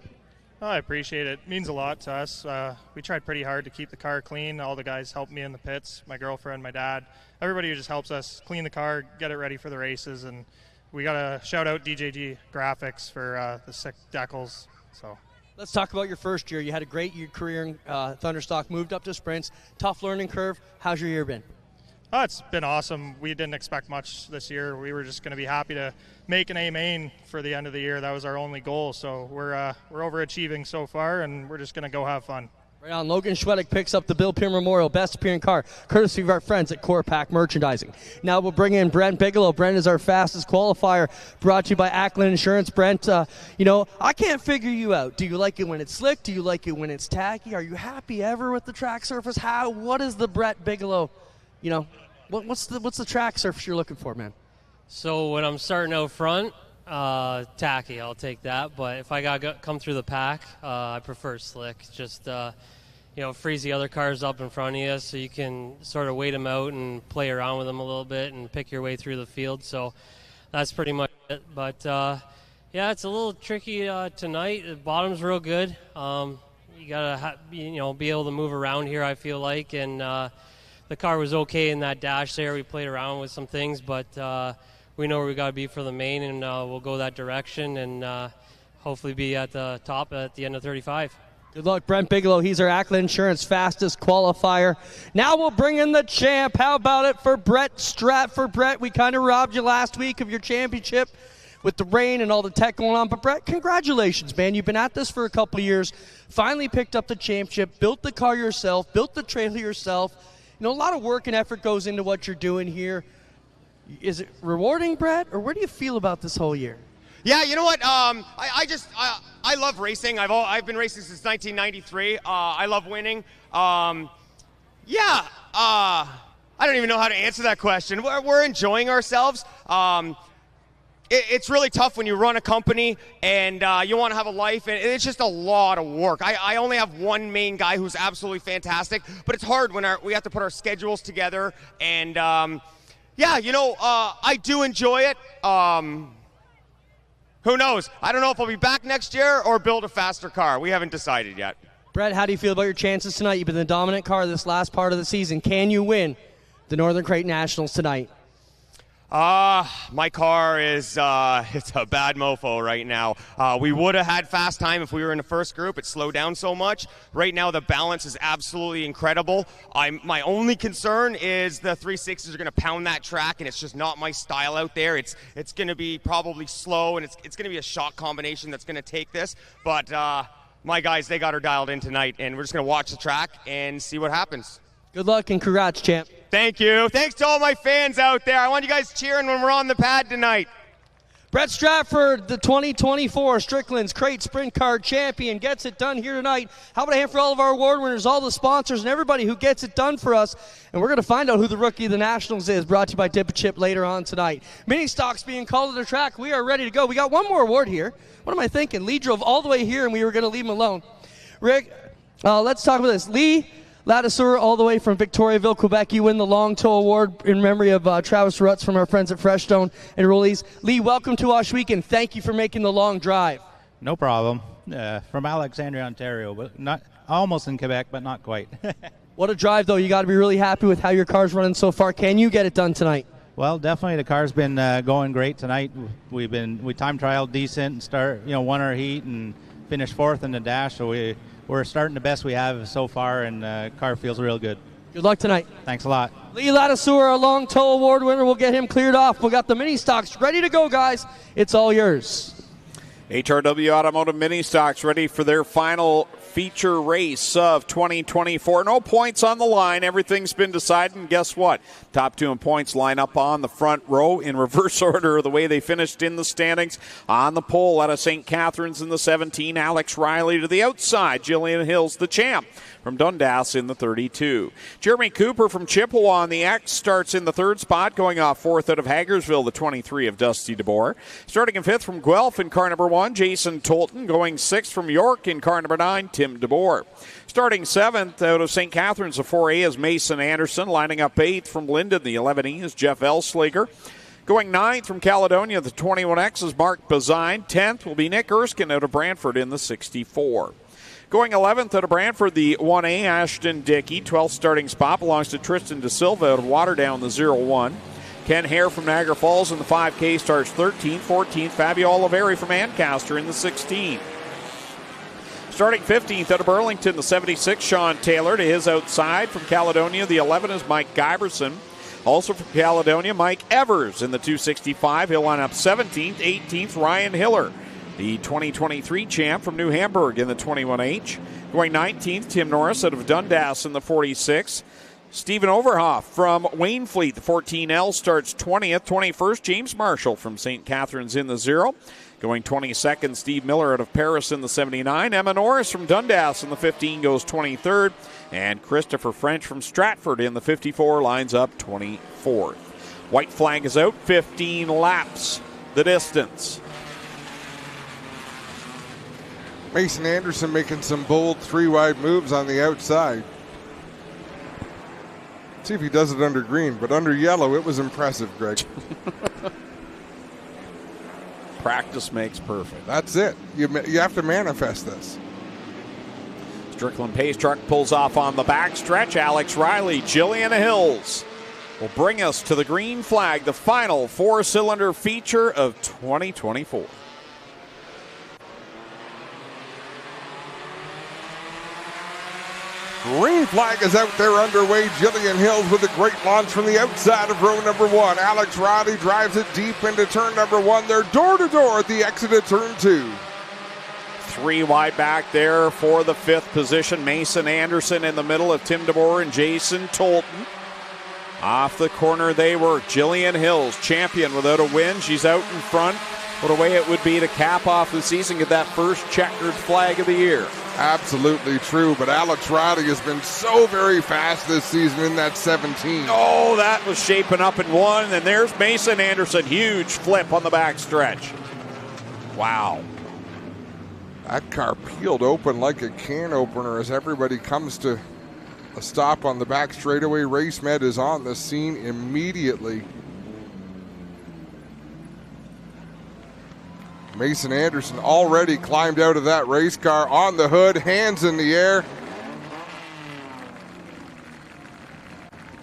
Oh, I appreciate it. It means a lot to us. We tried pretty hard to keep the car clean. All the guys helped me in the pits, my girlfriend, my dad. Everybody who just helps us clean the car, get it ready for the races. And we got to shout out DJG Graphics for the sick decals. So let's talk about your first year. You had a great career in Thunderstock, moved up to sprints. Tough learning curve. How's your year been? Oh, it's been awesome. We didn't expect much this year. We were just going to be happy to make an A main for the end of the year. That was our only goal. So we're overachieving so far, and we're just going to go have fun. Right on. Logan Schwedick picks up the Bill Pym Memorial Best Appearing Car, courtesy of our friends at Corpac Merchandising. Now we'll bring in Brent Bigelow. Brent is our fastest qualifier, brought to you by Ackland Insurance. Brent, I can't figure you out. Do you like it when it's slick? Do you like it when it's tacky? Are you happy ever with the track surface? What is the Brent Bigelow, what's the track surface you're looking for, man? So when I'm starting out front, tacky, I'll take that. But if I got to come through the pack, I prefer slick. Just, freeze the other cars up in front of you so you can sort of wait them out and play around with them a little bit and pick your way through the field. So that's pretty much it. But, it's a little tricky tonight. The bottom's real good. You got to, be able to move around here, I feel like. And the car was okay in that dash there. We played around with some things, but we know where we got to be for the main, and we'll go that direction and hopefully be at the top at the end of 35. Good luck, Brent Bigelow. He's our Ackland Insurance fastest qualifier. Now we'll bring in the champ. How about it for Brett Stratford? Brett, we kind of robbed you last week of your championship. with the rain and all the tech going on. But Brett, congratulations, man. You've been at this for a couple of years, finally picked up the championship, built the car yourself, built the trailer yourself. A lot of work and effort goes into what you're doing here. Is it rewarding, Brett, or what do you feel about this whole year? Yeah, you know what? I love racing. I've been racing since 1993. I love winning. I don't even know how to answer that question. We're enjoying ourselves. It's really tough when you run a company and you want to have a life, and it's just a lot of work. I only have one main guy who's absolutely fantastic, but it's hard when we have to put our schedules together. And I do enjoy it. Who knows? I don't know if I'll be back next year or build a faster car. We haven't decided yet. Brett, how do you feel about your chances tonight? You've been the dominant car this last part of the season. Can you win the Northern Crate Nationals tonight? My car is it's a bad mofo right now. We would have had fast time if we were in the first group. It slowed down so much. Right now the balance is absolutely incredible. My only concern is the 360s are going to pound that track, and it's just not my style out there. It's going to be probably slow, and it's going to be a shock combination that's going to take this. But my guys, they got her dialed in tonight, and we're just going to watch the track and see what happens. Good luck and congrats, champ. Thank you. Thanks to all my fans out there. I want you guys cheering when we're on the pad tonight. Brett Stratford, the 2024 Strickland's Crate Sprint Car Champion, gets it done here tonight. How about a hand for all of our award winners, all the sponsors, and everybody who gets it done for us. And we're going to find out who the Rookie of the Nationals is, brought to you by Dip and Chip later on tonight. Mini stocks being called to the track. We are ready to go. We got one more award here. What am I thinking? Lee drove all the way here, and we were going to leave him alone. Rick, let's talk about this. Lee Ladisseur, all the way from Victoriaville, Quebec. You win the Long Tow Award in memory of Travis Rutz from our friends at Freshstone and Rollies. Lee, welcome to Ohsweken. Thank you for making the long drive. No problem. From Alexandria, Ontario, but not almost in Quebec, but not quite. What a drive, though. You got to be really happy with how your car's running so far. Can you get it done tonight? Well, definitely the car's been going great tonight. We time trialed decent and won our heat and finished fourth in the dash. So we're starting the best we have so far, and the car feels real good. Good luck tonight. Thanks a lot. Lee Ladisseur, a Long Tow Award winner. We'll get him cleared off. We got the mini stocks ready to go, guys. It's all yours. HRW Automotive Mini Stocks ready for their final feature race of 2024. No points on the line. Everything's been decided, and guess what? Top two in points line up on the front row in reverse order of the way they finished in the standings. On the pole out of St. Catharines in the 17, Alex Riley to the outside. Jillian Hills, the champ from Dundas in the 32. Jeremy Cooper from Chippewa on the X starts in the third spot, going off fourth out of Hagersville, the 23 of Dusty DeBoer. Starting in fifth from Guelph in car number 1, Jason Tolton. Going sixth from York in car number 9, Tim DeBoer. Starting seventh out of St. Catharines, the 4A is Mason Anderson. Lining up eighth from Linden, the 11E is Jeff Elslager. Going ninth from Caledonia, the 21X is Mark Bazine. 10th will be Nick Erskine out of Brantford in the 64. Going 11th out of Brantford, the 1A, Ashton Dickey. 12th starting spot belongs to Tristan De Silva out of Waterdown, the 0-1. Ken Hare from Niagara Falls in the 5K starts 13th. 14th, Fabio Oliveri from Ancaster in the 16. Starting 15th out of Burlington, the 76, Sean Taylor to his outside. From Caledonia, the 11 is Mike Giberson. Also from Caledonia, Mike Evers in the 265. He'll line up 17th. 18th, Ryan Hiller, the 2023 champ from New Hamburg in the 21H. Going 19th, Tim Norris out of Dundas in the 46. Stephen Overhoff from Waynefleet, the 14L, starts 20th. 21st, James Marshall from St. Catharines in the 0. Going 22nd, Steve Miller out of Paris in the 79. Emma Norris from Dundas in the 15 goes 23rd. And Christopher French from Stratford in the 54 lines up 24th. White flag is out, 15 laps the distance. Mason Anderson making some bold three-wide moves on the outside. See if he does it under green, but under yellow, it was impressive, Greg. Practice makes perfect. That's it. You have to manifest this. Strickland Pace Truck pulls off on the back stretch. Alex Riley, Jillian Hills will bring us to the green flag, the final four-cylinder feature of 2024. Green flag is out there underway. Jillian Hills with a great launch from the outside of row number 1. Alex Riley drives it deep into turn number 1. They're door to door at the exit of turn 2. 3 wide back there for the 5th position. Mason Anderson in the middle of Tim DeBoer and Jason Tolton. Off the corner they were. Jillian Hills, champion without a win. She's out in front. What a way it would be to cap off the season, get that first checkered flag of the year. Absolutely true, but Alex Riley has been so very fast this season in that 17. Oh, that was shaping up in 1, and there's Mason Anderson. Huge flip on the back stretch. Wow. That car peeled open like a can opener as everybody comes to a stop on the back straightaway. RaceMed is on the scene immediately. Mason Anderson already climbed out of that race car on the hood, hands in the air.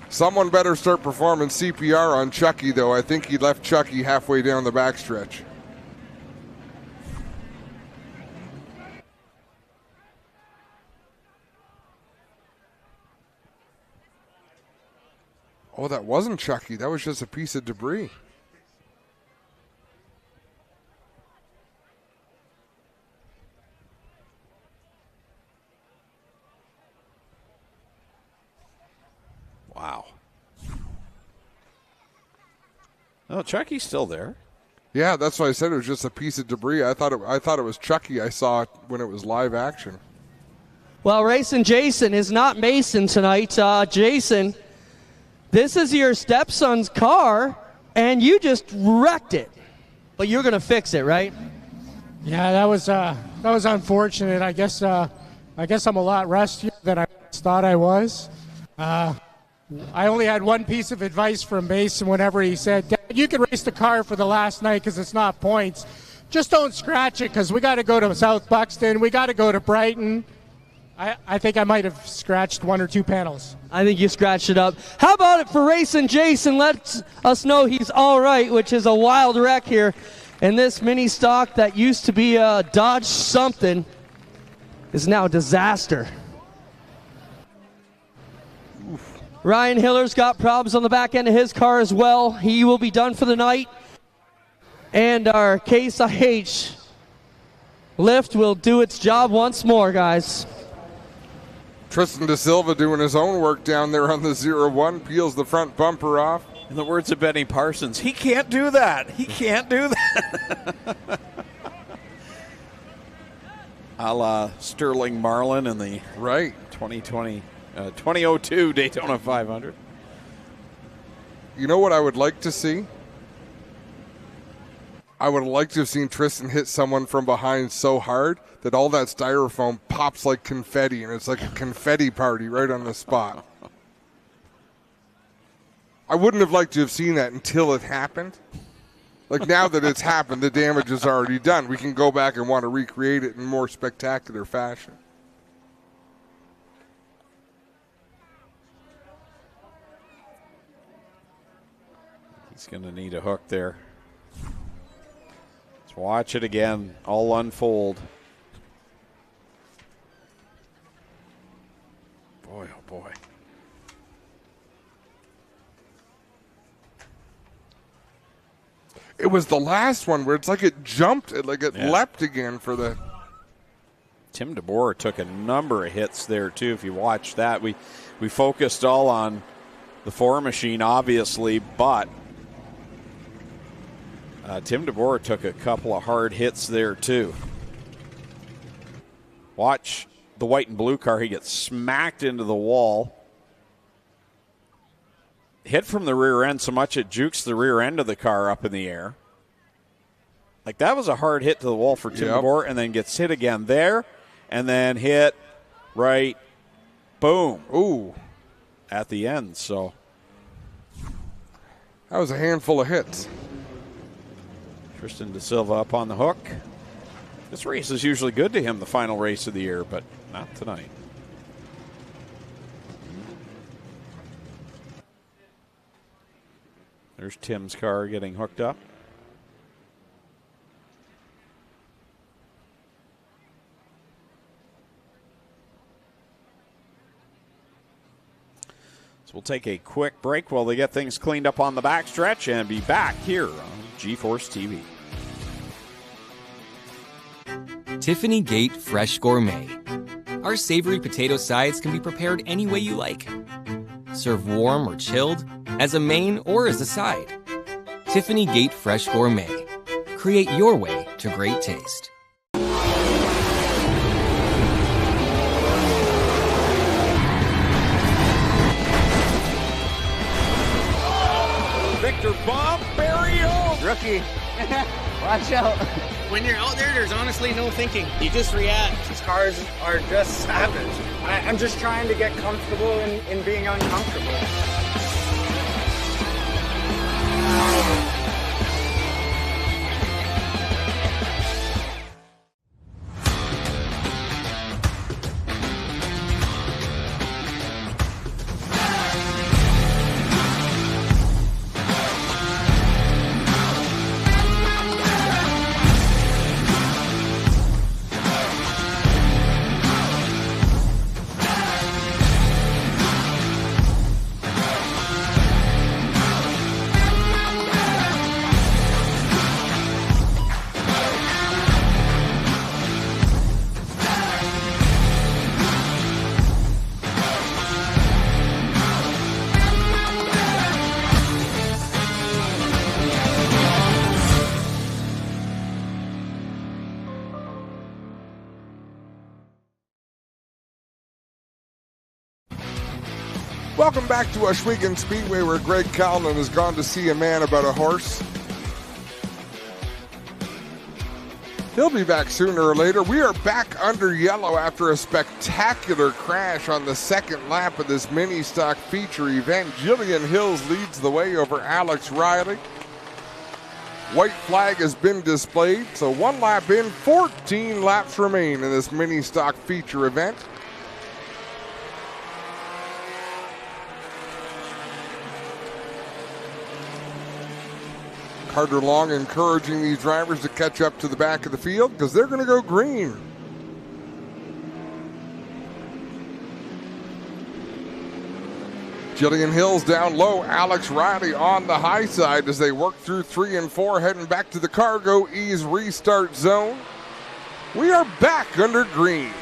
Someone better start performing CPR on Chucky, though. I think he left Chucky halfway down the backstretch. Oh, that wasn't Chucky. That was just a piece of debris. Wow. Oh, Chucky's still there. Yeah, that's why I said it was just a piece of debris. I thought it was Chucky. I saw it when it was live action. Well, Racing Jason is not Mason tonight. Jason, this is your stepson's car, and you just wrecked it. But you're going to fix it, right? Yeah, that was unfortunate. I guess I'm a lot rustier than I thought I was. I only had one piece of advice from Mason whenever he said, "Dad, you can race the car for the last night because it's not points. Just don't scratch it because we got to go to South Buxton. We got to go to Brighton." I think I might have scratched 1 or 2 panels. I think you scratched it up. How about it for Racing Jason? Let us know he's all right, which is a wild wreck here. And this mini stock that used to be a Dodge something is now a disaster. Ryan Hiller's got problems on the back end of his car as well. He will be done for the night. And our Case IH lift will do its job once more, guys. Tristan Da Silva doing his own work down there on the 0-1, peels the front bumper off. In the words of Benny Parsons, he can't do that. He can't do that. A la Sterling Marlin in the 2002 Daytona 500. You know what I would like to see? I would like to have seen Tristan hit someone from behind so hard that all that styrofoam pops like confetti, and it's like a confetti party right on the spot. I wouldn't have liked to have seen that until it happened. Like, now that it's happened, the damage is already done. We can go back and want to recreate it in more spectacular fashion. He's going to need a hook there. Let's watch it again, all unfold. Boy, oh boy. It was the last one where it's like it jumped, it leapt again for the... Tim DeBoer took a number of hits there, too, if you watch that. We focused all on the 4 machine, obviously, but Tim DeBoer took a couple of hard hits there, too. Watch the white and blue car. He gets smacked into the wall. Hit from the rear end so much it jukes the rear end of the car up in the air. Like, that was a hard hit to the wall for Tim DeBoer, and then gets hit again there, and then hit right, boom. Ooh. At the end, so. That was a handful of hits. Tristan Da Silva up on the hook. This race is usually good to him, the final race of the year, but not tonight. There's Tim's car getting hooked up. So we'll take a quick break while they get things cleaned up on the backstretch and be back here on G-Force TV. Tiffany Gate Fresh Gourmet. Our savory potato sides can be prepared any way you like. Serve warm or chilled, as a main or as a side. Tiffany Gate Fresh Gourmet. Create your way to great taste. Victor Bomberio. Rookie. Watch out. When you're out there, there's honestly no thinking. You just react. These cars are just savage. I'm just trying to get comfortable in being uncomfortable. Welcome back to Ohsweken Speedway, where Greg Callan has gone to see a man about a horse. He'll be back sooner or later. We are back under yellow after a spectacular crash on the second lap of this mini stock feature event. Jillian Hills leads the way over Alex Riley. White flag has been displayed, so 1 lap in, 14 laps remain in this mini stock feature event. Carter Long encouraging these drivers to catch up to the back of the field because they're going to go green. Jillian Hills down low, Alex Riley on the high side as they work through 3 and 4, heading back to the cargo ease restart zone. We are back under green.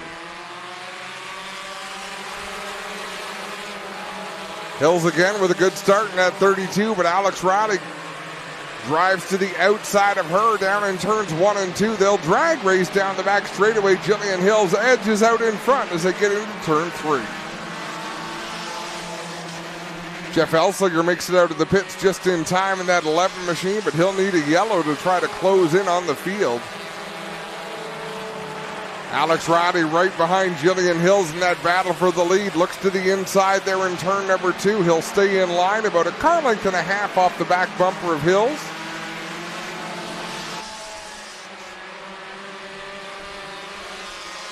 Hills again with a good start in that 32, but Alex Riley drives to the outside of her down in turns 1 and 2. They'll drag race down the back straightaway. Jillian Hills edges out in front as they get into turn 3. Jeff Elsinger makes it out of the pits just in time in that 11 machine, but he'll need a yellow to try to close in on the field. Alex Riley right behind Jillian Hills in that battle for the lead. Looks to the inside there in turn number 2. He'll stay in line about a car length and a half off the back bumper of Hills.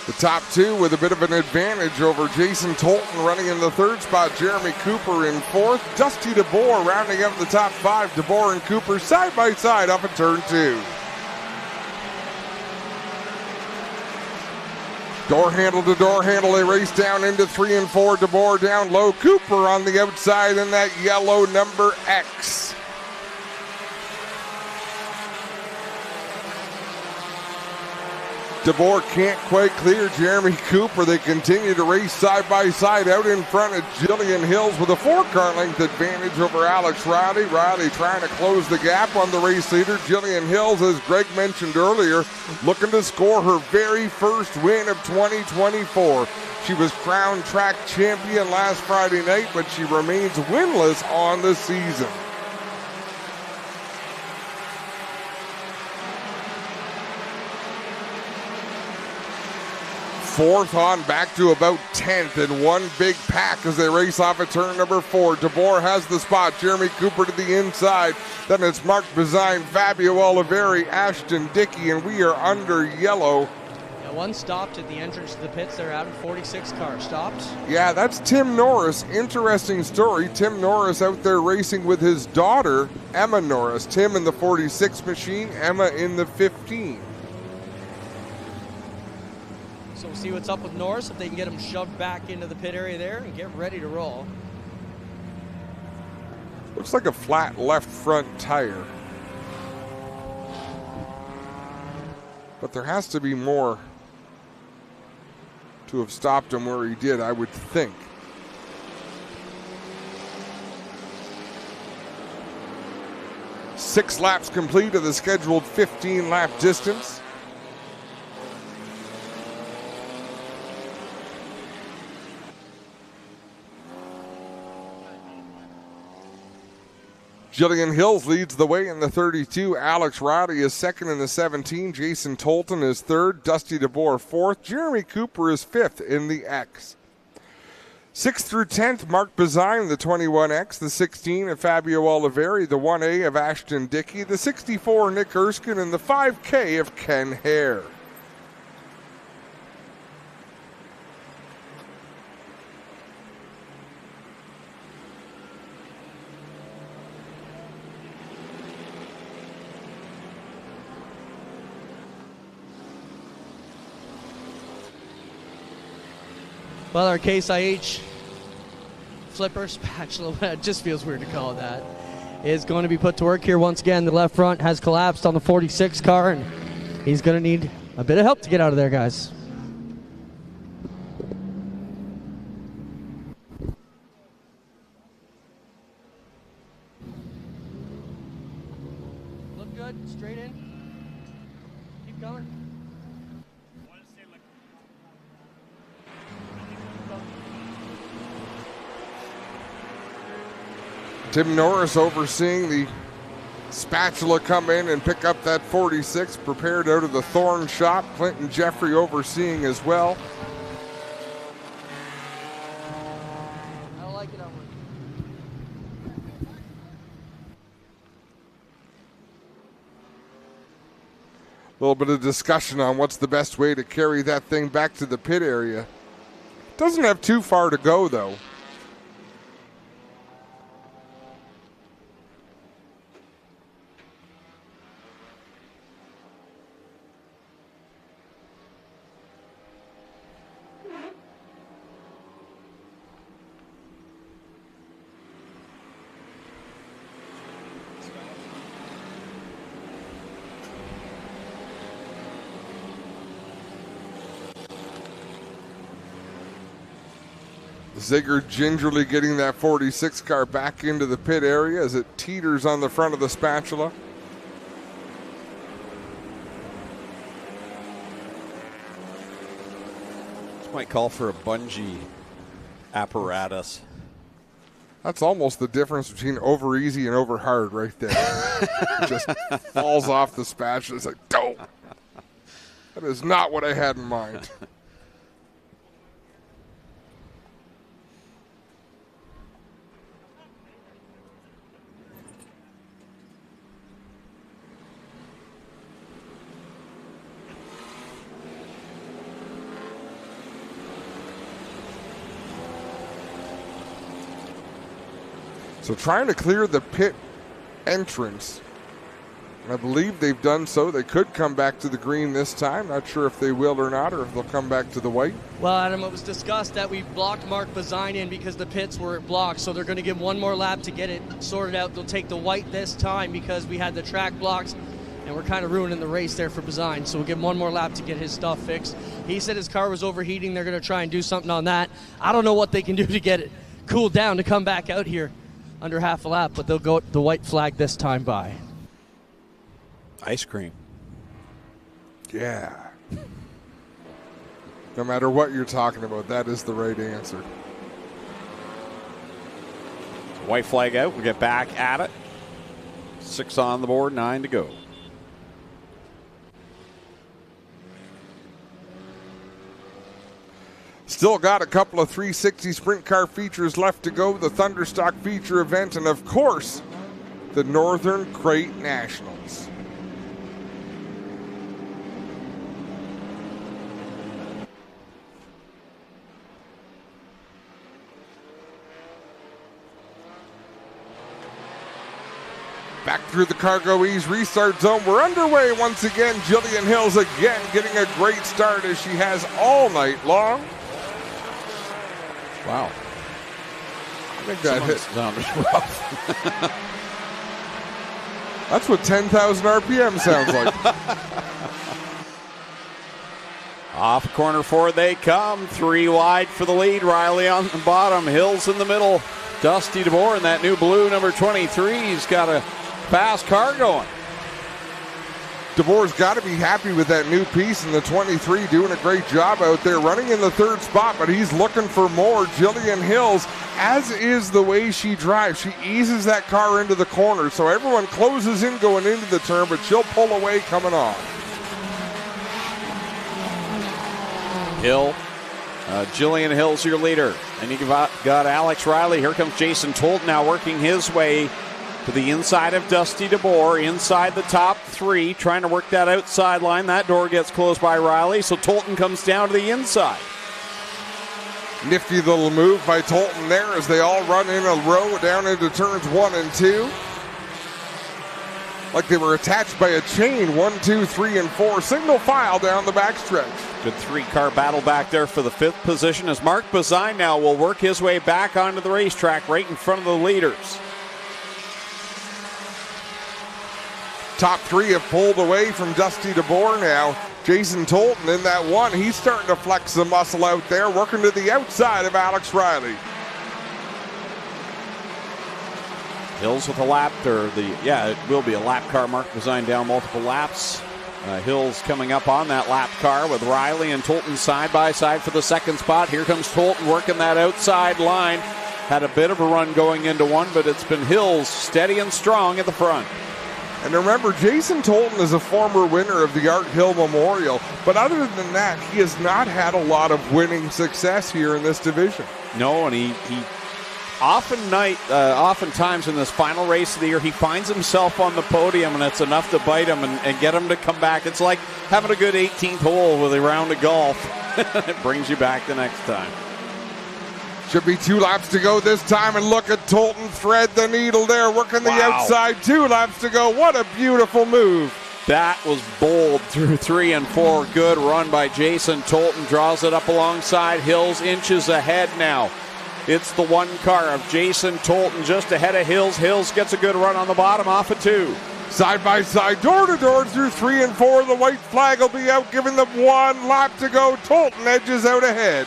The top 2 with a bit of an advantage over Jason Tolton running in the 3rd spot. Jeremy Cooper in 4th. Dusty DeBoer rounding up the top 5. DeBoer and Cooper side by side off of turn 2. Door handle to door handle, they race down into 3 and 4. DeBoer down low. Cooper on the outside in that yellow number X. DeBoer can't quite clear Jeremy Cooper. They continue to race side by side out in front of Jillian Hills with a 4-car length advantage over Alex Riley. Riley trying to close the gap on the race leader. Jillian Hills, as Greg mentioned earlier, looking to score her very first win of 2024. She was crowned track champion last Friday night, but she remains winless on the season. Fourth on back to about 10th in one big pack as they race off at turn number 4. DeBoer has the spot. Jeremy Cooper to the inside. Then it's Mark Bazine, Fabio Oliveri, Ashton Dickey, and we are under yellow. Yeah, one stopped at the entrance to the pits there out of 46 cars. Stopped. Yeah, that's Tim Norris. Interesting story. Tim Norris out there racing with his daughter, Emma Norris. Tim in the 46 machine, Emma in the 15. So we'll see what's up with Norris, if they can get him shoved back into the pit area there and get ready to roll. Looks like a flat left front tire. But there has to be more to have stopped him where he did, I would think. Six laps complete of the scheduled 15-lap distance. Jillian Hills leads the way in the 32. Alex Riley is second in the 17. Jason Tolton is third. Dusty DeBoer fourth. Jeremy Cooper is fifth in the X. 6th through 10th, Mark Bazine, the 21X. The 16 of Fabio Oliveri. The 1A of Ashton Dickey. The 64, Nick Erskine. And the 5K of Ken Hare. Well, our Case IH flipper spatula, it just feels weird to call it that, is going to be put to work here once again. The left front has collapsed on the 46 car, and he's going to need a bit of help to get out of there, guys. Look good, straight in. Keep going. Tim Norris overseeing the spatula come in and pick up that 46, prepared out of the Thorn shop. Clinton Jeffrey overseeing as well. I don't like it, Elmer. A little bit of discussion on what's the best way to carry that thing back to the pit area. Doesn't have too far to go, though. Ziggler gingerly getting that 46 car back into the pit area as it teeters on the front of the spatula. This might call for a bungee apparatus. That's almost the difference between over easy and over hard right there. It just falls off the spatula. It's like, dope. That is not what I had in mind. So trying to clear the pit entrance. I believe they've done so. They could come back to the green this time. Not sure if they will or not, or if they'll come back to the white. Well, Adam, it was discussed that we blocked Mark Bazine in because the pits were blocked, so they're going to give one more lap to get it sorted out. They'll take the white this time because we had the track blocks, and we're kind of ruining the race there for Bazine, so we'll give him one more lap to get his stuff fixed. He said his car was overheating. They're going to try and do something on that. I don't know what they can do to get it cooled down to come back out here under half a lap, but they'll go the white flag this time by. Ice cream. Yeah. No matter what you're talking about, that is the right answer. White flag out. We'll get back at it. 6 on the board, 9 to go. Still got a couple of 360 sprint car features left to go. The Thunderstock feature event, and of course, the Northern Crate Nationals. Back through the Cargo Ease restart zone. We're underway once again. Jillian Hills again getting a great start as she has all night long. Wow. I think that hit. Sounded rough. That's what 10,000 RPM sounds like. Off corner 4 they come. 3 wide for the lead. Riley on the bottom. Hills in the middle. Dusty DeBoer in that new blue number 23. He's got a fast car going. DeBoer's got to be happy with that new piece in the 23, doing a great job out there, running in the 3rd spot, but he's looking for more. Jillian Hills, as is the way she drives, she eases that car into the corner, so everyone closes in going into the turn, but she'll pull away coming off. Hill, Jillian Hill's your leader. And you got Alex Riley. Here comes Jason Tolt now working his way to the inside of Dusty DeBoer, inside the top 3, trying to work that outside line. That door gets closed by Riley, so Tolton comes down to the inside. Nifty little move by Tolton there as they all run in a row down into turns 1 and 2. Like they were attached by a chain, 1, 2, 3, and 4. Single file down the backstretch. Good 3-car battle back there for the 5th position as Mark Bazine now will work his way back onto the racetrack right in front of the leaders. Top 3 have pulled away from Dusty DeBoer now. Jason Tolton in that 1. He's starting to flex the muscle out there, working to the outside of Alex Riley. Hills with a lap, it will be a lap car. Mark Bazine down multiple laps. Hills coming up on that lap car with Riley and Tolton side by side for the 2nd spot. Here comes Tolton working that outside line. Had a bit of a run going into 1, but it's been Hills steady and strong at the front. And remember, Jason Tolton is a former winner of the Art Hill Memorial, but other than that, he has not had a lot of winning success here in this division. No, and he oftentimes in this final race of the year, he finds himself on the podium, and it's enough to bite him and get him to come back. It's like having a good 18th hole with a round of golf. It brings you back the next time. Should be 2 laps to go this time, and look at Tolton thread the needle there, working the outside. 2 laps to go. What a beautiful move. That was bold through 3 and 4. Good run by Jason Tolton. Draws it up alongside Hills, inches ahead now. It's the 1 car of Jason Tolton just ahead of Hills. Hills gets a good run on the bottom off of 2. Side by side, door to door through 3 and 4. The white flag will be out, giving them 1 lap to go. Tolton edges out ahead.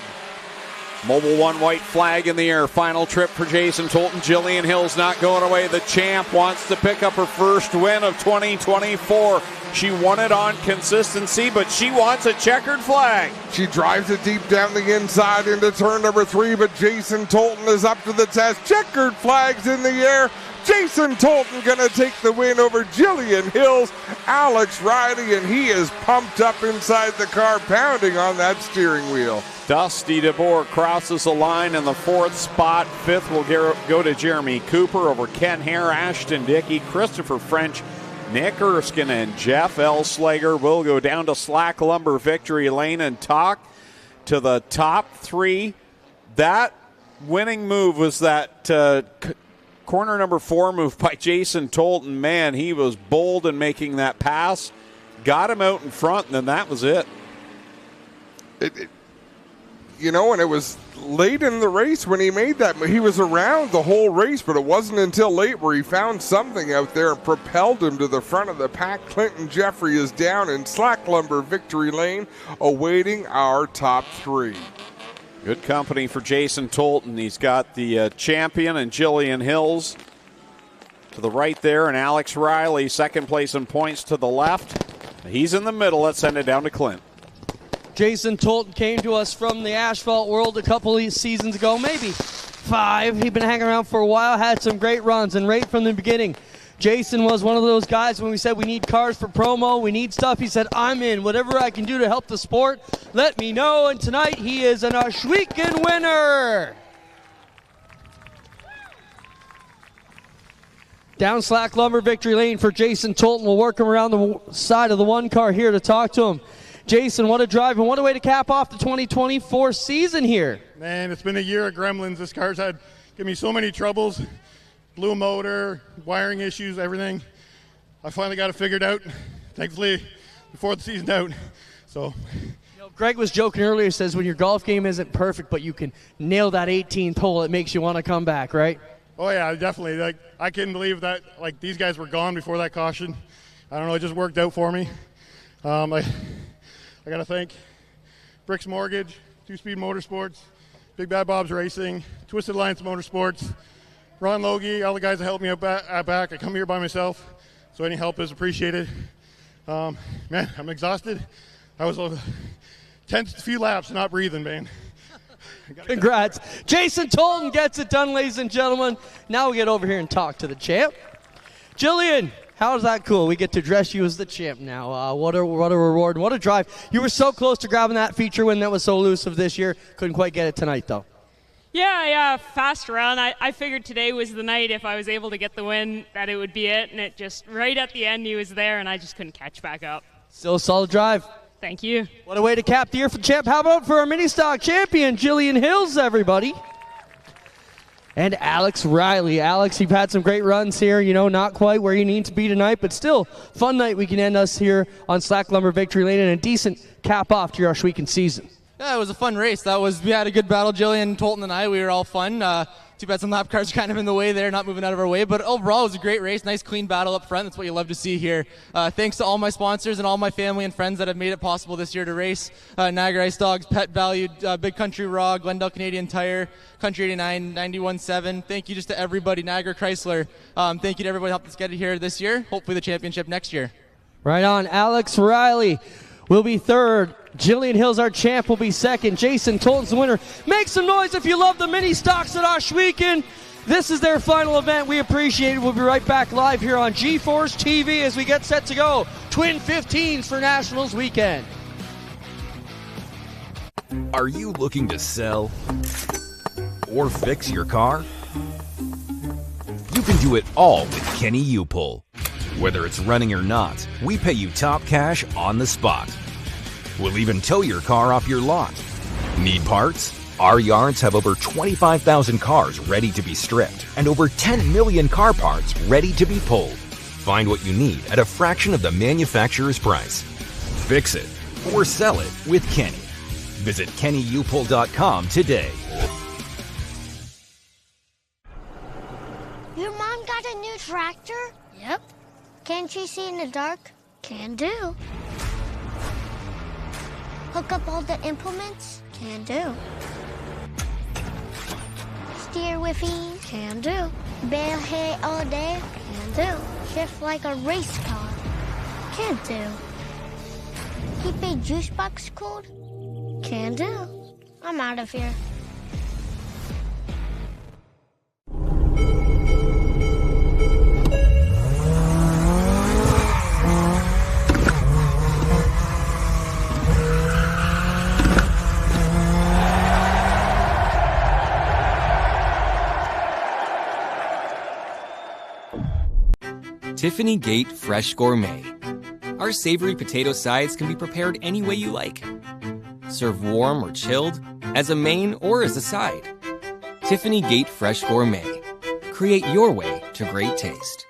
Mobile 1 white flag in the air. Final trip for Jason Tolton. Jillian Hill's not going away. The champ wants to pick up her first win of 2024. She won it on consistency, but she wants a checkered flag. She drives it deep down the inside into turn number 3, but Jason Tolton is up to the test. Checkered flags in the air. Jason Tolton going to take the win over Jillian Hills. Alex Riley, and he is pumped up inside the car, pounding on that steering wheel. Dusty DeBoer crosses the line in the 4th spot. 5th will go to Jeremy Cooper over Ken Hare, Ashton Dickey, Christopher French, Nick Erskine, and Jeff Elslager. Will go down to Slack Lumber Victory Lane and talk to the top 3. That winning move was that corner number 4 move by Jason Tolton. Man, he was bold in making that pass. Got him out in front, and then that was it. And it was late in the race when he made that. He was around the whole race, but it wasn't until late where he found something out there and propelled him to the front of the pack. Clinton Jeffrey is down in Slack Lumber Victory Lane, awaiting our top 3. Good company for Jason Tolton. He's got the champion and Jillian Hills to the right there, and Alex Riley, 2nd place in points, to the left. He's in the middle. Let's send it down to Clint. Jason Tolton came to us from the asphalt world a couple of seasons ago, maybe 5. He'd been hanging around for a while, had some great runs, and right from the beginning, Jason was one of those guys when we said we need cars for promo, we need stuff. He said, I'm in. Whatever I can do to help the sport, let me know. And tonight he is an Ashweekend winner. Down Slack Lumber Victory Lane for Jason Tolton. We'll work him around the side of the 1 car here to talk to him. Jason, what a drive and what a way to cap off the 2024 season here. Man, it's been a year of gremlins. This car's given me so many troubles. Blew motor, wiring issues, everything. I finally got it figured out, thankfully, before the season's out. So. Greg was joking earlier, says when your golf game isn't perfect, but you can nail that 18th hole, it makes you want to come back, right? Oh yeah, definitely. Like, I couldn't believe that, like, these guys were gone before that caution. I don't know, it just worked out for me. I got to thank Bricks Mortgage, Two Speed Motorsports, Big Bad Bob's Racing, Twisted Alliance Motorsports, Ron Logie, all the guys that helped me out back. I come here by myself, so any help is appreciated. Man, I'm exhausted. I was 10th few laps, not breathing, man. Congrats. Jason Tolton gets it done, ladies and gentlemen. Now we get over here and talk to the champ. Jillian, how is that cool? We get to dress you as the champ now. What a reward, what a drive. You were so close to grabbing that feature win that was so elusive this year. Couldn't quite get it tonight, though. Yeah, fast run. I figured today was the night if I was able to get the win that it would be it, and it just, right at the end, he was there, and I just couldn't catch back up. Still a solid drive. Thank you. What a way to cap the year for the champ. How about for our mini stock champion, Jillian Hills, everybody? And Alex Riley. Alex, you've had some great runs here, you know, not quite where you need to be tonight, but still, fun night we can end us here on Slack Lumber Victory Lane and a decent cap off to your Ashweekend season. Yeah, it was a fun race. We had a good battle, Jillian, Tolton, and I. We were all fun. Too bad some lap cars kind of in the way there, not moving out of our way. But overall, it was a great race. Nice, clean battle up front. That's what you love to see here. Thanks to all my sponsors and all my family and friends that have made it possible this year to race. Niagara Ice Dogs, Pet Value, Big Country Raw, Glendale Canadian Tire, Country 89, 91.7. Thank you just to everybody. Niagara Chrysler. Thank you to everybody who helped us get it here this year. Hopefully the championship next year. Right on. Alex Riley will be third. Jillian Hills, our champ, will be second. Jason Tolton's the winner. Make some noise if you love the mini stocks at Ashweekend. This is their final event. We appreciate it. We'll be right back live here on GeForce TV as we get set to go. Twin 15s for Nationals weekend. Are you looking to sell or fix your car? You can do it all with Kenny U-Pull. Whether it's running or not, we pay you top cash on the spot. We'll even tow your car off your lot. Need parts? Our yards have over 25,000 cars ready to be stripped and over 10 million car parts ready to be pulled. Find what you need at a fraction of the manufacturer's price. Fix it or sell it with Kenny. Visit KennyUpull.com today. Your mom got a new tractor? Yep. Can she see in the dark? Can do. Hook up all the implements? Can do. Steer with ease? Can do. Bale hay all day? Can do. Shift like a race car? Can do. Keep a juice box cold? Can do. I'm out of here. Tiffany Gate Fresh Gourmet. Our savory potato sides can be prepared any way you like. Serve warm or chilled, as a main or as a side. Tiffany Gate Fresh Gourmet. Create your way to great taste.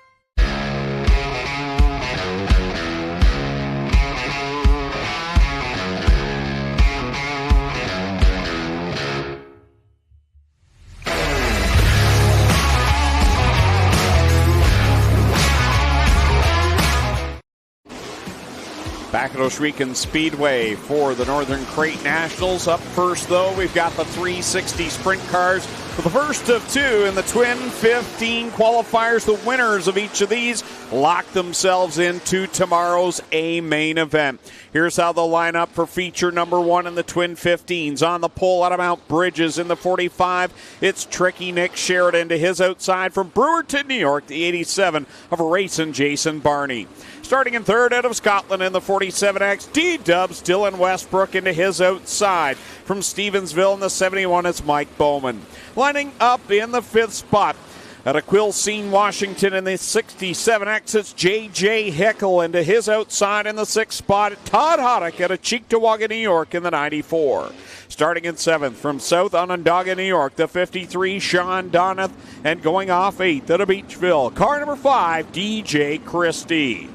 Back at Ashweekend Speedway for the Northern Crate Nationals. Up first, though, we've got the 360 sprint cars for the first of two in the Twin 15 qualifiers. The winners of each of these lock themselves into tomorrow's A main event. Here's how they'll line up for feature number one in the Twin 15s. On the pole out of Mount Bridges in the 45, it's Tricky Nick Sheridan. To his outside from Brewerton, New York, the 87 of racing Jason Barney. Starting in third out of Scotland in the 47X, D-Dubs Dylan Westbrook into his outside. From Stevensville in the 71, it's Mike Bowman. Lining up in the fifth spot out of Quilcene, Washington in the 67X, it's J.J. Hickel into his outside in the sixth spot. Todd Hoddick out of Cheektowaga, New York in the 94. Starting in seventh from South Onondaga, New York, the 53, Sean Donath. And going off eighth out of Beachville, car number 5, DJ Christie.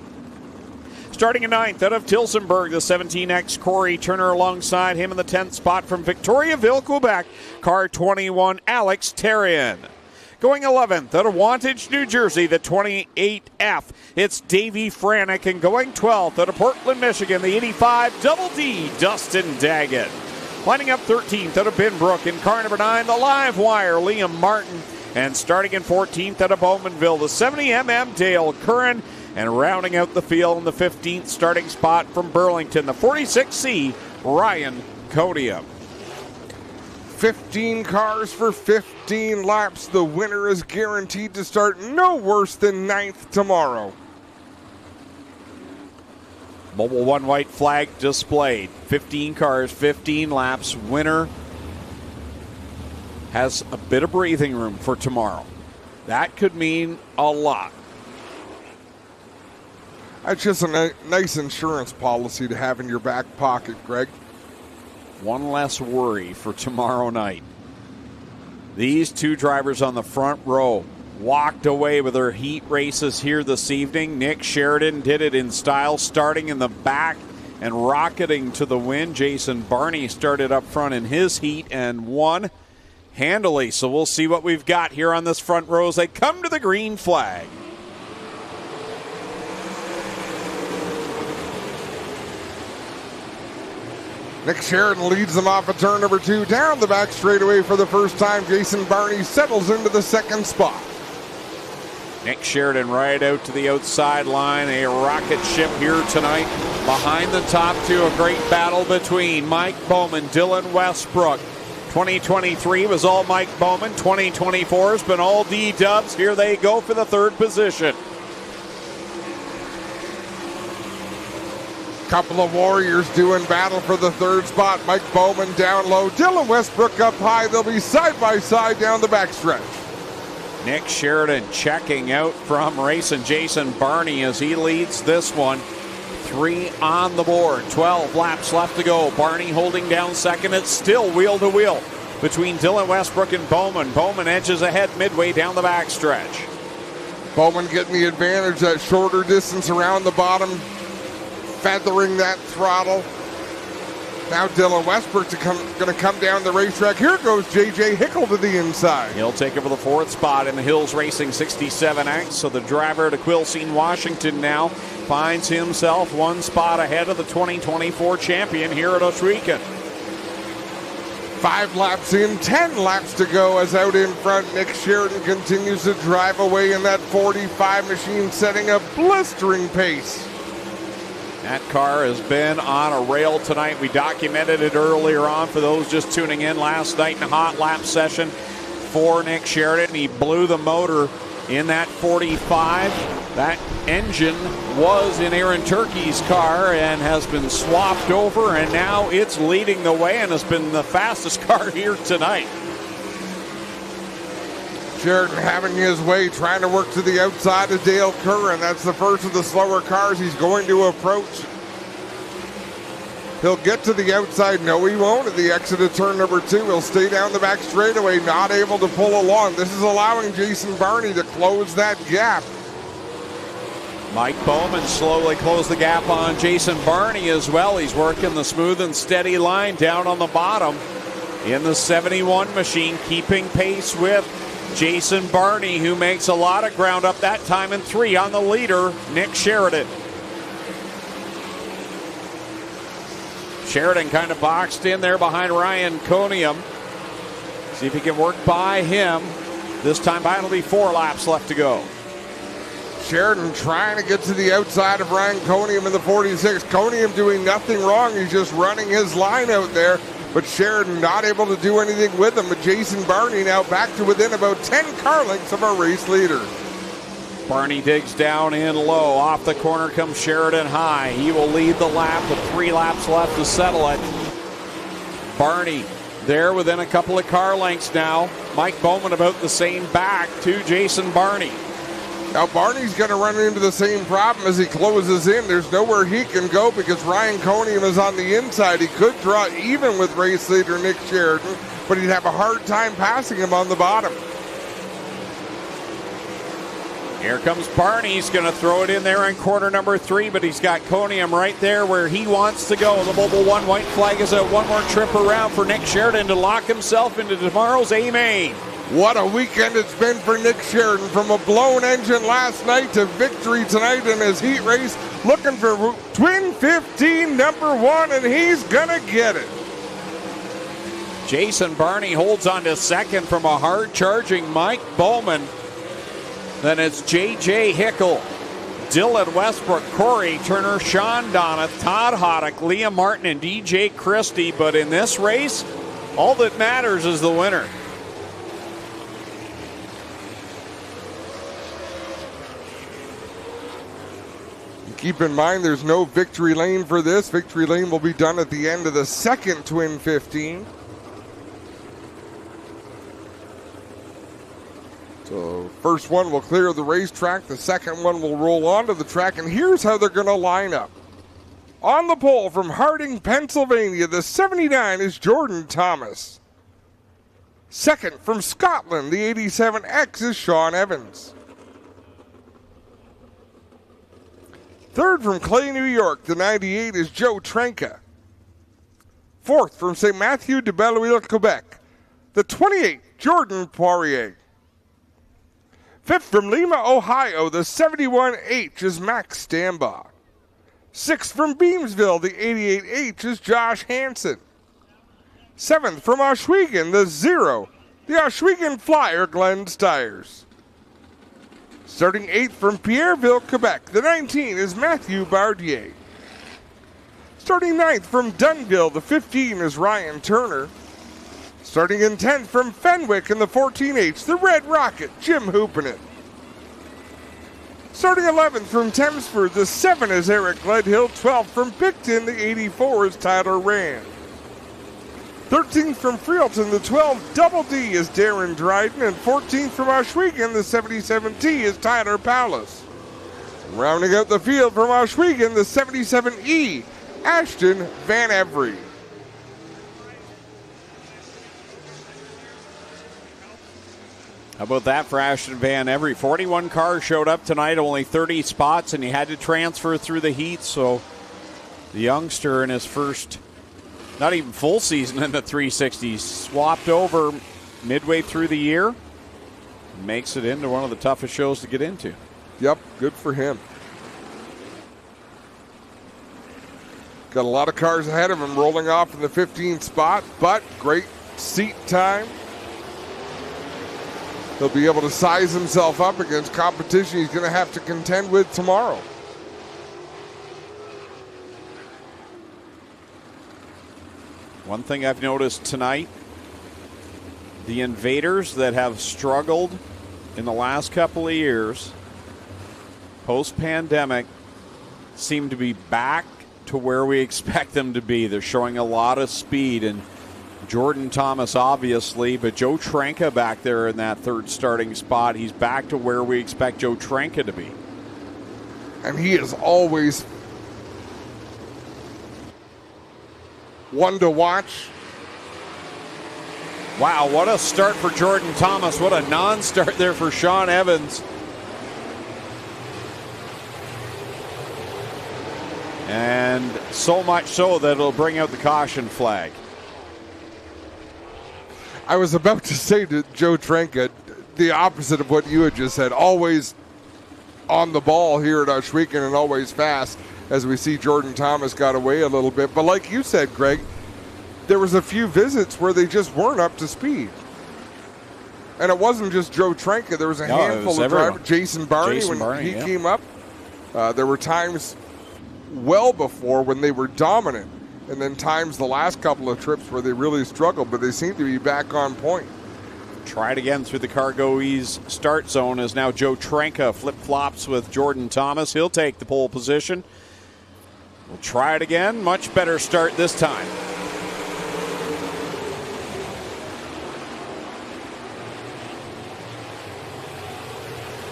Starting in 9th out of Tilsonburg, the 17X Corey Turner alongside him in the 10th spot from Victoriaville, Quebec, car 21 Alex Terrien. Going 11th out of Wantage, New Jersey, the 28F, it's Davey Franick. And going 12th out of Portland, Michigan, the 85 Double D, Dustin Daggett. Lining up 13th out of Binbrook in car number 9, the Live Wire, Liam Martin. And starting in 14th out of Bowmanville, the 70mm Dale Curran. And rounding out the field in the 15th starting spot from Burlington, the 46C, Ryan Codium. 15 cars for 15 laps. The winner is guaranteed to start no worse than 9th tomorrow. Mobile 1 white flag displayed. 15 cars, 15 laps. Winner has a bit of breathing room for tomorrow. That could mean a lot. That's just a nice insurance policy to have in your back pocket, Greg. One less worry for tomorrow night. These two drivers on the front row walked away with their heat races here this evening. Nick Sheridan did it in style, starting in the back and rocketing to the win. Jason Barney started up front in his heat and won handily. So we'll see what we've got here on this front row as they come to the green flag. Nick Sheridan leads them off of turn number 2 down the back straightaway for the first time. Jason Barney settles into the second spot. Nick Sheridan right out to the outside line. A rocket ship here tonight. Behind the top two, a great battle between Mike Bowman, Dylan Westbrook. 2023 was all Mike Bowman. 2024 has been all D-Dubs. Here they go for the third position. Couple of Warriors doing battle for the third spot. Mike Bowman down low, Dylan Westbrook up high. They'll be side by side down the backstretch. Nick Sheridan checking out from racing Jason Barney as he leads this one. 3 on the board, 12 laps left to go. Barney holding down second. It's still wheel to wheel between Dylan Westbrook and Bowman. Bowman edges ahead midway down the backstretch. Bowman getting the advantage, that shorter distance around the bottom, feathering that throttle. Now Dylan Westbrook's going to come down the racetrack. Here goes J.J. Hickle to the inside. He'll take over the fourth spot in the Hills Racing 67X. So the driver to Quilcene, Washington now finds himself one spot ahead of the 2024 champion here at Ohsweken. 5 laps in, 10 laps to go as out in front. Nick Sheridan continues to drive away in that 45 machine, setting a blistering pace. That car has been on a rail tonight. We documented it earlier on for those just tuning in last night in a hot lap session for Nick Sheridan. He blew the motor in that 45. That engine was in Aaron Turkey's car and has been swapped over, and now it's leading the way and has been the fastest car here tonight. Sheridan having his way, trying to work to the outside of Dale Curran. That's the first of the slower cars he's going to approach. He'll get to the outside. No, he won't. At the exit of turn number 2, he'll stay down the back straightaway, not able to pull along. This is allowing Jason Barney to close that gap. Mike Bowman slowly closed the gap on Jason Barney as well. He's working the smooth and steady line down on the bottom in the 71 machine, keeping pace with Jason Barney, who makes a lot of ground up that time in 3 on the leader, Nick Sheridan. Sheridan kind of boxed in there behind Ryan Conium. See if he can work by him. This time by, it'll be 4 laps left to go. Sheridan trying to get to the outside of Ryan Conium in the 46. Conium doing nothing wrong. He's just running his line out there. But Sheridan not able to do anything with him. But Jason Barney now back to within about 10 car lengths of our race leader. Barney digs down in low. Off the corner comes Sheridan high. He will lead the lap with 3 laps left to settle it. Barney there within a couple of car lengths now. Mike Bowman about the same back to Jason Barney. Now Barney's going to run into the same problem as he closes in. There's nowhere he can go because Ryan Conium is on the inside. He could draw even with race leader Nick Sheridan, but he'd have a hard time passing him on the bottom. Here comes Barney. He's going to throw it in there in corner number 3, but he's got Conium right there where he wants to go. The Mobile 1 white flag is out. One more trip around for Nick Sheridan to lock himself into tomorrow's A-Main. What a weekend it's been for Nick Sheridan. From a blown engine last night to victory tonight in his heat race. Looking for Twin 15 number 1, and he's going to get it. Jason Barney holds on to second from a hard-charging Mike Bowman. Then it's J.J. Hickel, Dylan Westbrook, Corey Turner, Sean Donath, Todd Hoddick, Liam Martin, and DJ Christie. But in this race, all that matters is the winner. Keep in mind there's no victory lane for this. Victory lane will be done at the end of the second Twin 15. So first one will clear the racetrack. The second one will roll onto the track. And here's how they're going to line up. On the pole from Harding, Pennsylvania, the 79 is Jordan Thomas. Second from Scotland, the 87X is Sean Evans. Third from Clay, New York, the 98 is Joe Trenka. Fourth from St. Matthew de Belleville, Quebec, the 28, Jordan Poirier. Fifth from Lima, Ohio, the 71H is Max Stambaugh. Sixth from Beamsville, the 88H is Josh Hansen. Seventh from Oswego, the 0, the Oswego Flyer, Glenn Stiers. Starting 8th from Pierreville, Quebec, the 19 is Matthew Bardier. Starting 9th from Dunville, the 15 is Ryan Turner. Starting in 10th from Fenwick in the 14H, the Red Rocket, Jim Hoopenin. Starting 11th from Thamesford, the 7 is Eric Gledhill. 12th from Picton, the 84 is Tyler Rand. 13th from Freelton, the 12 Double D is Darren Dryden, and 14th from Oswego, the 77T is Tyler Paulus. Rounding out the field from Oswego, the 77E, Ashton Van Every. How about that for Ashton Van Every? 41 cars showed up tonight, only 30 spots, and he had to transfer through the heat, so the youngster in his first, not even full season in the 360s, swapped over midway through the year. Makes it into one of the toughest shows to get into. Yep, good for him. Got a lot of cars ahead of him rolling off in the 15th spot, but great seat time. He'll be able to size himself up against competition he's going to have to contend with tomorrow. One thing I've noticed tonight, the invaders that have struggled in the last couple of years, post-pandemic, seem to be back to where we expect them to be. They're showing a lot of speed, and Jordan Thomas obviously, but Joe Trenka back there in that third starting spot, he's back to where we expect Joe Trenka to be. And he is always one to watch. Wow, what a start for Jordan Thomas. What a non-start there for Sean Evans. And so much so that it'll bring out the caution flag. I was about to say to Joe Trenka the opposite of what you had just said. Always on the ball here at Oswego and always fast, as we see Jordan Thomas got away a little bit. But like you said, Greg, there was a few visits where they just weren't up to speed. And it wasn't just Joe Trenka. There was a handful of drivers. Jason Barney, when he came up, there were times well before when they were dominant. And then times the last couple of trips where they really struggled, but they seem to be back on point. Try it again through the Cargo Ease start zone as now Joe Trenka flip-flops with Jordan Thomas. He'll take the pole position. We'll try it again. Much better start this time.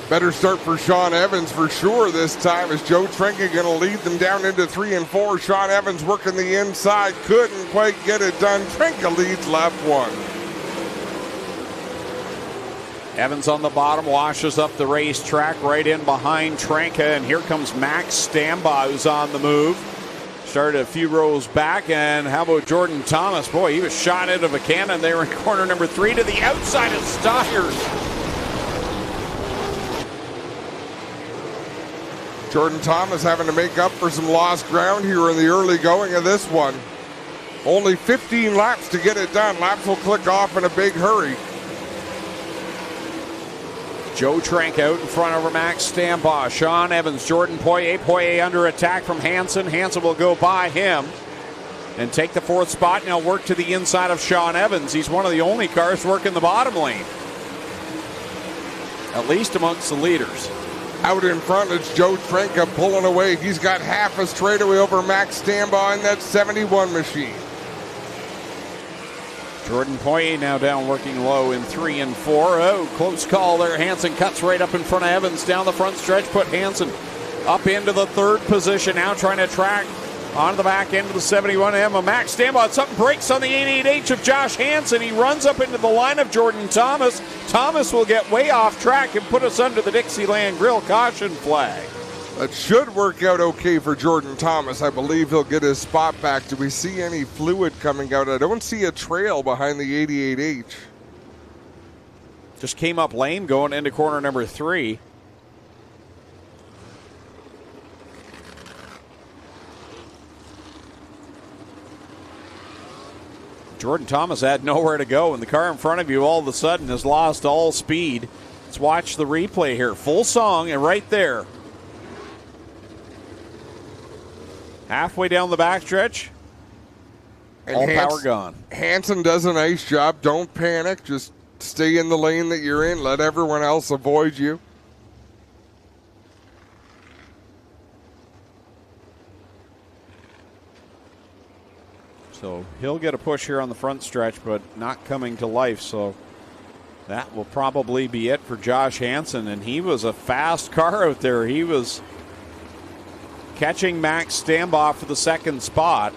Better start for Sean Evans for sure this time. Is Joe Trenka going to lead them down into 3 and 4? Sean Evans working the inside. Couldn't quite get it done. Trenka leads lap 1. Evans on the bottom, washes up the racetrack right in behind Tranka, and here comes Max Stambaugh, who's on the move. Started a few rows back, and how about Jordan Thomas? Boy, he was shot out of a cannon there in corner number 3 to the outside of Steyers. Jordan Thomas having to make up for some lost ground here in the early going of this one. Only 15 laps to get it done. Laps will click off in a big hurry. Joe Trank out in front over Max Stambaugh. Sean Evans, Jordan Poirier. Poirier under attack from Hansen. Hansen will go by him and take the 4th spot. Now work to the inside of Sean Evans. He's one of the only cars working the bottom lane, at least amongst the leaders. Out in front, it's Joe Tranka pulling away. He's got half a straightaway over Max Stambaugh in that 71 machine. Jordan Poirier now down working low in 3 and 4. Oh, close call there. Hansen cuts right up in front of Evans down the front stretch. Put Hansen up into the 3rd position. Now trying to track on the back end of the 71M. Max Stambaugh, something breaks on the 88H of Josh Hansen. He runs up into the line of Jordan Thomas. Thomas will get way off track and put us under the Dixieland Grill caution flag. That should work out okay for Jordan Thomas. I believe he'll get his spot back. Do we see any fluid coming out? I don't see a trail behind the 88H. Just came up lane going into corner number 3. Jordan Thomas had nowhere to go, and the car in front of you all of a sudden has lost all speed. Let's watch the replay here. Full song, and right there, halfway down the backstretch, all power gone. Hansen does a nice job. Don't panic. Just stay in the lane that you're in. Let everyone else avoid you. So he'll get a push here on the front stretch, but not coming to life. So that will probably be it for Josh Hansen. And he was a fast car out there. He was catching Max Stambaugh for the 2nd spot.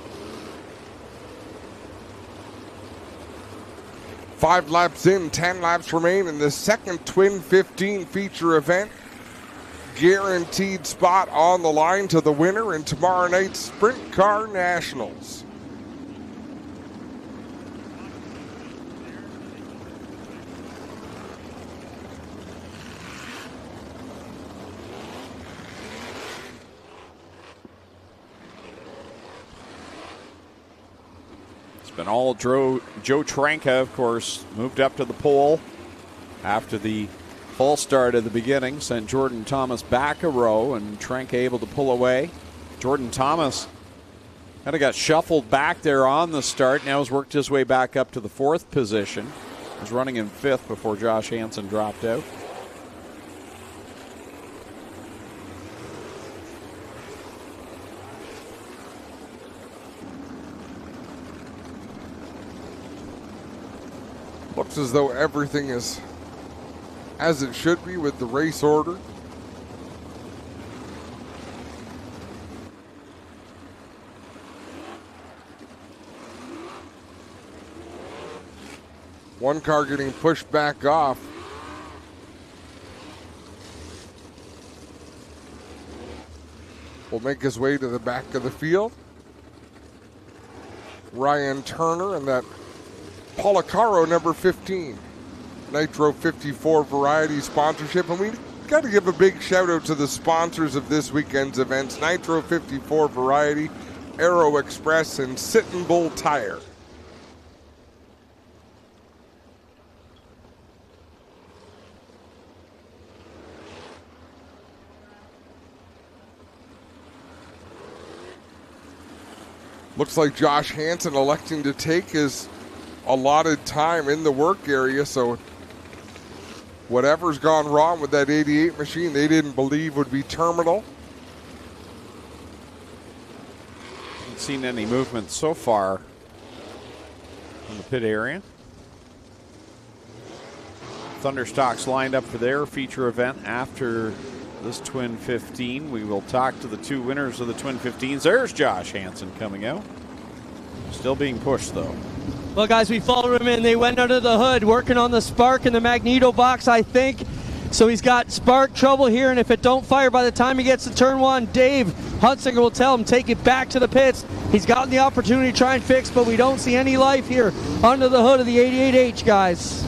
5 laps in, 10 laps remain in the second Twin 15 feature event. Guaranteed spot on the line to the winner in tomorrow night's Sprint Car Nationals. Been all Joe Tranka, of course, moved up to the pole after the false start at the beginning, sent Jordan Thomas back a row, and Tranka able to pull away. Jordan Thomas kind of got shuffled back there on the start, now has worked his way back up to the 4th position. Was running in 5th before Josh Hansen dropped out. Looks as though everything is as it should be with the race order. One car getting pushed back off. Will make his way to the back of the field. Ryan Turner and that Policaro number 15. Nitro 54 Variety sponsorship. And we got to give a big shout out to the sponsors of this weekend's events. Nitro 54 Variety, Aero Express, and Sitting Bull Tire. Looks like Josh Hansen electing to take his allotted time in the work area, so whatever's gone wrong with that 88 machine they didn't believe would be terminal. Haven't seen any movement so far in the pit area. Thunderstock's lined up for their feature event after this Twin 15. We will talk to the 2 winners of the Twin 15s. There's Josh Hansen coming out. Still being pushed though. Well, guys, we followed him in. They went under the hood, working on the spark and the magneto box, I think. So he's got spark trouble here, and if it don't fire by the time he gets to turn one, Dave Hunsinger will tell him, take it back to the pits. He's gotten the opportunity to try and fix, but we don't see any life here under the hood of the 88H, guys.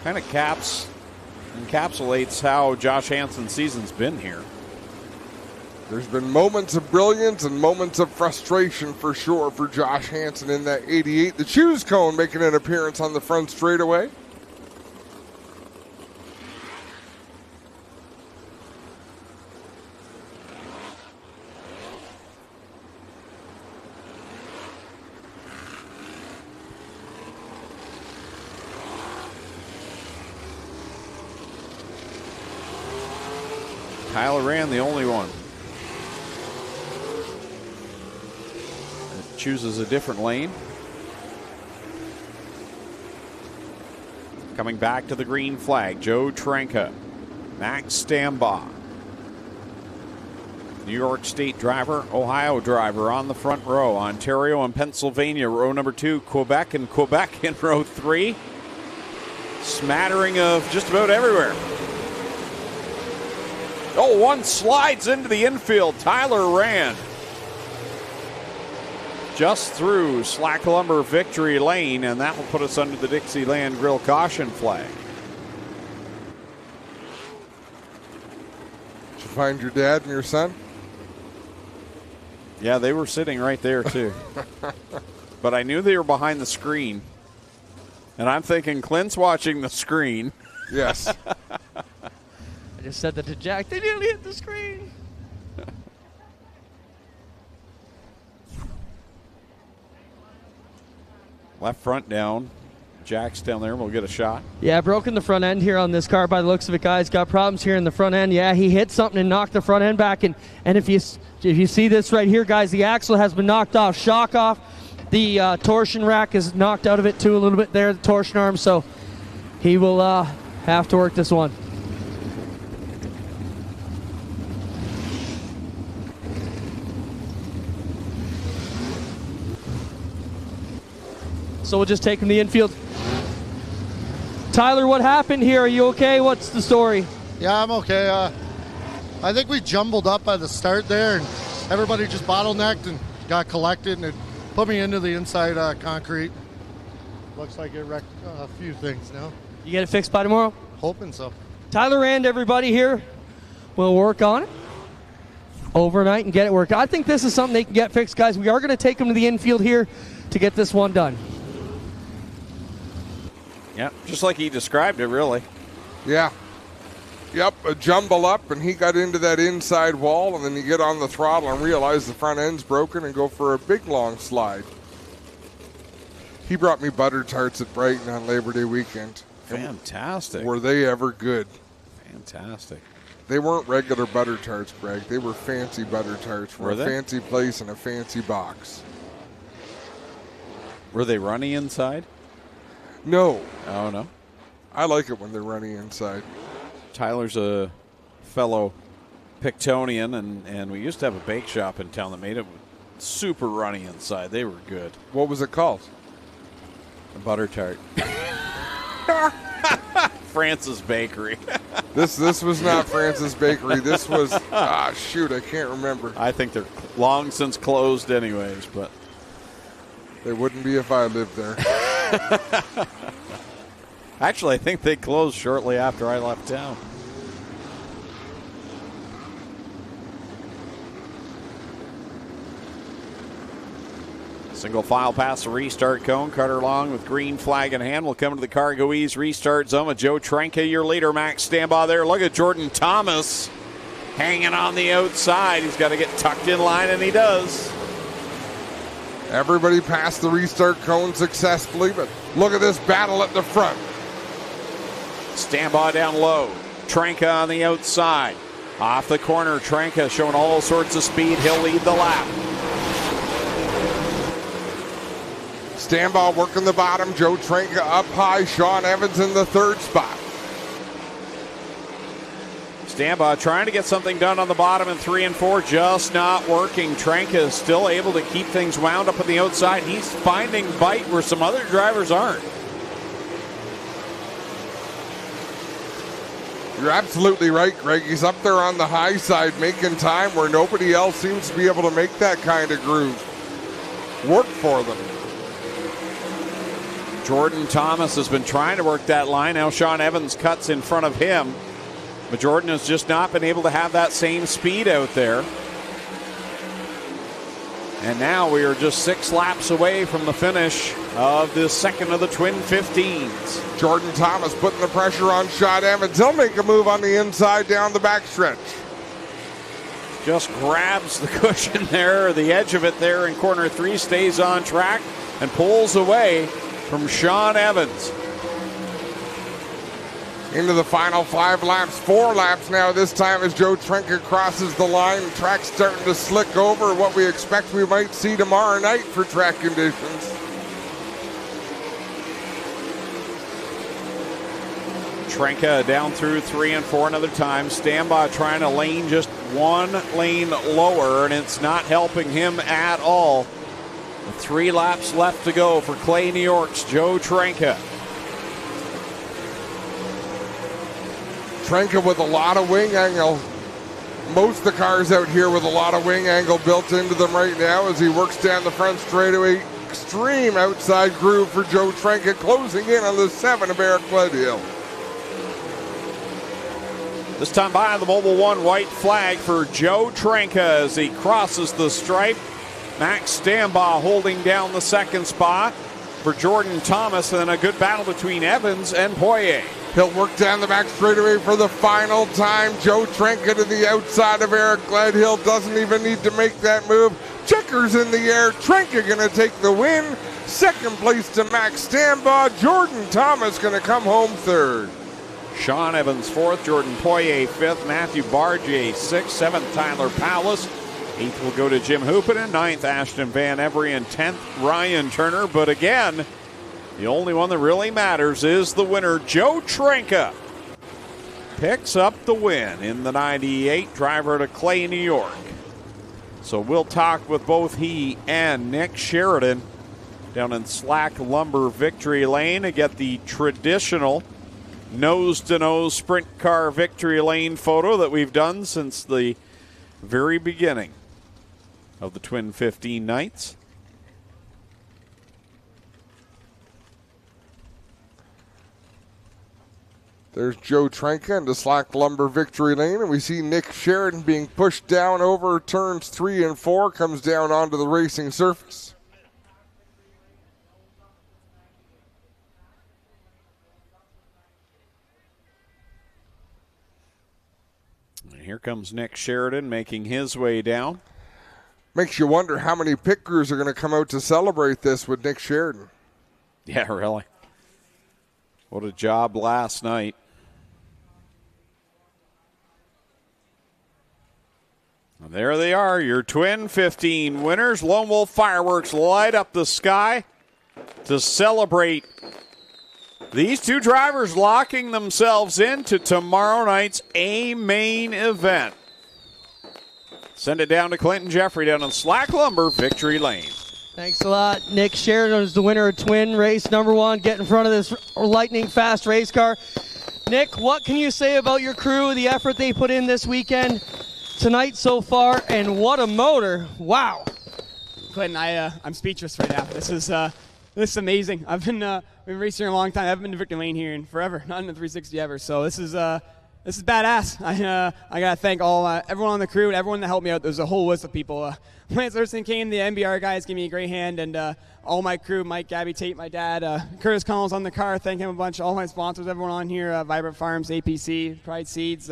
Kind of encapsulates how Josh Hansen's season's been here. There's been moments of brilliance and moments of frustration for sure for Josh Hansen in that 88. The choose cone making an appearance on the front straightaway. Tyler Rand, the only one. Chooses a different lane. Coming back to the green flag, Joe Trenka, Max Stambaugh. New York State driver, Ohio driver on the front row. Ontario and Pennsylvania, row number 2. Quebec in row 3. Smattering of just about everywhere. Oh, one slides into the infield. Tyler Rand. Just through Slack Lumber Victory Lane, and that will put us under the Dixieland Grill caution flag. Did you find your dad and your son? Yeah, they were sitting right there too. But I knew they were behind the screen. And I'm thinking Clint's watching the screen. Yes. I just said that to Jack. They nearly hit the screen. Left front down. Jack's down there. We'll get a shot. Yeah, broken the front end here on this car by the looks of it, guys. Got problems here in the front end. Yeah, he hit something and knocked the front end back. And if you see this right here, guys, the axle has been knocked off. Shock off. The torsion rack is knocked out of it too a little bit there, the torsion arm. So he will have to work this one. So we'll just take him to the infield. Tyler, what happened here? Are you okay? What's the story? Yeah, I'm okay. I think we jumbled up at the start there, and everybody just bottlenecked and got collected, and it put me into the inside concrete. Looks like it wrecked a few things now. You get it fixed by tomorrow? Hoping so. Tyler Rand, everybody here, will work on it overnight and get it worked. I think this is something they can get fixed, guys. We are going to take them to the infield here to get this one done. Yeah, just like he described it, really. Yeah. Yep, a jumble up, and he got into that inside wall, and then you get on the throttle and realize the front end's broken and go for a big, long slide. He brought me butter tarts at Brighton on Labor Day weekend. Fantastic. Were they ever good? Fantastic. They weren't regular butter tarts, Greg. They were fancy butter tarts from a fancy place in a fancy box. Were they runny inside? No. Oh, no? I like it when they're runny inside. Tyler's a fellow Pictonian, and we used to have a bake shop in town that made it super runny inside. They were good. What was it called? A butter tart. Francis Bakery. This was not Francis Bakery. This was, shoot, I can't remember. I think they're long since closed anyways, but. They wouldn't be if I lived there. Actually, I think they closed shortly after I left town. Single file past the restart cone. Carter Long with green flag in hand will come to the Cargo Ease restart zone with Joe Trenka, your leader. Max Stambaugh there. Look at Jordan Thomas hanging on the outside. He's got to get tucked in line, and he does. Everybody passed the restart cone successfully, but look at this battle at the front. Stambaugh down low. Trenka on the outside. Off the corner, Trenka showing all sorts of speed. He'll lead the lap. Stambaugh working the bottom. Joe Trenka up high. Sean Evans in the third spot. Stambaugh trying to get something done on the bottom in 3 and 4, just not working. Trenka is still able to keep things wound up on the outside. He's finding bite where some other drivers aren't. You're absolutely right, Greg. He's up there on the high side making time where nobody else seems to be able to make that kind of groove work for them. Jordan Thomas has been trying to work that line. Now Sean Evans cuts in front of him. But Jordan has just not been able to have that same speed out there. And now we are just 6 laps away from the finish of the second of the Twin 15s. Jordan Thomas putting the pressure on Sean Evans. He'll make a move on the inside down the backstretch. Just grabs the cushion there, the edge of it there in corner 3, stays on track and pulls away from Sean Evans. Into the final 5 laps, 4 laps now this time as Joe Trenka crosses the line. The track's starting to slick over, what we expect we might see tomorrow night for track conditions. Trenka down through 3 and 4 another time. Stambaugh trying to lane just 1 lane lower, and it's not helping him at all. 3 laps left to go for Clay New York's Joe Trenka. Trenka with a lot of wing angle. Most of the cars out here with a lot of wing angle built into them right now as he works down the front straightaway. Extreme outside groove for Joe Trenka, closing in on the 7 of Eric Gledhill. This time by the Mobile One white flag for Joe Trenka as he crosses the stripe. Max Stambaugh holding down the second spot for Jordan Thomas, and then a good battle between Evans and Poirier. He'll work down the back straightaway for the final time. Joe Trenka to the outside of Eric Gledhill. Doesn't even need to make that move. Checkers in the air. Trenka going to take the win. Second place to Max Stambaugh. Jordan Thomas going to come home third. Sean Evans 4th, Jordan Poirier 5th, Matthew Bargier 6th, 7th Tyler Powlis, 8th will go to Jim Hoopinen, 9th Ashton Van Every, and 10th Ryan Turner. But again, the only one that really matters is the winner, Joe Trenka. Picks up the win in the 98, driver to Clay, New York. So we'll talk with both he and Nick Sheridan down in Slack Lumber Victory Lane to get the traditional nose-to-nose sprint car victory lane photo that we've done since the very beginning of the Twin 15 nights. There's Joe Trenka into Slack Lumber Victory Lane, and we see Nick Sheridan being pushed down over turns 3 and 4, comes down onto the racing surface. And here comes Nick Sheridan making his way down. Makes you wonder how many pit crews are going to come out to celebrate this with Nick Sheridan. Yeah, really. What a job last night. And there they are, your Twin 15 winners. Lone Wolf Fireworks light up the sky to celebrate these two drivers locking themselves into tomorrow night's A-main event. Send it down to Clinton Jeffrey down on Slack Lumber Victory Lane. Thanks a lot. Nick Sheridan is the winner of Twin race number 1. Get in front of this lightning fast race car. Nick, what can you say about your crew, the effort they put in this weekend, tonight so far, and what a motor. Wow. Clinton, I'm speechless right now. This is amazing. I've been racing here a long time. I haven't been to Victory Lane here in forever, not in the 360 ever. So this is badass. I gotta thank everyone on the crew and everyone that helped me out. There's a whole list of people. Lance Erson came, the NBR guys gave me a great hand, and all my crew, Mike, Gabby, Tate, my dad, Curtis Collins on the car, thank him a bunch. All my sponsors, everyone on here, Vibrant Farms, APC, Pride Seeds,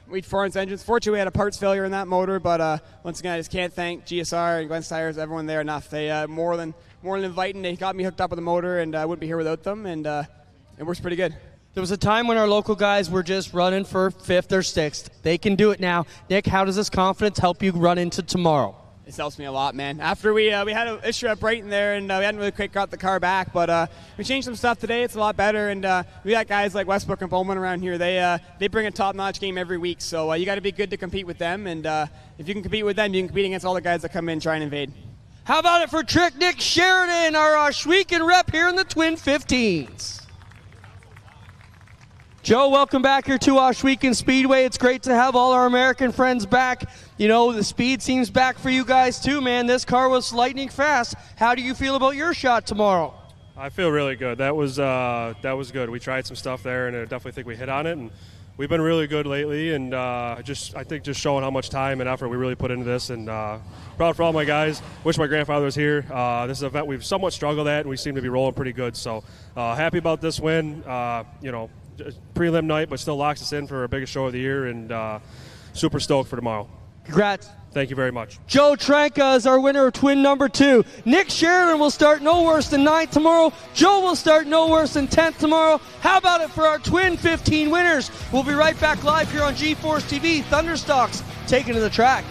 Wheat Florence Engines. Fortunately, we had a parts failure in that motor, but once again, I just can't thank GSR and Glenn Stires, everyone there enough. They more than inviting. They got me hooked up with the motor, and I wouldn't be here without them, and it works pretty good. There was a time when our local guys were just running for 5th or 6th. They can do it now. Nick, how does this confidence help you run into tomorrow? This helps me a lot, man. After we had an issue at Brighton there, and we hadn't really quite got the car back, but we changed some stuff today. It's a lot better, and we got guys like Westbrook and Bowman around here. They bring a top-notch game every week, so you got to be good to compete with them, and if you can compete with them, you can compete against all the guys that come in and try and invade. How about it for Trick Nick Sheridan, our Ohsweken rep here in the Twin 15s? Joe, welcome back here to Ohsweken Speedway. It's great to have all our American friends back. You know, the speed seems back for you guys too, man. This car was lightning fast. How do you feel about your shot tomorrow? I feel really good. That was good. We tried some stuff there, and I definitely think we hit on it. And we've been really good lately, and I think just showing how much time and effort we really put into this, and proud for all my guys. Wish my grandfather was here. This is an event we've somewhat struggled at, and we seem to be rolling pretty good. So happy about this win. Prelim night, but still locks us in for our biggest show of the year, and super stoked for tomorrow. Congrats. Thank you very much. Joe Tranka is our winner of twin number 2. Nick Sheridan will start no worse than 9th tomorrow. Joe will start no worse than 10th tomorrow. How about it for our twin 15 winners? We'll be right back live here on G-Force TV. Thunderstock's taken to the track.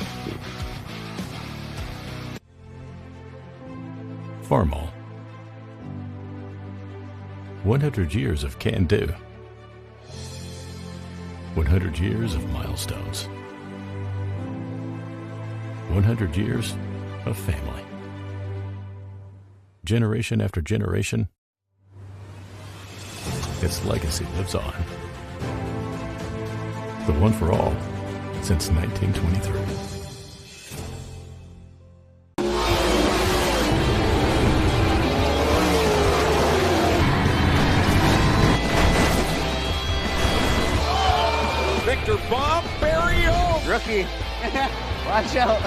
Farmall. 100 years of can-do. 100 years of milestones. 100 years of family. Generation after generation, its legacy lives on. The one for all since 1923. Victor Bomberio. Rookie. Watch out.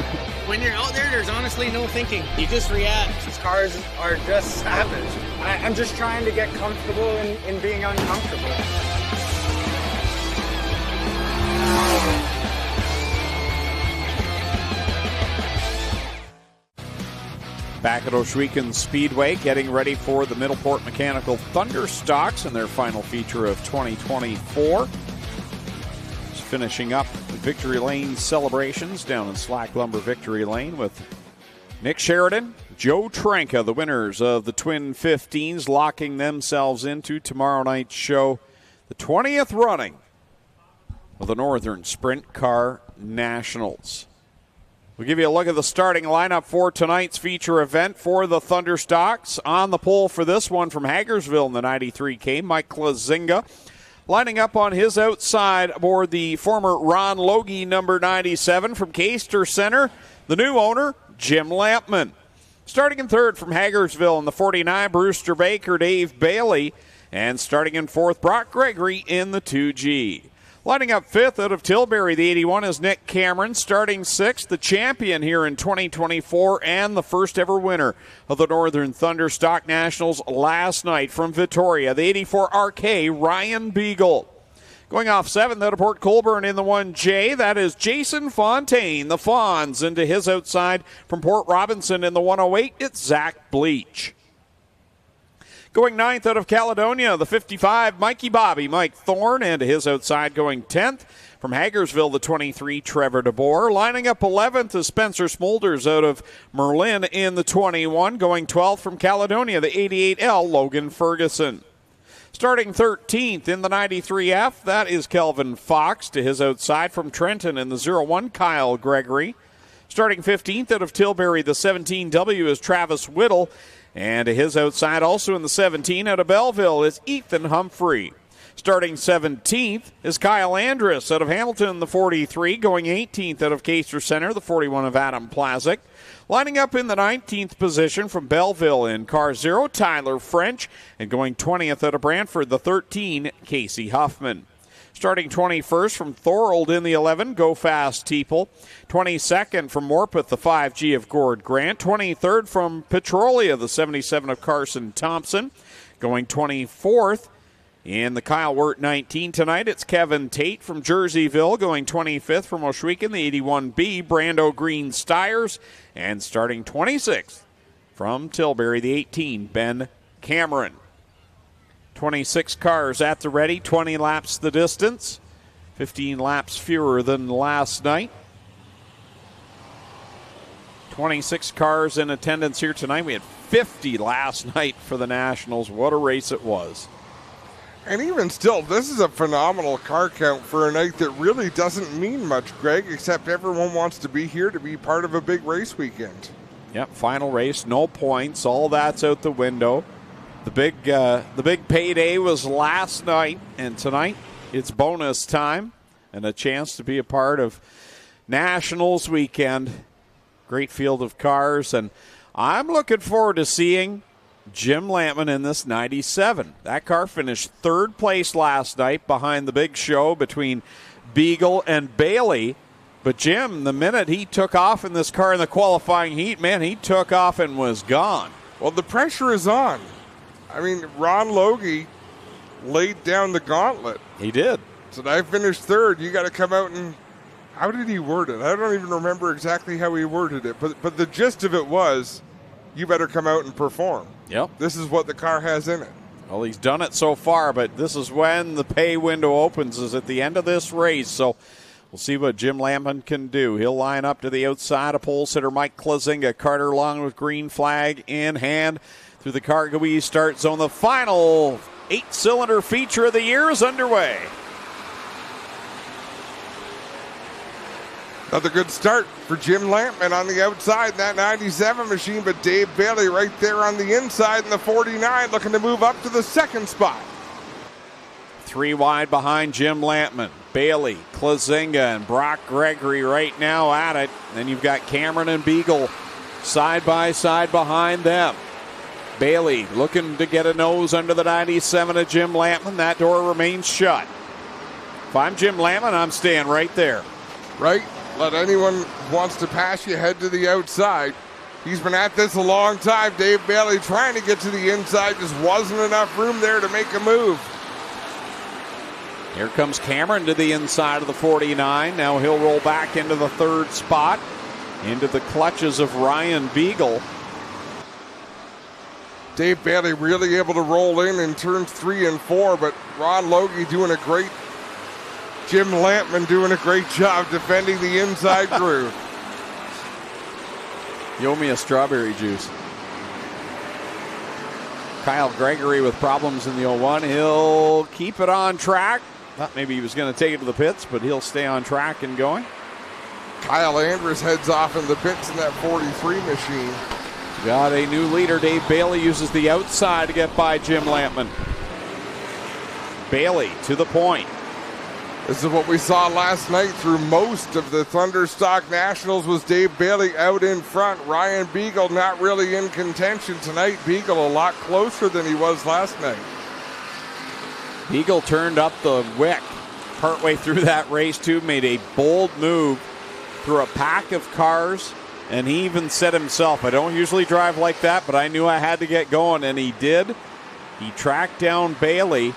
When you're out there, there's honestly no thinking. You just react. These cars are just savage. I'm just trying to get comfortable in being uncomfortable. Back at Ohsweken Speedway, getting ready for the Middleport Mechanical Thunderstocks in their final feature of 2024. Finishing up Victory Lane celebrations down in Slack Lumber Victory Lane with Nick Sheridan, Joe Tranka, the winners of the Twin 15s, locking themselves into tomorrow night's show, the 20th running of the Northern Sprint Car Nationals. We'll give you a look at the starting lineup for tonight's feature event for the Thunderstocks. On the pole for this one from Hagersville in the 93K, Mike Lazinga. Lining up on his outside aboard the former Ron Logie number 97 from Caister Center, the new owner, Jim Lampman. Starting in third from Hagersville in the 49, Brewster Baker, Dave Bailey. And starting in fourth, Brock Gregory in the 2G. Lining up fifth out of Tilbury, the 81 is Nick Cameron. Starting sixth, the champion here in 2024 and the first ever winner of the Northern Thunderstock Nationals last night from Victoria, the 84 RK, Ryan Beagle. Going off seventh out of Port Colborne in the 1J, that is Jason Fontaine, the Fawns, into his outside from Port Robinson in the 108, it's Zach Bleach. Going ninth out of Caledonia, the 55, Mikey Bobby, Mike Thorne, and to his outside going 10th. From Hagersville, the 23, Trevor DeBoer. Lining up 11th is Spencer Smolders out of Merlin in the 21. Going 12th from Caledonia, the 88L, Logan Ferguson. Starting 13th in the 93F, that is Kelvin Fox. To his outside from Trenton in the 01, Kyle Gregory. Starting 15th out of Tilbury, the 17W is Travis Whittle. And to his outside, also in the 17, out of Belleville, is Ethan Humphrey. Starting 17th is Kyle Andrus out of Hamilton, the 43. Going 18th out of Caister Center, the 41 of Adam Plazik. Lining up in the 19th position from Belleville in car 0, Tyler French. And going 20th out of Brantford, the 13, Casey Huffman. Starting 21st from Thorold in the 11, Go Fast Teeple. 22nd from Morpeth, the 5G of Gord Grant. 23rd from Petrolia, the 77 of Carson Thompson. Going 24th in the Kyle Wirt 19 tonight, it's Kevin Tate from Jerseyville. Going 25th from Ohsweken, the 81B, Brando Green Stiers. And starting 26th from Tilbury, the 18, Ben Cameron. 26 cars at the ready, 20 laps the distance, 15 laps fewer than last night. 26 cars in attendance here tonight. We had 50 last night for the Nationals. What a race it was. And even still, this is a phenomenal car count for a night that really doesn't mean much, Greg, except everyone wants to be here to be part of a big race weekend. Yep, final race, no points. All that's out the window. The big payday was last night, and tonight it's bonus time and a chance to be a part of Nationals weekend. Great field of cars, and I'm looking forward to seeing Jim Lampman in this 97. That car finished third place last night behind the big show between Beagle and Bailey. But Jim, the minute he took off in this car in the qualifying heat, man, he took off and was gone. Well, the pressure is on. I mean, Ron Logie laid down the gauntlet. He did. Said, I finished third. You got to come out and... How did he word it? I don't even remember exactly how he worded it. But the gist of it was, you better come out and perform. Yep. This is what the car has in it. Well, he's done it so far, but this is when the pay window opens, is at the end of this race. So we'll see what Jim Lampman can do. He'll line up to the outside of pole sitter Mike Klazinga. Carter Long with green flag in hand through the Cargo East start zone. The final 8-cylinder feature of the year is underway. Another good start for Jim Lampman on the outside in that 97 machine, but Dave Bailey right there on the inside in the 49 looking to move up to the second spot. 3 wide behind Jim Lampman. Bailey, Klazinga, and Brock Gregory right now at it. Then you've got Cameron and Beagle side by side behind them. Bailey looking to get a nose under the 97 of Jim Lampman. That door remains shut. If I'm Jim Lampman, I'm staying right there. Right? Let anyone who wants to pass you head to the outside. He's been at this a long time. Dave Bailey trying to get to the inside. Just wasn't enough room there to make a move. Here comes Cameron to the inside of the 49. Now he'll roll back into the third spot, into the clutches of Ryan Beagle. Dave Bailey really able to roll in turns 3 and 4, but Ron Logie doing a great, Jim Lampman doing a great job defending the inside groove. You owe me a strawberry juice. Kyle Gregory with problems in the 01. He'll keep it on track. Thought maybe he was going to take it to the pits, but he'll stay on track and going. Kyle Andrus heads off in the pits in that 43 machine. Got a new leader. Dave Bailey uses the outside to get by Jim Lampman. Bailey to the point. This is what we saw last night through most of the Thunderstock Nationals was Dave Bailey out in front. Ryan Beagle not really in contention tonight. Beagle a lot closer than he was last night. Beagle turned up the wick partway through that race too, made a bold move through a pack of cars, and he even said himself, I don't usually drive like that, but I knew I had to get going, and he did. He tracked down Bailey.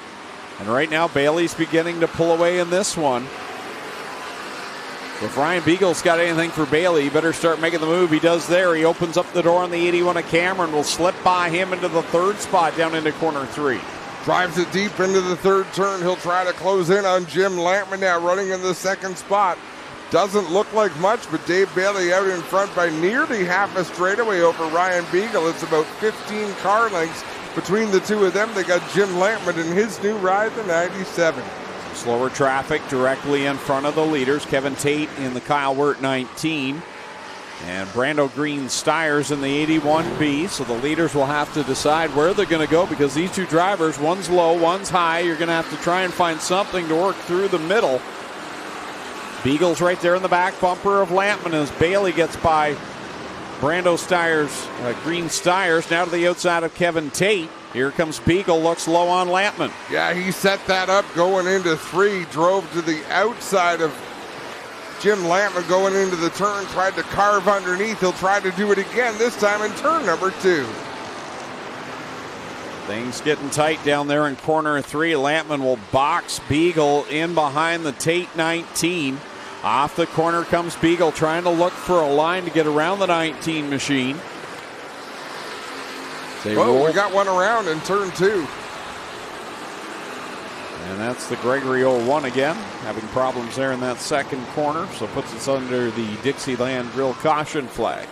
And right now, Bailey's beginning to pull away in this one. If Ryan Beagle's got anything for Bailey, he better start making the move. He does there. He opens up the door on the 81 of Cameron. Will slip by him into the third spot down into corner 3. Drives it deep into the third turn. He'll try to close in on Jim Lampman now running in the second spot. Doesn't look like much, but Dave Bailey out in front by nearly half a straightaway over Ryan Beagle. It's about 15 car lengths between the two of them. They got Jim Lampman in his new ride, the 97. Slower traffic directly in front of the leaders. Kevin Tate in the Kyle Wirt 19. And Brando Green Stiers in the 81B. So the leaders will have to decide where they're going to go because these two drivers, one's low, one's high. You're going to have to try and find something to work through the middle. Beagle's right there in the back bumper of Lampman as Bailey gets by Brando Stiers, Green Stiers, now to the outside of Kevin Tate. Here comes Beagle, looks low on Lampman. Yeah, he set that up going into 3, drove to the outside of Jim Lampman going into the turn, tried to carve underneath. He'll try to do it again, this time in turn number 2. Things getting tight down there in corner 3. Lampman will box Beagle in behind the Tate 19. Off the corner comes Beagle, trying to look for a line to get around the 19 machine. We got one around in turn 2. And that's the Gregory 01 again, having problems there in that second corner, so puts us under the Dixieland Grill caution flag.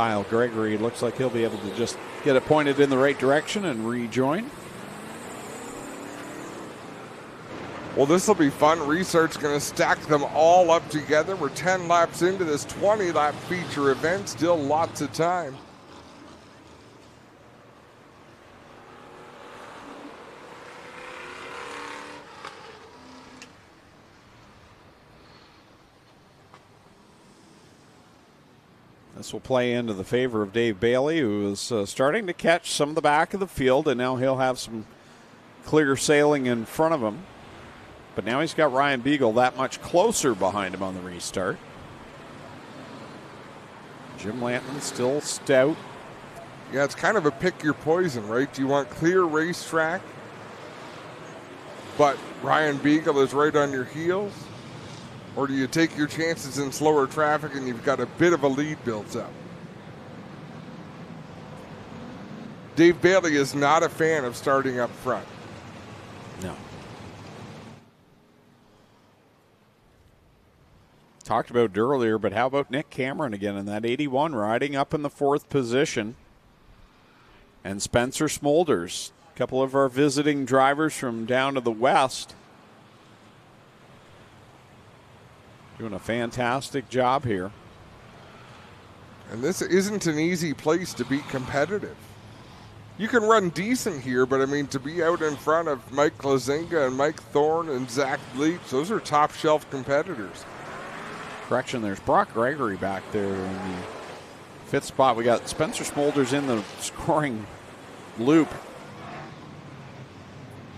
Kyle Gregory. Looks like he'll be able to just get it pointed in the right direction and rejoin. Well, this will be fun. Restart's going to stack them all up together. We're 10 laps into this 20-lap feature event. Still lots of time. This will play into the favor of Dave Bailey, who is starting to catch some of the back of the field, and now he'll have some clear sailing in front of him. But now he's got Ryan Beagle that much closer behind him on the restart. Jim Lantman still stout. Yeah, it's kind of a pick your poison, right? Do you want clear racetrack, but Ryan Beagle is right on your heels? Or do you take your chances in slower traffic and you've got a bit of a lead built up? Dave Bailey is not a fan of starting up front. No. Talked about it earlier, but how about Nick Cameron again in that 81 riding up in the 4th position? And Spencer Smolders, a couple of our visiting drivers from down to the west. Doing a fantastic job here. And this isn't an easy place to be competitive. You can run decent here, but I mean, to be out in front of Mike Klazinga and Mike Thorne and Zach Leach, those are top shelf competitors. Correction, there's Brock Gregory back there in the 5th spot. We got Spencer Smolders in the scoring loop.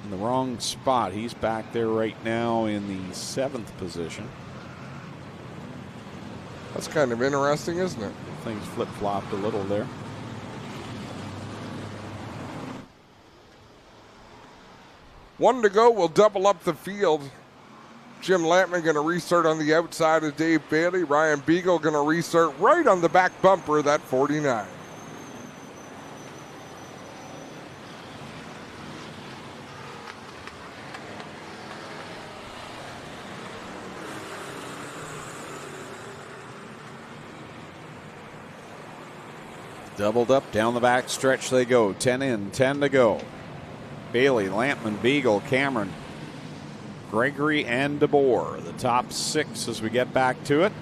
In the wrong spot. He's back there right now in the 7th position. That's kind of interesting, isn't it? Things flip-flopped a little there. One to go, we'll double up the field. Jim Lampman going to restart on the outside of Dave Bailey. Ryan Beagle going to restart right on the back bumper of that 49. Doubled up, down the back stretch they go. 10 in, 10 to go. Bailey, Lampman, Beagle, Cameron, Gregory, and DeBoer. The top 6 as we get back to it.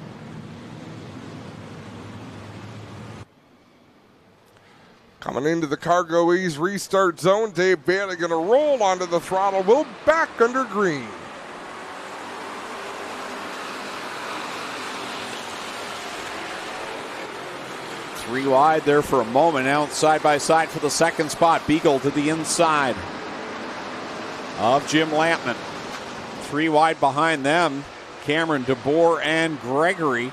Coming into the Cargo Ease restart zone, Dave Bailey going to roll onto the throttle. We'll back under green. Three wide there for a moment. Now side by side for the 2nd spot. Beagle to the inside of Jim Lampman. 3 wide behind them. Cameron, DeBoer, and Gregory.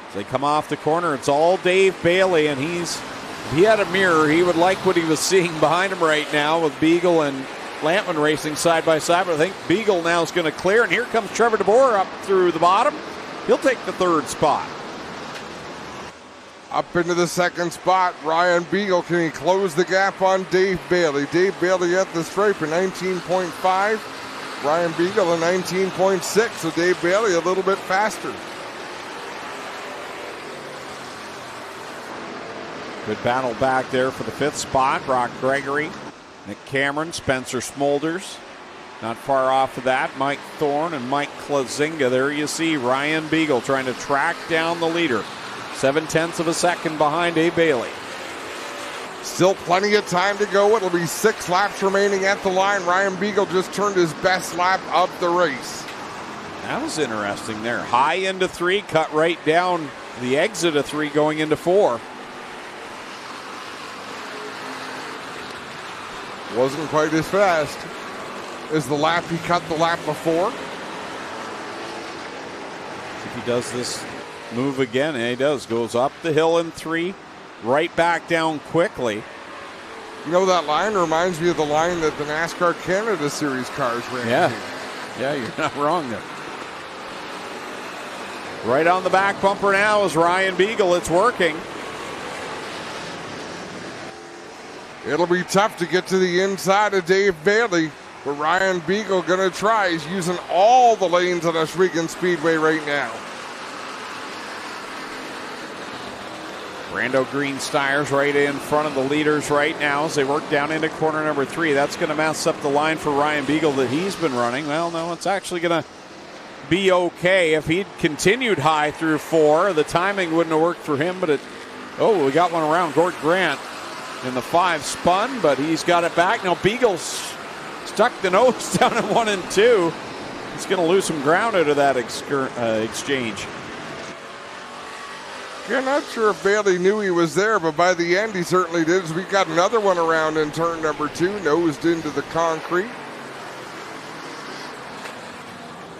As they come off the corner, it's all Dave Bailey, and if he had a mirror, he would like what he was seeing behind him right now with Beagle and Lampman racing side by side. But I think Beagle now is going to clear, and here comes Trevor DeBoer up through the bottom. He'll take the 3rd spot. Up into the 2nd spot, Ryan Beagle. Can he close the gap on Dave Bailey? Dave Bailey at the stripe at 19.5. Ryan Beagle at 19.6. So Dave Bailey a little bit faster. Good battle back there for the 5th spot. Brock Gregory, Nick Cameron, Spencer Smolders. Not far off of that, Mike Thorne and Mike Klazinga. There you see Ryan Beagle trying to track down the leader. 0.7 of a second behind Dave Bailey. Still plenty of time to go. It'll be 6 laps remaining at the line. Ryan Beagle just turned his best lap of the race. That was interesting there. High into 3, cut right down the exit of 3 going into 4. Wasn't quite as fast as the lap he cut the lap before. If he does this move again, and he does, goes up the hill in 3, right back down quickly. You know, that line reminds me of the line that the NASCAR Canada Series cars ran. Yeah, you're not wrong there. Right on the back bumper now is Ryan Beagle. It's working. It'll be tough to get to the inside of Dave Bailey, but Ryan Beagle going to try. He's using all the lanes on Oswego Speedway right now. Brando Greensteyer's right in front of the leaders right now as they work down into corner number 3. That's going to mess up the line for Ryan Beagle that he's been running. Well, no, it's actually going to be okay. If he'd continued high through 4, the timing wouldn't have worked for him, but we got one around. Gord Grant in the 5 spun, but he's got it back. Now Beagle's stuck the nose down in 1 and 2. He's going to lose some ground out of that exchange. Yeah, not sure if Bailey knew he was there, but by the end he certainly did. As we got another one around in turn number 2, nosed into the concrete.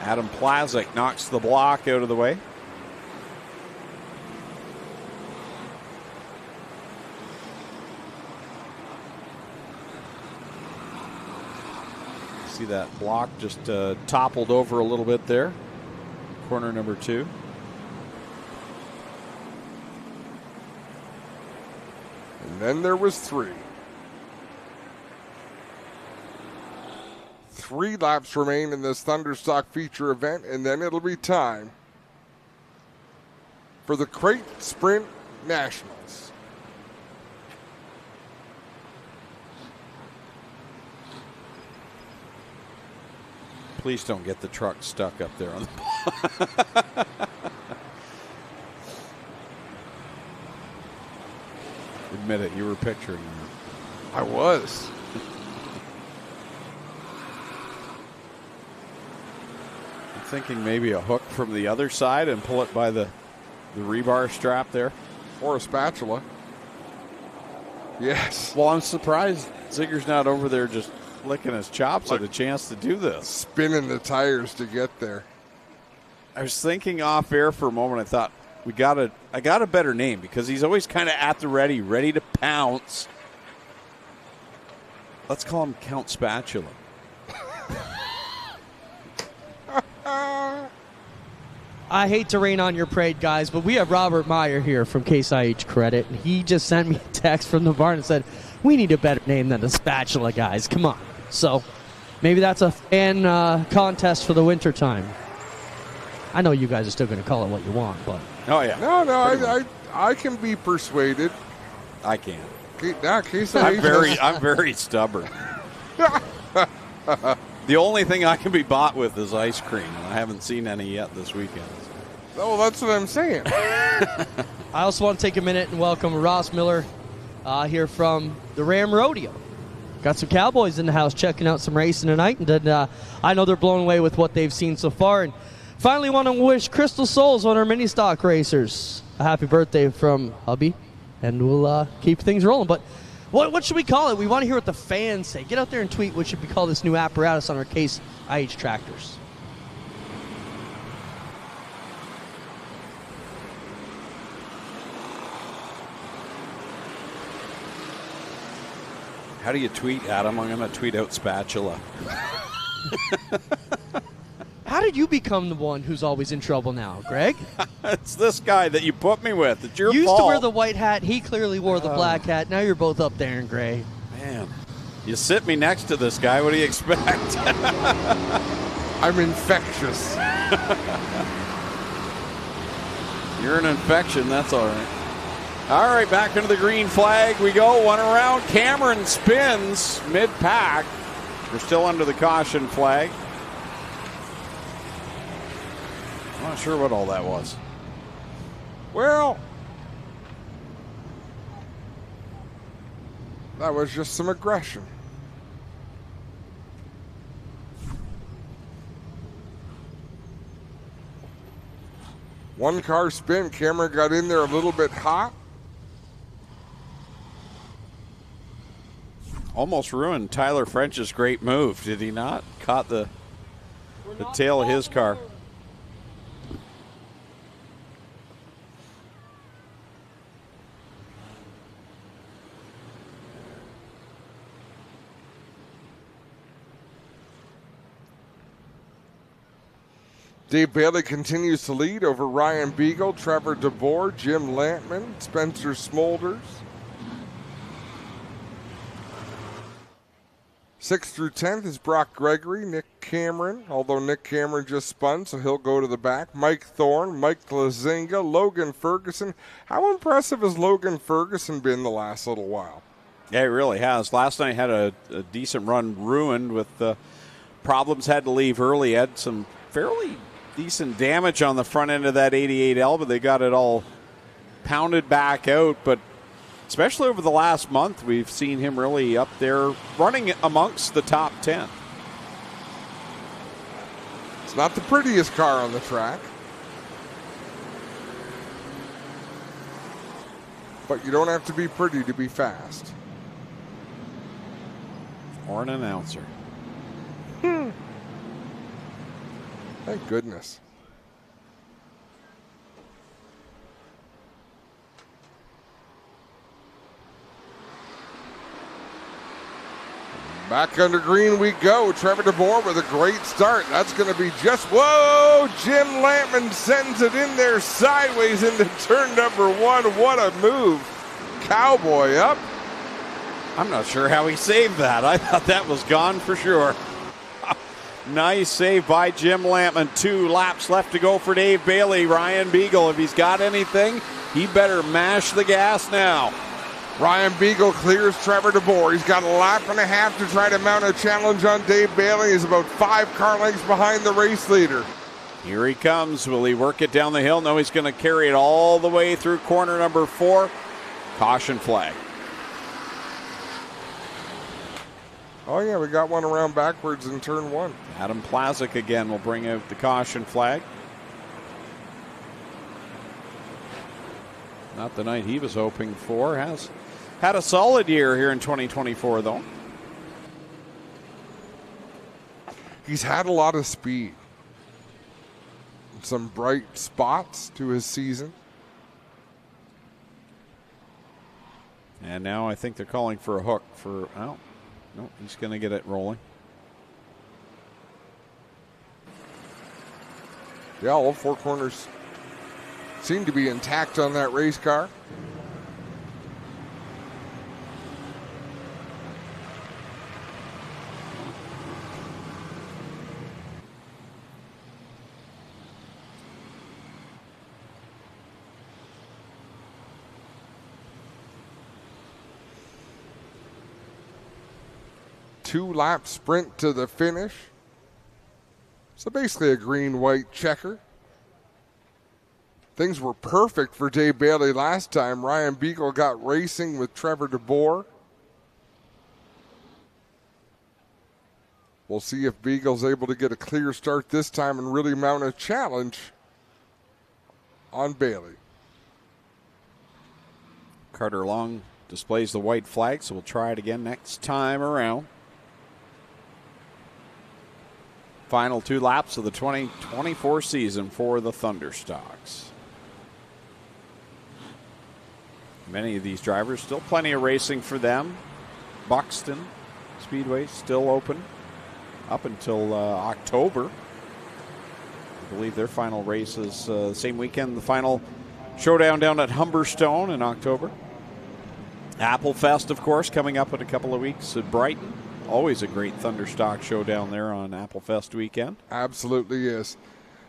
Adam Plazik knocks the block out of the way. See that block just toppled over a little bit there. Corner number 2. And then there was 3. 3 laps remain in this Thunderstock feature event, and then it'll be time for the Crate Sprint Nationals. Please don't get the truck stuck up there on the Admit it, you were picturing that. I was. I'm thinking maybe a hook from the other side and pull it by the rebar strap there. Or a spatula. Yes. Well, I'm surprised Zigger's not over there just licking his chops at a chance to do this. Spinning the tires to get there. I was thinking off air for a moment. I thought, I got a better name because he's always kind of at the ready to pounce. Let's call him Count Spatula. I hate to rain on your parade, guys, but we have Robert Meyer here from Case IH Credit, and he just sent me a text from the barn and said, we need a better name than the Spatula, guys. Come on. So maybe that's a fan contest for the wintertime. I know you guys are still going to call it what you want, but... Oh, yeah. No, I can be persuaded. I can't. I'm very stubborn. The only thing I can be bought with is ice cream, and I haven't seen any yet this weekend. Oh, that's what I'm saying. I also want to take a minute and welcome Ross Miller here from the Ram Rodeo. Got some Cowboys in the house checking out some racing tonight, and I know they're blown away with what they've seen so far. And finally want to wish Crystal Souls, one of our mini stock racers, a happy birthday from hubby, and we'll keep things rolling. But what should we call it? We want to hear what the fans say. Get out there and tweet what should we call this new apparatus on our Case IH tractors. How do you tweet, Adam? I'm going to tweet out Spatula. How did you become the one who's always in trouble now, Greg? It's this guy that you put me with. It's your You used fault. to wear the white hat. He clearly wore the black hat. Now you're both up there in gray. Man, you sit me next to this guy. What do you expect? I'm infectious. You're an infection. That's all right. All right, back into the green flag we go. One around. Cameron spins mid-pack. We're still under the caution flag. I'm not sure what all that was. Well, that was just some aggression. One car spin. Cameron got in there a little bit hot. Almost ruined Tyler French's great move, did he not? Caught the tail of his car. Dave Bailey continues to lead over Ryan Beagle, Trevor DeBoer, Jim Lampman, Spencer Smolders. 6th through 10th is Brock Gregory, Nick Cameron, although Nick Cameron just spun, so he'll go to the back. Mike Thorne, Mike Lazinga, Logan Ferguson. How impressive has Logan Ferguson been the last little while? Yeah, he really has. Last night had a decent run ruined with problems, had to leave early. Had some fairly decent damage on the front end of that 88L, but they got it all pounded back out. But especially over the last month, we've seen him really up there running amongst the top 10. It's not the prettiest car on the track, but you don't have to be pretty to be fast. Or an announcer. Thank goodness. Back under green we go. Trevor DeBoer with a great start. That's going to be just, whoa! Jim Lampman sends it in there sideways into turn number 1. What a move. Cowboy up. I'm not sure how he saved that. I thought that was gone for sure. Nice save by Jim Lampman. 2 laps left to go for Dave Bailey. Ryan Beagle, if he's got anything, he better mash the gas now. Ryan Beagle clears Trevor DeBoer. He's got a lap and a half to try to mount a challenge on Dave Bailey. He's about 5 car lengths behind the race leader. Here he comes. Will he work it down the hill? No, he's going to carry it all the way through corner number 4. Caution flag. Oh, yeah, we got one around backwards in turn 1. Adam Plazik again will bring out the caution flag. Not the night he was hoping for. Has had a solid year here in 2024, though. He's had a lot of speed. Some bright spots to his season. And now I think they're calling for a hook for, oh, no, he's going to get it rolling. Yeah, all 4 corners seem to be intact on that race car. Two-lap sprint to the finish. So basically a green-white checker. Things were perfect for Dave Bailey last time. Ryan Beagle got racing with Trevor DeBoer. We'll see if Beagle's able to get a clear start this time and really mount a challenge on Bailey. Carter Long displays the white flag, so we'll try it again next time around. Final 2 laps of the 2024 season for the Thunderstocks. Many of these drivers, still plenty of racing for them. Buxton Speedway still open up until October. I believe their final race is the same weekend, the final showdown down at Humberstone in October. Applefest, of course, coming up in a couple of weeks at Brighton. Always a great Thunderstock showdown there on Applefest weekend. Absolutely is.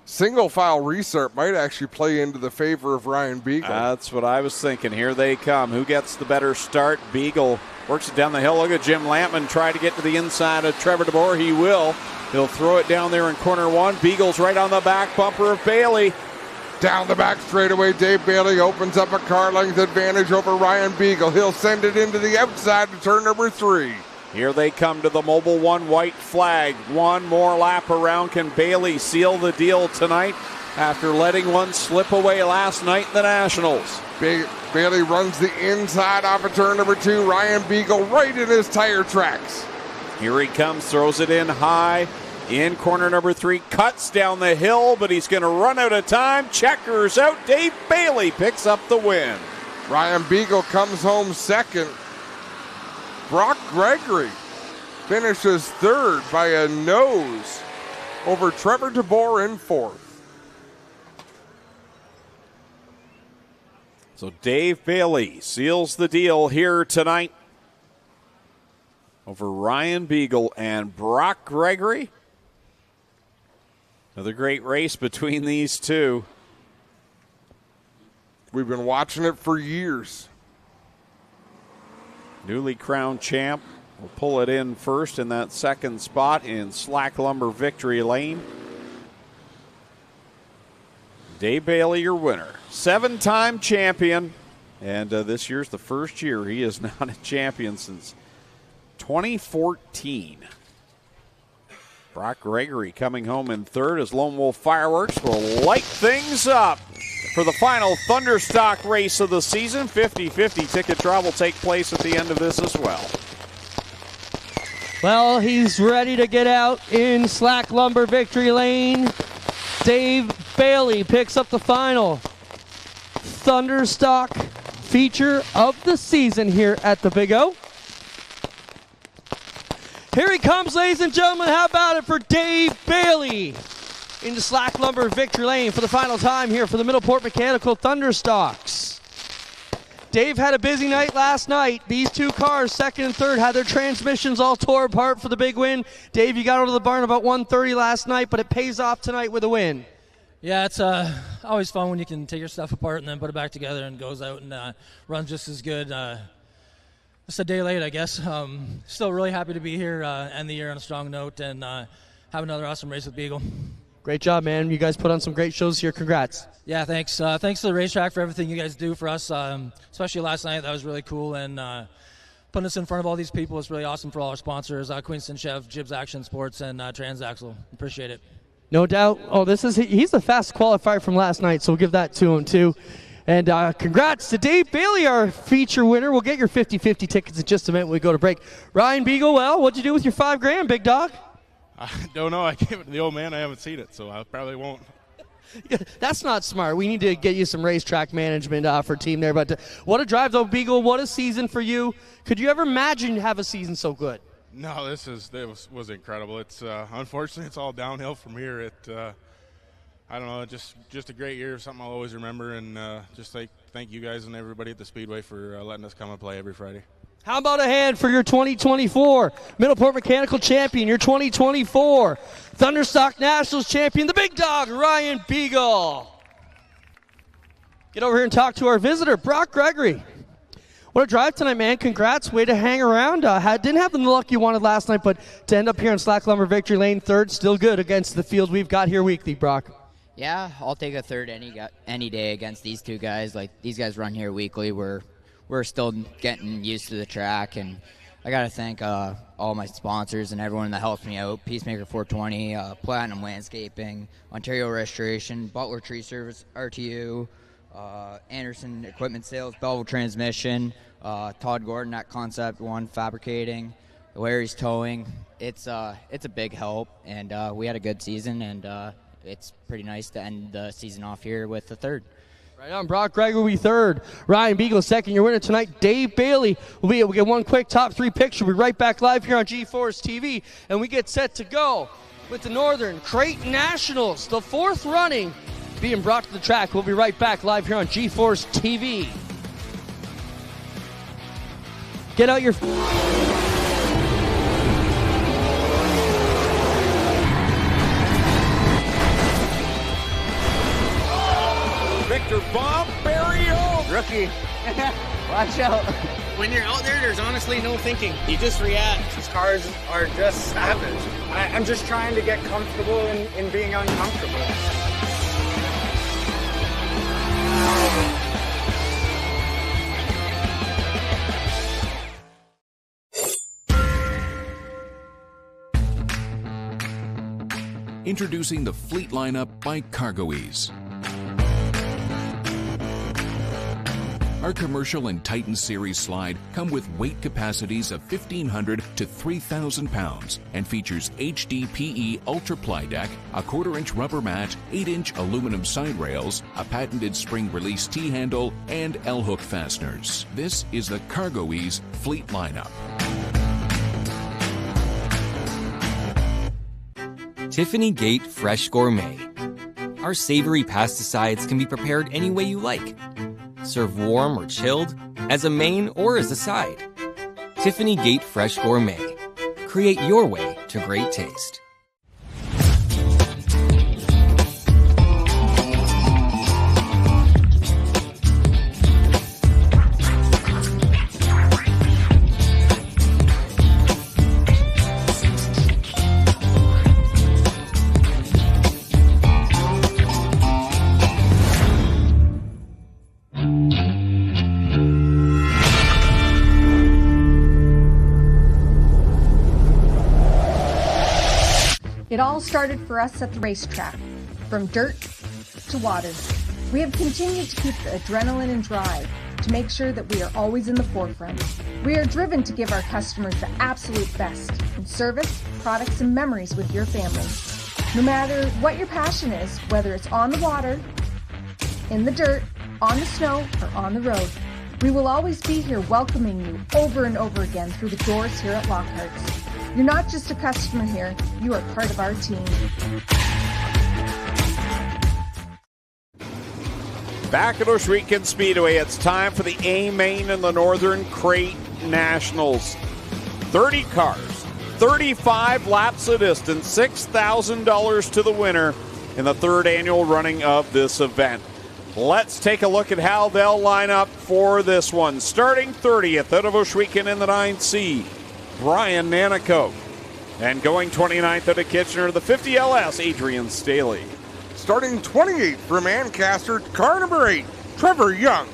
Single file restart might actually play into the favor of Ryan Beagle. That's what I was thinking. Here they come. Who gets the better start? Beagle works it down the hill. Look at Jim Lampman try to get to the inside of Trevor DeBoer. He will. He'll throw it down there in corner 1. Beagle's right on the back bumper of Bailey. Down the back straightaway, Dave Bailey opens up a car length advantage over Ryan Beagle. He'll send it into the outside to turn number 3. Here they come to the Mobil 1 white flag. One more lap around. Can Bailey seal the deal tonight after letting one slip away last night in the Nationals? Bailey runs the inside off of turn number 2. Ryan Beagle right in his tire tracks. Here he comes, throws it in high. In corner number 3, cuts down the hill, but he's going to run out of time. Checkers out. Dave Bailey picks up the win. Ryan Beagle comes home second. Brock Gregory finishes third by a nose over Trevor DeBoer in 4th. So Dave Bailey seals the deal here tonight. over Ryan Beagle and Brock Gregory. Another great race between these two. We've been watching it for years. Newly crowned champ will pull it in first in that second spot in Slack Lumber Victory Lane. Dave Bailey, your winner. 7-time champion. And this year's the first year he is not a champion since 2014. Brock Gregory coming home in third as Lone Wolf Fireworks will light things up for the final Thunderstock race of the season. 50-50 ticket draw will take place at the end of this as well. Well, he's ready to get out in Slack Lumber Victory Lane. Dave Bailey picks up the final Thunderstock feature of the season here at the Big O. Here he comes, ladies and gentlemen. How about it for Dave Bailey into Slack Lumber Victory Lane for the final time here for the Middleport Mechanical Thunderstocks. Dave had a busy night last night. These two cars, second and third, had their transmissions all tore apart for the big win. Dave, you got out of the barn about 1:30 last night, but it pays off tonight with a win. Yeah, it's always fun when you can take your stuff apart and then put it back together and goes out and runs just as good. Just a day late, I guess. Still really happy to be here, end the year on a strong note, and have another awesome race with Beagle. Great job, man. You guys put on some great shows here. Congrats. Yeah, thanks. Thanks to the racetrack for everything you guys do for us, especially last night. That was really cool, and putting us in front of all these people is really awesome for all our sponsors, Queenston Chev, Jibs Action Sports, and Transaxle. Appreciate it. No doubt. Oh, he's the fast qualifier from last night, so we'll give that to him, too. And congrats to Dave Bailey, our feature winner. We'll get your 50-50 tickets in just a minute when we go to break. Ryan Beagle, well, what'd you do with your $5,000, big dog? I don't know. I gave it to the old man. I haven't seen it, so I probably won't. That's not smart. We need to get you some racetrack management for team there. But what a drive, though, Beagle. What a season for you. Could you ever imagine you have a season so good? No, it was incredible. It's unfortunately it's all downhill from here. I don't know, just a great year, something I'll always remember, and just thank you guys and everybody at the Speedway for letting us come and play every Friday. How about a hand for your 2024 Middleport Mechanical Champion, your 2024 Thunderstock Nationals Champion, the big dog, Ryan Beagle. Get over here and talk to our visitor, Brock Gregory. What a drive tonight, man. Congrats. Way to hang around. Didn't have the luck you wanted last night, but to end up here in Slack Lumber Victory Lane third, still good against the field we've got here weekly, Brock. Yeah, I'll take a third any day against these two guys. Like, these guys run here weekly. We're still getting used to the track, and I got to thank all my sponsors and everyone that helps me out. Peacemaker 420, Platinum Landscaping, Ontario Restoration, Butler Tree Service, RTU, Anderson Equipment Sales, Belleville Transmission, Todd Gordon at Concept One Fabricating, Larry's Towing. It's a big help, and we had a good season, and it's pretty nice to end the season off here with the third. Right on, Brock Gregory third, Ryan Beagle second. Your winner tonight, Dave Bailey. We'll get one quick top three picture. We'll be right back live here on G-Force TV, and we get set to go with the Northern Crate Nationals, the fourth running being brought to the track. We'll be right back live here on G-Force TV. Get out your... Victor Bomberio. Rookie. Watch out. When you're out there, there's honestly no thinking. You just react. These cars are just savage. I'm just trying to get comfortable in being uncomfortable. Introducing the Fleet Lineup by CargoEase. Our commercial and Titan Series slide come with weight capacities of 1,500 to 3,000 pounds and features HDPE Ultra Ply Deck, a 1/4-inch rubber mat, 8-inch aluminum side rails, a patented spring release T-handle, and L-hook fasteners. This is the CargoEase Fleet Lineup. Tiffany Gate Fresh Gourmet. Our savory pasticides can be prepared any way you like. Serve warm or chilled, as a main or as a side. Tiffany Gate Fresh Gourmet. Create your way to great taste. It all started for us at the racetrack, from dirt to water. We have continued to keep the adrenaline and drive to make sure that we are always in the forefront. We are driven to give our customers the absolute best in service, products, and memories with your family. No matter what your passion is, whether it's on the water, in the dirt, on the snow, or on the road, we will always be here welcoming you over and over again through the doors here at Lockhart's. You're not just a customer here, you are part of our team. Back at Ohsweken Speedway, it's time for the A-Main and the Northern Crate Nationals. 30 cars, 35 laps of distance, $6,000 to the winner in the third annual running of this event. Let's take a look at how they'll line up for this one. Starting 30th out of Ohsweken in the 9C. Brian Nanico. And going 29th out of Kitchener, the 50 LS, Adrian Staley. Starting 28th from Ancaster, car number 8, Trevor Young.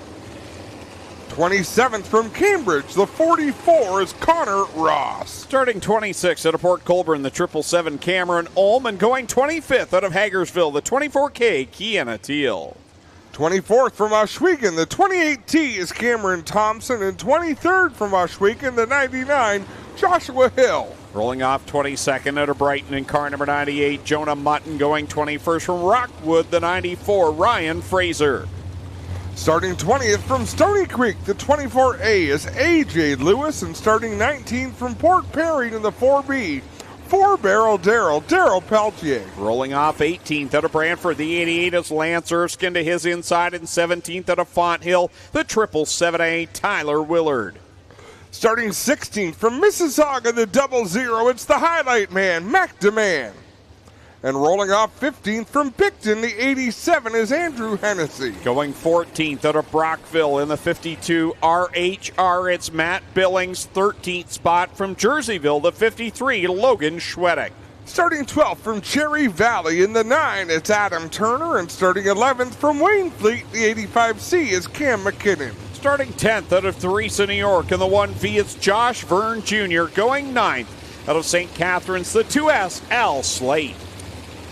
27th from Cambridge, the 44 is Connor Ross. Starting 26th out of Port Colborne, the 777 Cameron Ulm. And going 25th out of Hagersville, the 24K, Kiana Teal. 24th from Ohsweken, the 28T is Cameron Thompson, and 23rd from Ohsweken, the 99, Joshua Hill. Rolling off 22nd out of Brighton in car number 98, Jonah Mutton. Going 21st from Rockwood, the 94, Ryan Fraser. Starting 20th from Stony Creek, the 24A is AJ Lewis, and starting 19th from Port Perry in the 4B, 4-barrel Daryl Peltier. Rolling off 18th out of Brantford, the 88 is Lance Erskine to his inside, and 17th out of Fonthill, the 777A, Tyler Willard. Starting 16th from Mississauga, the 00, it's the highlight man, Mac DeMann. And rolling off 15th from Picton, the 87 is Andrew Hennessy. Going 14th out of Brockville in the 52 RHR, it's Matt Billings. 13th spot from Jerseyville, the 53, Logan Schwedick. Starting 12th from Cherry Valley in the 9, it's Adam Turner. And starting 11th from Waynfleet, the 85C is Cam McKinnon. Starting 10th out of Theresa, New York in the 1V, it's Josh Verne Jr. Going 9th out of St. Catharines, the 2S, Al Slate.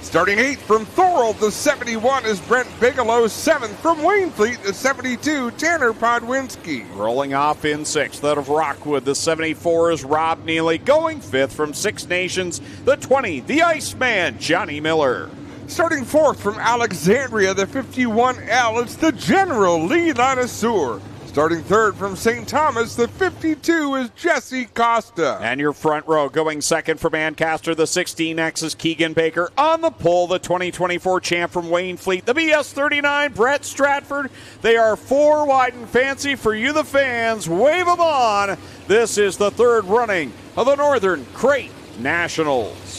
Starting 8th from Thorold, the 71 is Brent Bigelow. 7th from Waynfleet, the 72, Tanner Podwinski. Rolling off in 6th out of Rockwood, the 74 is Rob Neely. Going 5th from Six Nations, the 20, the Iceman, Johnny Miller. Starting 4th from Alexandria, the 51L, it's the General Lee Lanasur. Starting 3rd from St. Thomas, the 52 is Jesse Costa. And your front row going 2nd from Ancaster, the 16X is Keegan Baker. On the pole, the 2024 champ from Waynfleet, the BS39, Brett Stratford. They are 4 wide and fancy for you, the fans. Wave them on. This is the third running of the Northern Crate Nationals.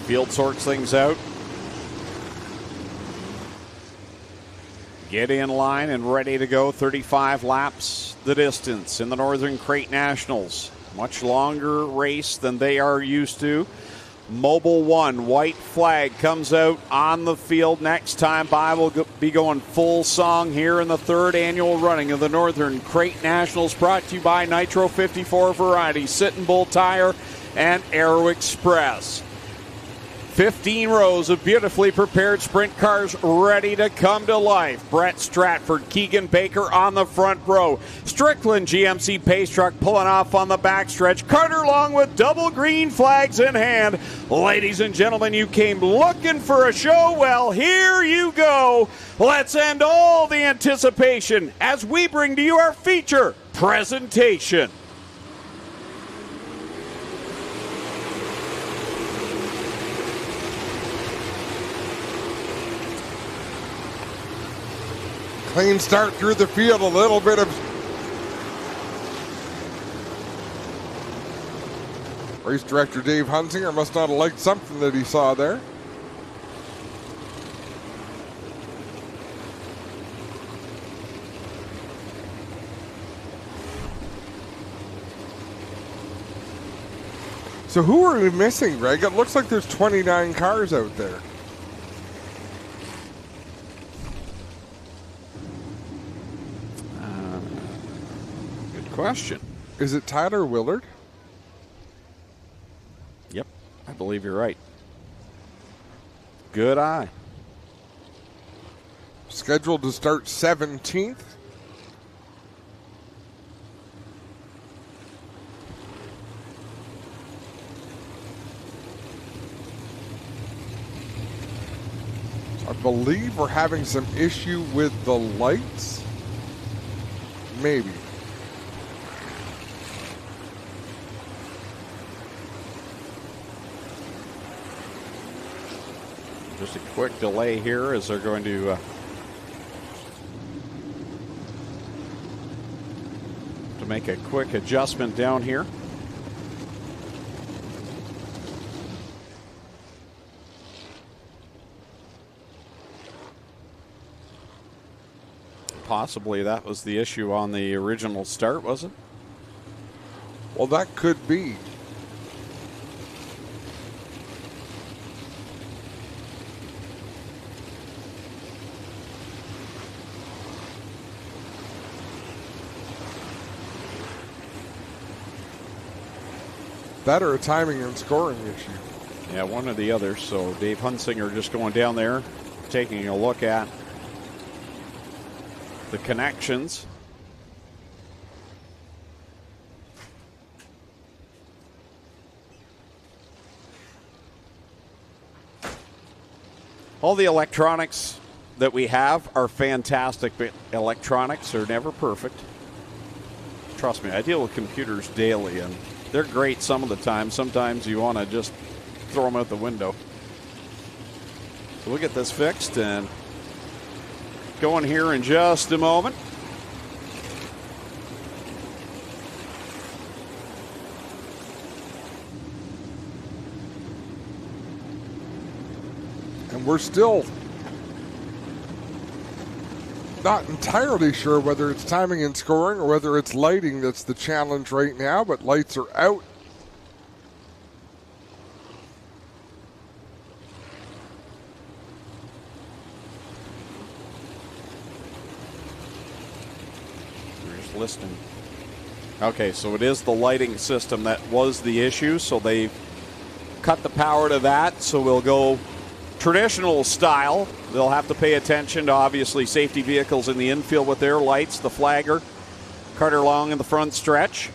Field sorts things out. Get in line and ready to go. 35 laps the distance in the Northern Crate Nationals. Much longer race than they are used to. Mobile 1, white flag comes out on the field. Next time by, we'll be going full song here in the third annual running of the Northern Crate Nationals, brought to you by Nitro 54 Variety, Sitting Bull Tire, and Aero Express. 15 rows of beautifully prepared sprint cars ready to come to life. Brett Stratford, Keegan Baker on the front row. Strickland GMC Pace Truck pulling off on the backstretch. Carter Long with double green flags in hand. Ladies and gentlemen, you came looking for a show. Well, here you go. Let's end all the anticipation as we bring to you our feature presentation. Clean start through the field, a little bit of race director Dave Hunsinger must not have liked something that he saw there. So who are we missing, Greg? It looks like there's 29 cars out there. Question. Is it Tyler Willard? Yep, I believe you're right. Good eye. Scheduled to start 17th. I believe we're having some issue with the lights. Maybe. Just a quick delay here as they're going to make a quick adjustment down here. Possibly that was the issue on the original start, was it? Well, that could be. That or a timing and scoring issue. Yeah, one or the other. So Dave Hunsinger just going down there, taking a look at the connections. All the electronics that we have are fantastic, but electronics are never perfect. Trust me, I deal with computers daily, and they're great some of the time. Sometimes you want to just throw them out the window. So we'll get this fixed and going here in just a moment. And we're still not entirely sure whether it's timing and scoring or whether it's lighting that's the challenge right now, but lights are out. We're just listening. Okay, so it is the lighting system that was the issue, so they've cut the power to that, so we'll go traditional style. They'll have to pay attention to, obviously, safety vehicles in the infield with their lights. The flagger, Carter Long in the front stretch.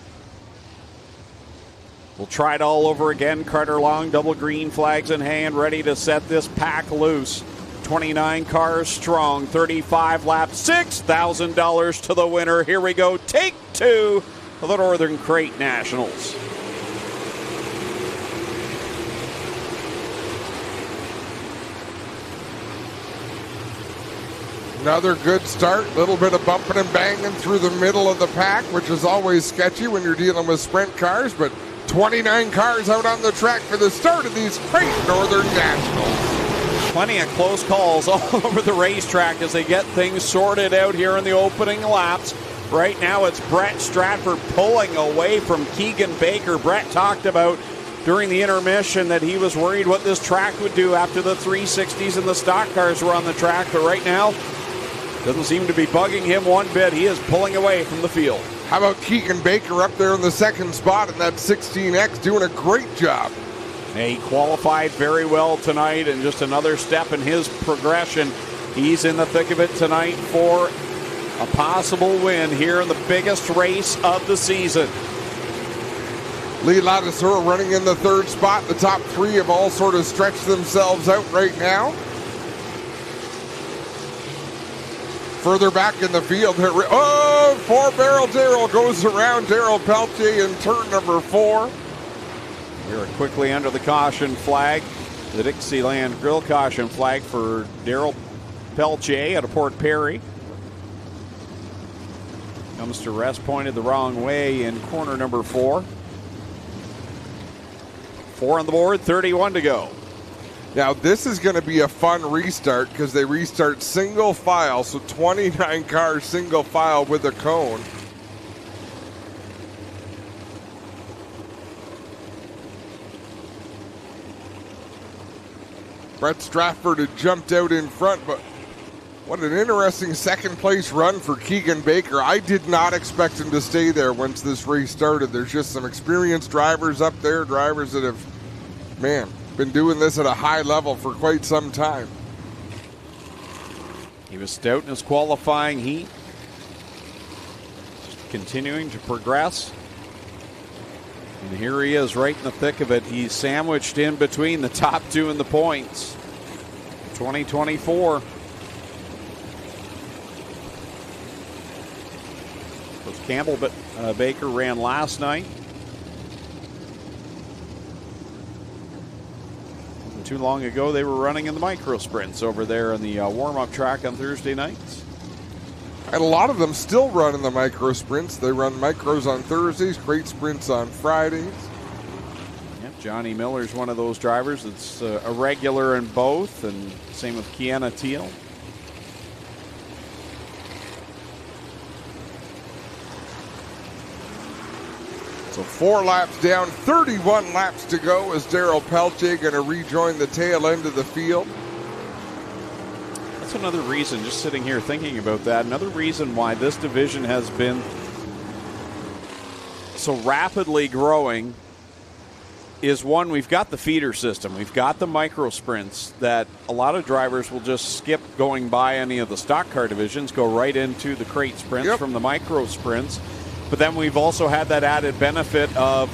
We'll try it all over again. Carter Long, double green flags in hand, ready to set this pack loose. 29 cars strong, 35 laps, $6,000 to the winner. Here we go, take two of the Northern Crate Nationals. Another good start, little bit of bumping and banging through the middle of the pack, which is always sketchy when you're dealing with sprint cars, but 29 cars out on the track for the start of these great Northern Nationals. Plenty of close calls all over the racetrack as they get things sorted out here in the opening laps. Right now it's Brett Stratford pulling away from Keegan Baker. Brett talked about during the intermission that he was worried what this track would do after the 360s and the stock cars were on the track, but right now doesn't seem to be bugging him one bit. He is pulling away from the field. How about Keegan Baker up there in the second spot in that 16X, doing a great job. He qualified very well tonight, and just another step in his progression. He's in the thick of it tonight for a possible win here in the biggest race of the season. Lee Ladisura running in the third spot. The top three have all sort of stretched themselves out right now. Further back in the field, four-barrel Darrell goes around Darrell Peltier in turn number 4. We're quickly under the caution flag, the Dixieland Grill caution flag for Darrell Peltier out of Port Perry. Comes to rest pointed the wrong way in corner number 4. 4 on the board, 31 to go. Now this is going to be a fun restart because they restart single file, so 29 cars single file with a cone. Brett Stratford had jumped out in front, but what an interesting second place run for Keegan Baker. I did not expect him to stay there once this race started. There's just some experienced drivers up there, drivers that have, been doing this at a high level for quite some time. He was stout in his qualifying heat. Just continuing to progress. And here he is right in the thick of it. He's sandwiched in between the top two in the points. 2024. Coach Campbell, but Baker ran last night. Wasn't too long ago they were running in the micro sprints over there on the warm-up track on Thursday nights. And a lot of them still run in the micro sprints. They run micros on Thursdays, great sprints on Fridays. Yep, Johnny Miller's one of those drivers that's a regular in both, and same with Kiana Teal. So 4 laps down, 31 laps to go as Darrell Peltier going to rejoin the tail end of the field. That's another reason, just sitting here thinking about that, another reason why this division has been so rapidly growing is, one, we've got the feeder system. We've got the micro sprints that a lot of drivers will just skip going by any of the stock car divisions, go right into the crate sprints from the micro sprints. But then we've also had that added benefit of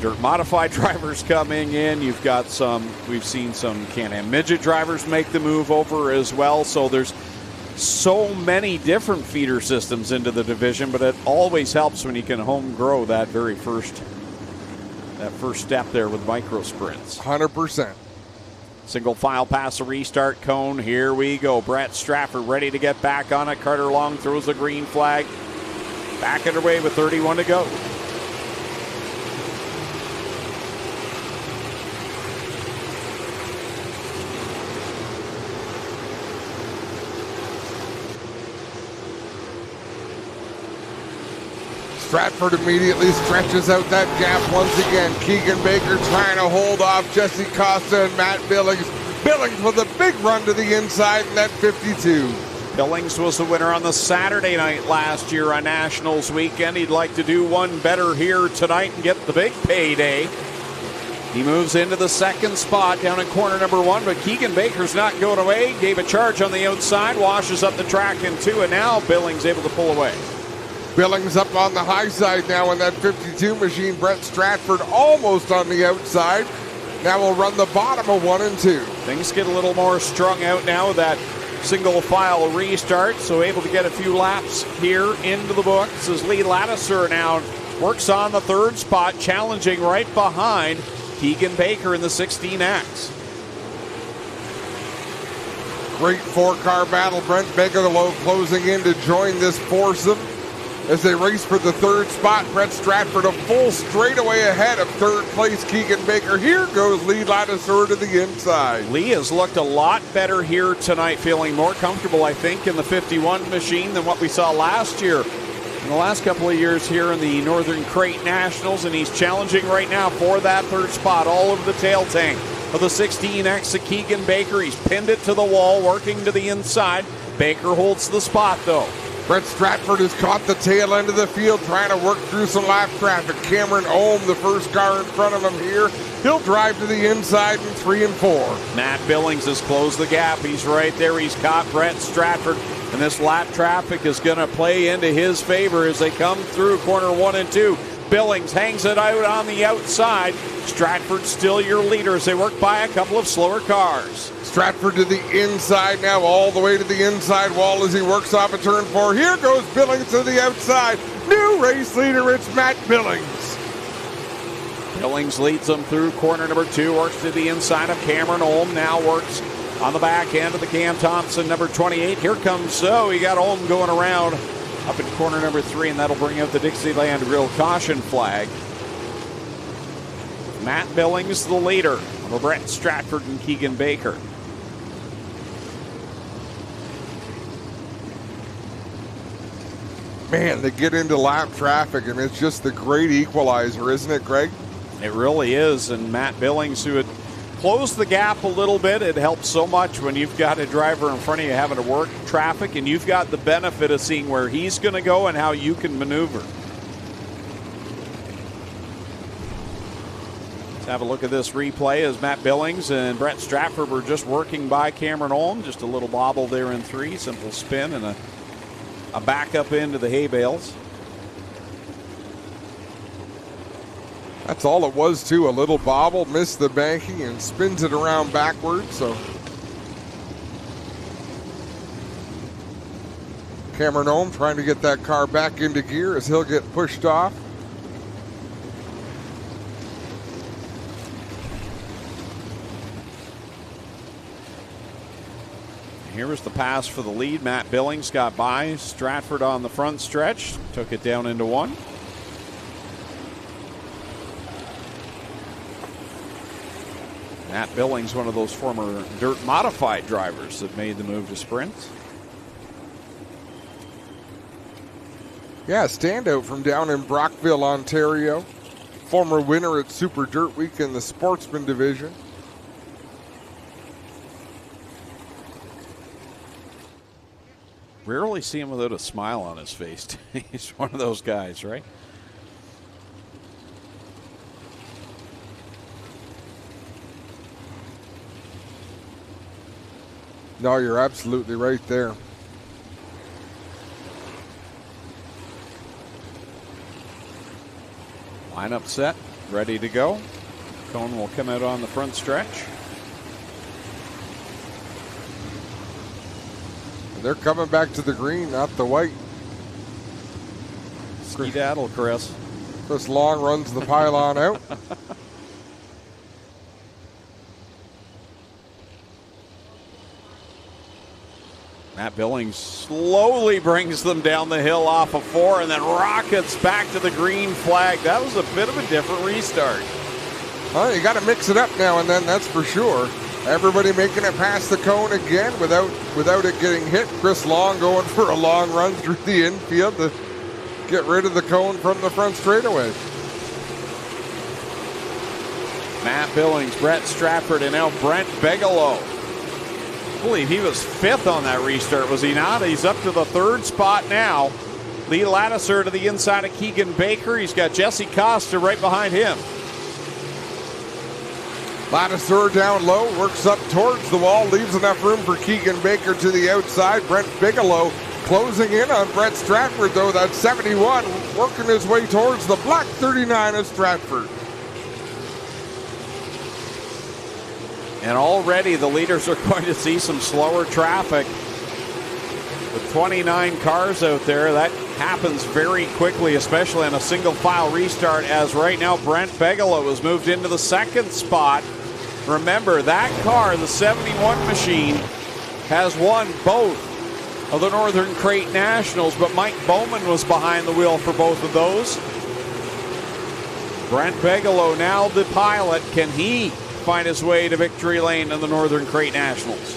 dirt modified drivers coming in. You've got we've seen some Can-Am midget drivers make the move over as well. So there's so many different feeder systems into the division, but it always helps when you can home grow that very first step there with micro sprints. 100%. Single file pass a restart cone. Here we go. Brett Stratford ready to get back on it. Carter Long throws the green flag. Back underway with 31 to go. Stratford immediately stretches out that gap once again. Keegan Baker trying to hold off Jesse Costa and Matt Billings. Billings with a big run to the inside in that 52. Billings was the winner on the Saturday night last year on Nationals weekend. He'd like to do one better here tonight and get the big payday. He moves into the second spot down in corner number 1, but Keegan Baker's not going away. Gave a charge on the outside, washes up the track in 2, and now Billings able to pull away. Billings up on the high side now in that 52 machine. Brett Stratford almost on the outside. Now we'll run the bottom of 1 and 2. Things get a little more strung out now with that single file restart, so able to get a few laps here into the books as Lee Ladisura now works on the third spot, challenging right behind Keegan Baker in the 16X. Great 4-car battle. Brent Bigelow closing in to join this foursome. as they race for the third spot. Brett Stratford a full straightaway ahead of third place Keegan Baker. Here goes Lee Ladouceur to the inside. Lee has looked a lot better here tonight, feeling more comfortable, I think, in the 51 machine than what we saw last year. In the last couple of years here in the Northern Crate Nationals, and he's challenging right now for that third spot all over the tail tank of the 16X of Keegan Baker. He's pinned it to the wall, working to the inside. Baker holds the spot, though. Brett Stratford has caught the tail end of the field, trying to work through some lap traffic. Cameron Ohm, the first car in front of him here. He'll drive to the inside in 3 and 4. Matt Billings has closed the gap. He's right there. He's caught Brett Stratford. And this lap traffic is going to play into his favor as they come through corner 1 and 2. Billings hangs it out on the outside. Stratford still your leader as they work by a couple of slower cars. Stratford to the inside now, all the way to the inside wall as he works off a turn 4. Here goes Billings to the outside. New race leader, it's Matt Billings. Billings leads them through corner number 2, works to the inside of Cameron Ohm, now works on the back end of the Cam Thompson, number 28. Here comes we got Ohm going around up in corner number 3, and that'll bring out the Dixieland Grill caution flag. Matt Billings, the leader over Brett Stratford and Keegan Baker. Man, they get into lap traffic, and it's just the great equalizer, isn't it, Greg? It really is, and Matt Billings, who had closed the gap a little bit, it helps so much when you've got a driver in front of you having to work traffic, and you've got the benefit of seeing where he's going to go and how you can maneuver. Let's have a look at this replay as Matt Billings and Brett Stratford were just working by Cameron Ohm. Just a little bobble there in 3, simple spin and a backup into the hay bales. That's all it was, too. A little bobble, missed the banking, and spins it around backwards. So Cameron Ohm trying to get that car back into gear as he'll get pushed off. Here was the pass for the lead. Matt Billings got by Stratford on the front stretch, took it down into 1. Matt Billings, one of those former dirt modified drivers that made the move to sprint. Yeah, standout from down in Brockville, Ontario. Former winner at Super Dirt Week in the Sportsman Division. Rarely see him without a smile on his face. He's one of those guys, right? No, you're absolutely right there. Lineup set, ready to go. Cone will come out on the front stretch. They're coming back to the green, not the white. Ski-daddle, Chris. Chris Long runs the pylon out. Matt Billings slowly brings them down the hill off of 4 and then rockets back to the green flag. That was a bit of a different restart. Well, you got to mix it up now and then, that's for sure. Everybody making it past the cone again without it getting hit. Chris Long going for a long run through the infield to get rid of the cone from the front straightaway. Matt Billings, Brett Stratford, and now Brent Bigelow. I believe he was 5th on that restart, was he not? He's up to the 3rd spot now. Lee Ladouceur to the inside of Keegan Baker. He's got Jesse Costa right behind him. Ladouceur down low, works up towards the wall, leaves enough room for Keegan Baker to the outside. Brent Bigelow closing in on Brett Stratford, though. That's 71, working his way towards the black 39 of Stratford. And already the leaders are going to see some slower traffic. With 29 cars out there, that happens very quickly, especially on a single file restart, as right now Brent Bigelow has moved into the 2nd spot. Remember, that car, the 71 machine, has won both of the Northern Crate Nationals, but Mike Bowman was behind the wheel for both of those. Brent Bigelow now the pilot. Can he find his way to victory lane in the Northern Crate Nationals?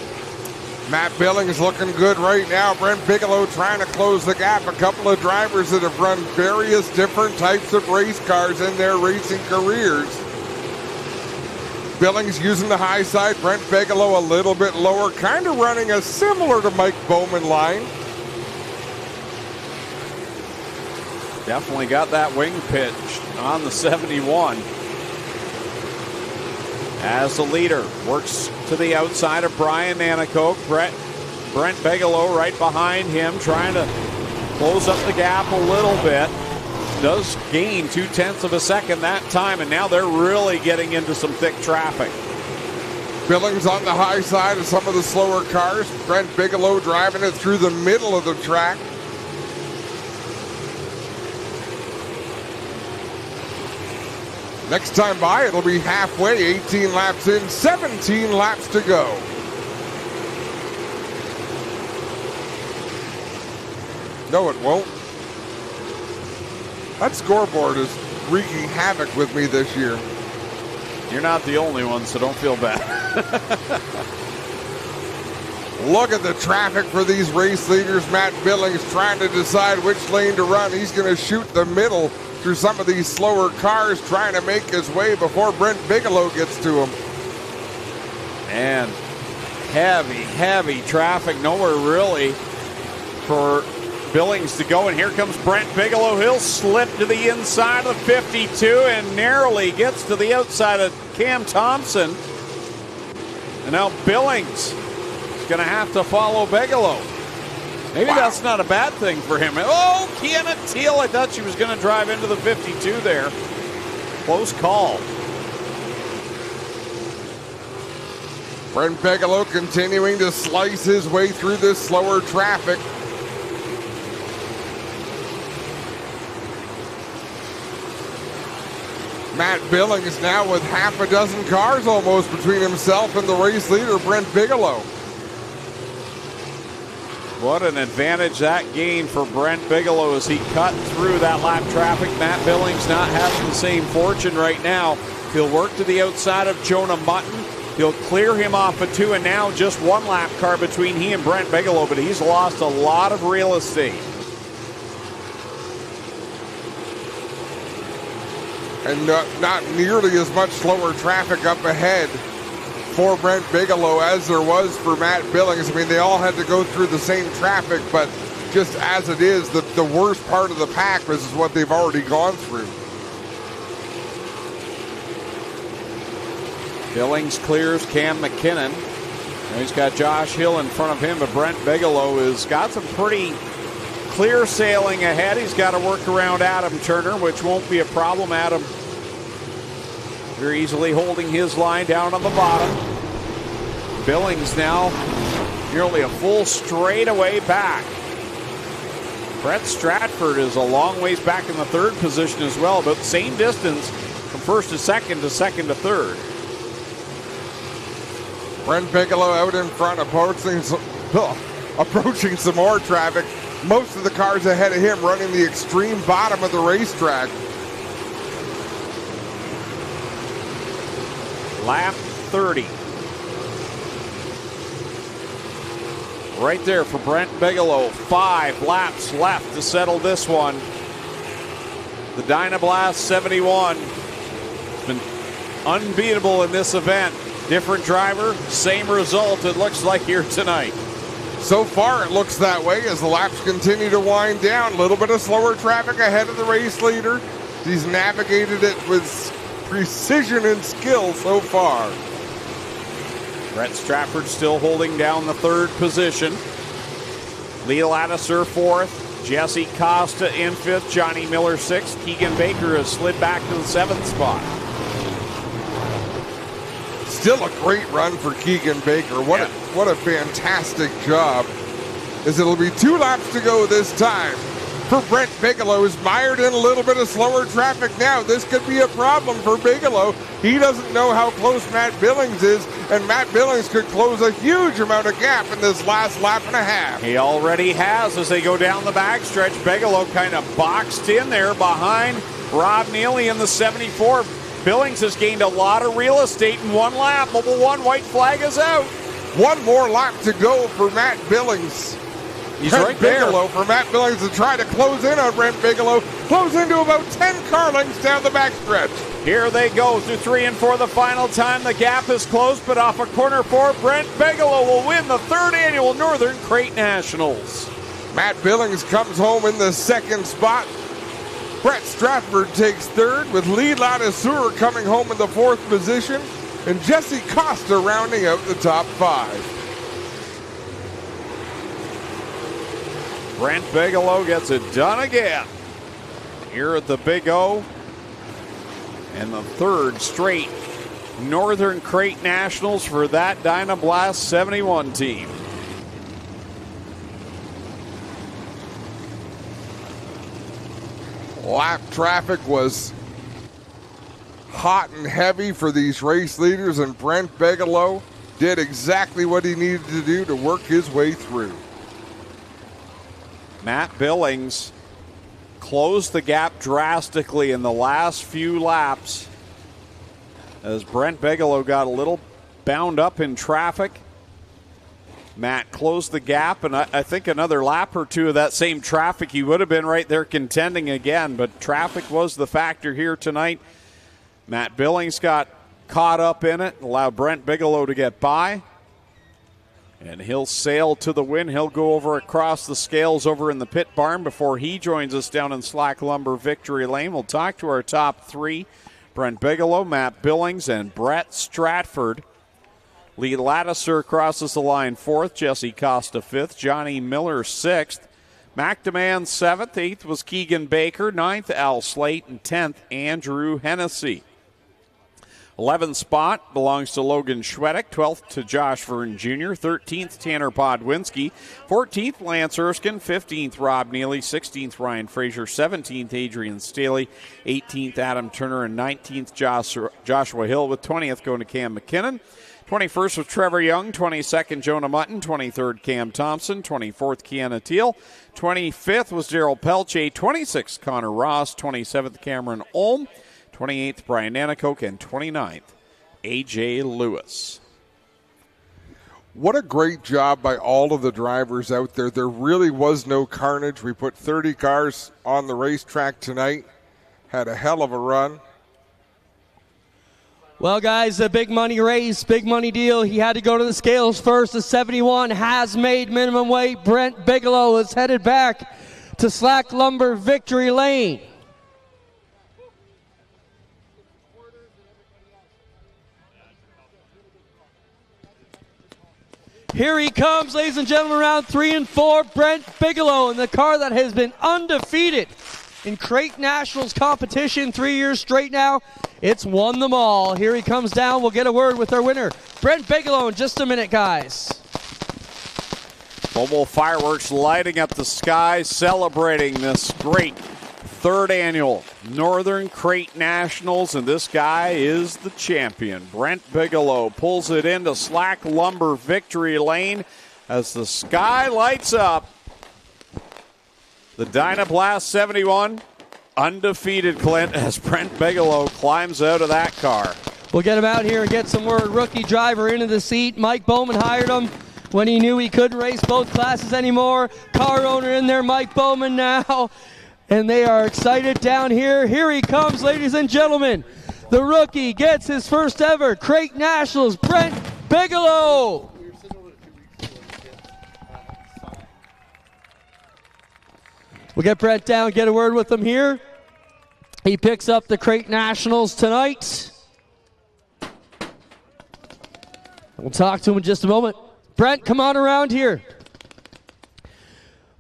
Matt Billings looking good right now. Brent Bigelow trying to close the gap. A couple of drivers that have run various different types of race cars in their racing careers. Billings using the high side. Brent Bigelow a little bit lower, kind of running a similar to Mike Bowman line. Definitely got that wing pitch on the 71. As the leader works to the outside of Brian Nanakoke, Brent Bigelow right behind him, trying to close up the gap a little bit. Does gain 0.2 of a second that time, and now they're really getting into some thick traffic. Billings on the high side of some of the slower cars. Brent Bigelow driving it through the middle of the track. Next time by, it'll be halfway, 18 laps in, 17 laps to go. No, it won't. That scoreboard is wreaking havoc with me this year. You're not the only one, so don't feel bad. Look at the traffic for these race leaders. Matt Billings trying to decide which lane to run. He's going to shoot the middle through some of these slower cars, trying to make his way before Brent Bigelow gets to him. And heavy traffic. Nowhere really for Billings to go. And here comes Brent Bigelow. He'll slip to the inside of the 52 and narrowly gets to the outside of Cam Thompson. And now Billings is going to have to follow Bigelow. Maybe that's not a bad thing for him. Oh, Kiana Teal, I thought she was going to drive into the 52 there. Close call. Brent Bigelow continuing to slice his way through this slower traffic. Matt Billings now with half a dozen cars almost between himself and the race leader, Brent Bigelow. What an advantage that gained for Brent Bigelow as he cut through that lap traffic. Matt Billings not having the same fortune right now. He'll work to the outside of Jonah Mutton. He'll clear him off a 2, and now just one lap car between he and Brent Bigelow, but he's lost a lot of real estate. And not nearly as much slower traffic up ahead for Brent Bigelow as there was for Matt Billings. I mean, they all had to go through the same traffic, but just as it is, the worst part of the pack is what they've already gone through. Billings clears Cam McKinnon. He's got Josh Hill in front of him, but Brent Bigelow has got some pretty clear sailing ahead. He's got to work around Adam Turner, which won't be a problem. Adam very easily holding his line down on the bottom. Billings now nearly a full straightaway back. Brett Stratford is a long ways back in the third position as well, but same distance from first to second to third. Brent Bigelow out in front, approaching some more traffic. Most of the cars ahead of him running the extreme bottom of the racetrack. Lap 30. Right there for Brent Bigelow. 5 laps left to settle this one. The Dynablast 71 has been unbeatable in this event. Different driver, same result it looks like here tonight. So far it looks that way as the laps continue to wind down. A little bit of slower traffic ahead of the race leader. He's navigated it with precision and skill so far. Brett Stratford still holding down the third position. Lee Ladisser fourth. Jesse Costa in fifth. Johnny Miller sixth. Keegan Baker has slid back to the 7th spot. Still a great run for Keegan Baker. What a fantastic job. As it'll be 2 laps to go this time for Brent Bigelow, who's mired in a little bit of slower traffic now. This could be a problem for Bigelow. He doesn't know how close Matt Billings is, and Matt Billings could close a huge amount of gap in this last lap and a half. He already has as they go down the backstretch. Bigelow kind of boxed in there behind Rob Neely in the 74. Billings has gained a lot of real estate in one lap. Mobile 1, white flag is out. One more lap to go for Matt Billings. He's Brent right there. Bigelow for Matt Billings to try to close in on Brent Bigelow. Close into about 10 car lengths down the backstretch. Here they go through 3 and 4 the final time. The gap is closed, but off of corner 4, Brent Bigelow will win the 3rd annual Northern Crate Nationals. Matt Billings comes home in the 2nd spot. Brett Stratford takes 3rd, with Lee Ladisseur coming home in the 4th position, and Jesse Costa rounding out the top 5. Brent Bigelow gets it done again here at the Big O, and the 3rd straight Northern Crate Nationals for that Dynablast 71 team. Lap traffic was hot and heavy for these race leaders, and Brent Bigelow did exactly what he needed to do to work his way through. Matt Billings closed the gap drastically in the last few laps as Brent Bigelow got a little bound up in traffic. Matt closed the gap, and I think another lap or two of that same traffic, he would have been right there contending again, but traffic was the factor here tonight. Matt Billings got caught up in it, allowed Brent Bigelow to get by, and he'll sail to the win. He'll go over across the scales over in the pit barn before he joins us down in Slack Lumber Victory Lane. We'll talk to our top 3, Brent Bigelow, Matt Billings, and Brett Stratford. Lee Ladisseur crosses the line 4th, Jesse Costa 5th, Johnny Miller 6th, McDeman 7th, 8th was Keegan Baker, 9th Al Slate, and 10th Andrew Hennessy. 11th spot belongs to Logan Schwedick, 12th to Josh Verne Jr., 13th Tanner Podwinski, 14th Lance Erskine, 15th Rob Neely, 16th Ryan Frazier, 17th Adrian Staley, 18th Adam Turner, and 19th Joshua Hill, with 20th going to Cam McKinnon. 21st was Trevor Young, 22nd Jonah Mutton, 23rd Cam Thompson, 24th Kiana Teal, 25th was Daryl Pelche, 26th Connor Ross, 27th Cameron Olm, 28th Brian Nanakoke, and 29th A.J. Lewis. What a great job by all of the drivers out there. There really was no carnage. We put 30 cars on the racetrack tonight. Had a hell of a run. Well, guys, a big money race, big money deal. He had to go to the scales first. The 71 has made minimum weight. Brent Bigelow is headed back to Slack Lumber Victory Lane. Here he comes, ladies and gentlemen, round 3 and 4. Brent Bigelow in the car that has been undefeated in Crate Nationals competition 3 years straight now. It's won them all. Here he comes down. We'll get a word with our winner, Brent Bigelow, in just a minute, guys. Mobile fireworks lighting up the sky, celebrating this great 3rd annual Northern Crate Nationals, and this guy is the champion. Brent Bigelow pulls it into Slack Lumber Victory Lane as the sky lights up. The Dynablast 71 undefeated, Clint, as Brent Bigelow climbs out of that car. We'll get him out here and get some word. Rookie driver into the seat. Mike Bowman hired him when he knew he couldn't race both classes anymore. Car owner in there, Mike Bowman now. And they are excited down here. Here he comes, ladies and gentlemen. The rookie gets his first ever Crate Nationals, Brent Bigelow. We'll get Brent down, get a word with him here. He picks up the Crate Nationals tonight. We'll talk to him in just a moment. Brent, come on around here.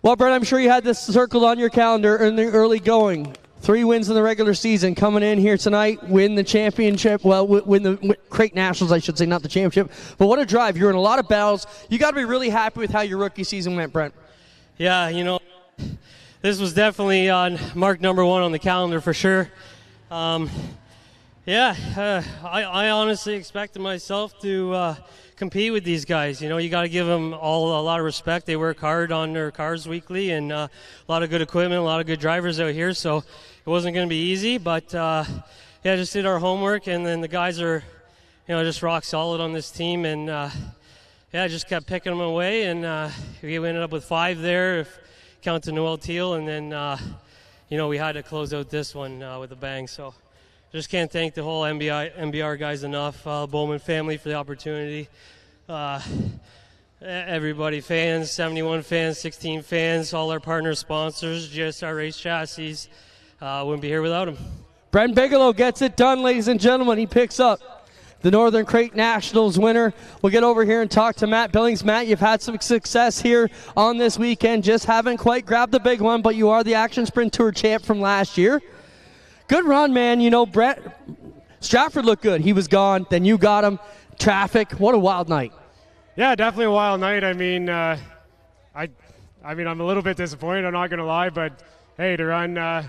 Well, Brent, I'm sure you had this circled on your calendar in the early going. 3 wins in the regular season, coming in here tonight, win the championship, well, win the Crate Nationals, I should say, not the championship. But what a drive. You're in a lot of battles. You got to be really happy with how your rookie season went, Brent. Yeah, you know, this was definitely on mark number 1 on the calendar for sure. I honestly expected myself to compete with these guys. You know, you got to give them all a lot of respect. They work hard on their cars weekly, and a lot of good equipment, a lot of good drivers out here. So it wasn't going to be easy, but just did our homework, and then the guys are, just rock solid on this team, and just kept picking them away, and we ended up with 5 there, if counting Noel Teal, and then we had to close out this one with a bang. So just can't thank the whole MBR guys enough, Bowman family for the opportunity. Everybody, fans, 71 fans, 16 fans, all our partner sponsors, GSR Race Chassis, wouldn't be here without them. Brent Bigelow gets it done, ladies and gentlemen. He picks up the Northern Crate Nationals winner. We'll get over here and talk to Matt Billings. Matt, you've had some success here on this weekend. Just haven't quite grabbed the big one, but you are the Action Sprint Tour champ from last year. Good run, man. Brett Stratford looked good. He was gone. Then you got him. Traffic. What a wild night. Yeah, definitely a wild night. I mean, I'm a little bit disappointed. I'm not going to lie, but hey, to run, I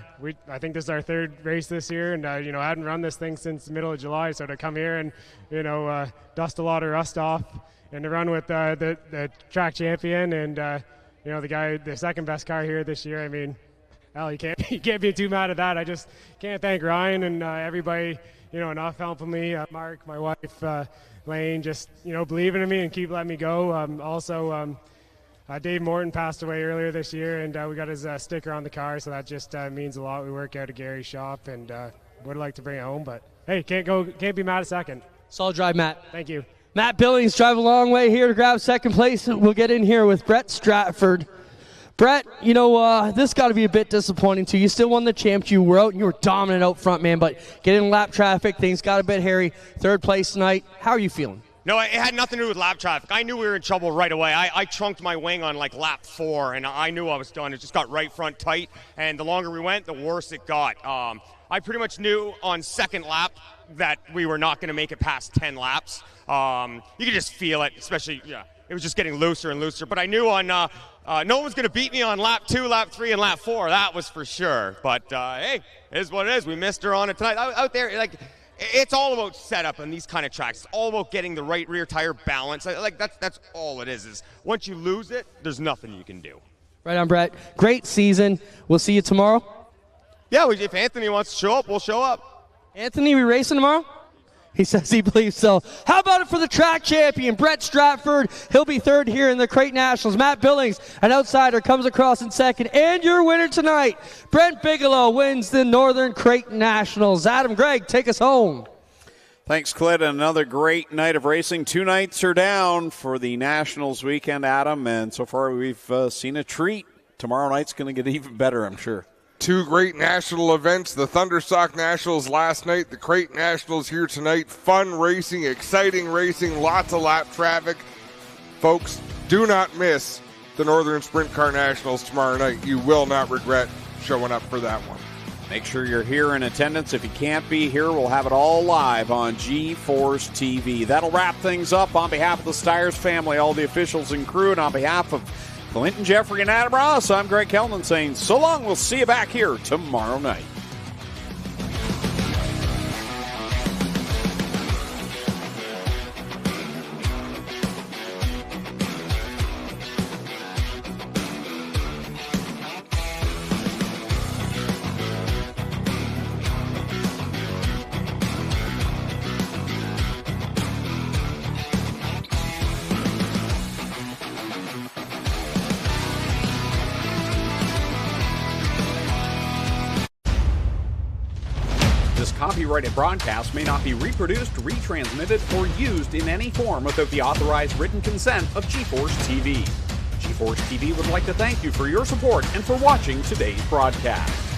think this is our 3rd race this year, and I hadn't run this thing since the middle of July, so to come here and dust a lot of rust off, and to run with the track champion and the guy, the 2nd best car here this year. I mean, hell, you can't be too mad at that. I just can't thank Ryan and everybody, enough helping me, Mark, my wife, Lane, just believing in me and keep letting me go. Dave Morton passed away earlier this year, and we got his sticker on the car, so that just means a lot. We work out at Gary's shop, and would like to bring it home, but hey, can't be mad at 2nd. Solid drive, Matt. Thank you. Matt Billings drive a long way here to grab 2nd place. We'll get in here with Brett Stratford. Brett, this got to be a bit disappointing too. You still won the champs. You were out and you were dominant out front, man, but getting in lap traffic, things got a bit hairy. 3rd place tonight. How are you feeling? No, it had nothing to do with lap traffic. I knew we were in trouble right away. I trunked my wing on like lap 4, and I knew I was done. It just got right front tight, and the longer we went, the worse it got. I pretty much knew on 2nd lap that we were not going to make it past 10 laps. You could just feel it, especially, it was just getting looser and looser. But I knew on no one was going to beat me on lap 2, lap 3, and lap 4. That was for sure. But, hey, it is what it is. We missed her on it tonight. Out there, it's all about setup on these kind of tracks. It's all about getting the right rear tire balance. That's all it is once you lose it, there's nothing you can do. Right on, Brett. Great season. We'll see you tomorrow. Yeah, if Anthony wants to show up, we'll show up. Anthony, we racing tomorrow? He says he believes so. How about it for the track champion, Brett Stratford? He'll be 3rd here in the Crate Nationals. Matt Billings, an outsider, comes across in 2nd. And your winner tonight, Brent Bigelow, wins the Northern Crate Nationals. Adam Gregg, take us home. Thanks, Clint. Another great night of racing. 2 nights are down for the Nationals weekend, Adam, and so far we've seen a treat. Tomorrow night's going to get even better, I'm sure. 2 great national events, the Thunderstock Nationals last night, the Crate Nationals here tonight. Fun racing, exciting racing, lots of lap traffic. Folks, do not miss the Northern Sprint Car Nationals tomorrow night. You will not regret showing up for that one. Make sure you're here in attendance. If you can't be here, we'll have it all live on G-Force TV. That'll wrap things up. On behalf of the Stiers family, all the officials and crew, and on behalf of Clinton, Jeffrey, and Adam Ross, I'm Greg Kellman saying so long. We'll see you back here tomorrow night. Copyrighted broadcast may not be reproduced, retransmitted, or used in any form without the authorized written consent of G-Force TV. G-Force TV would like to thank you for your support and for watching today's broadcast.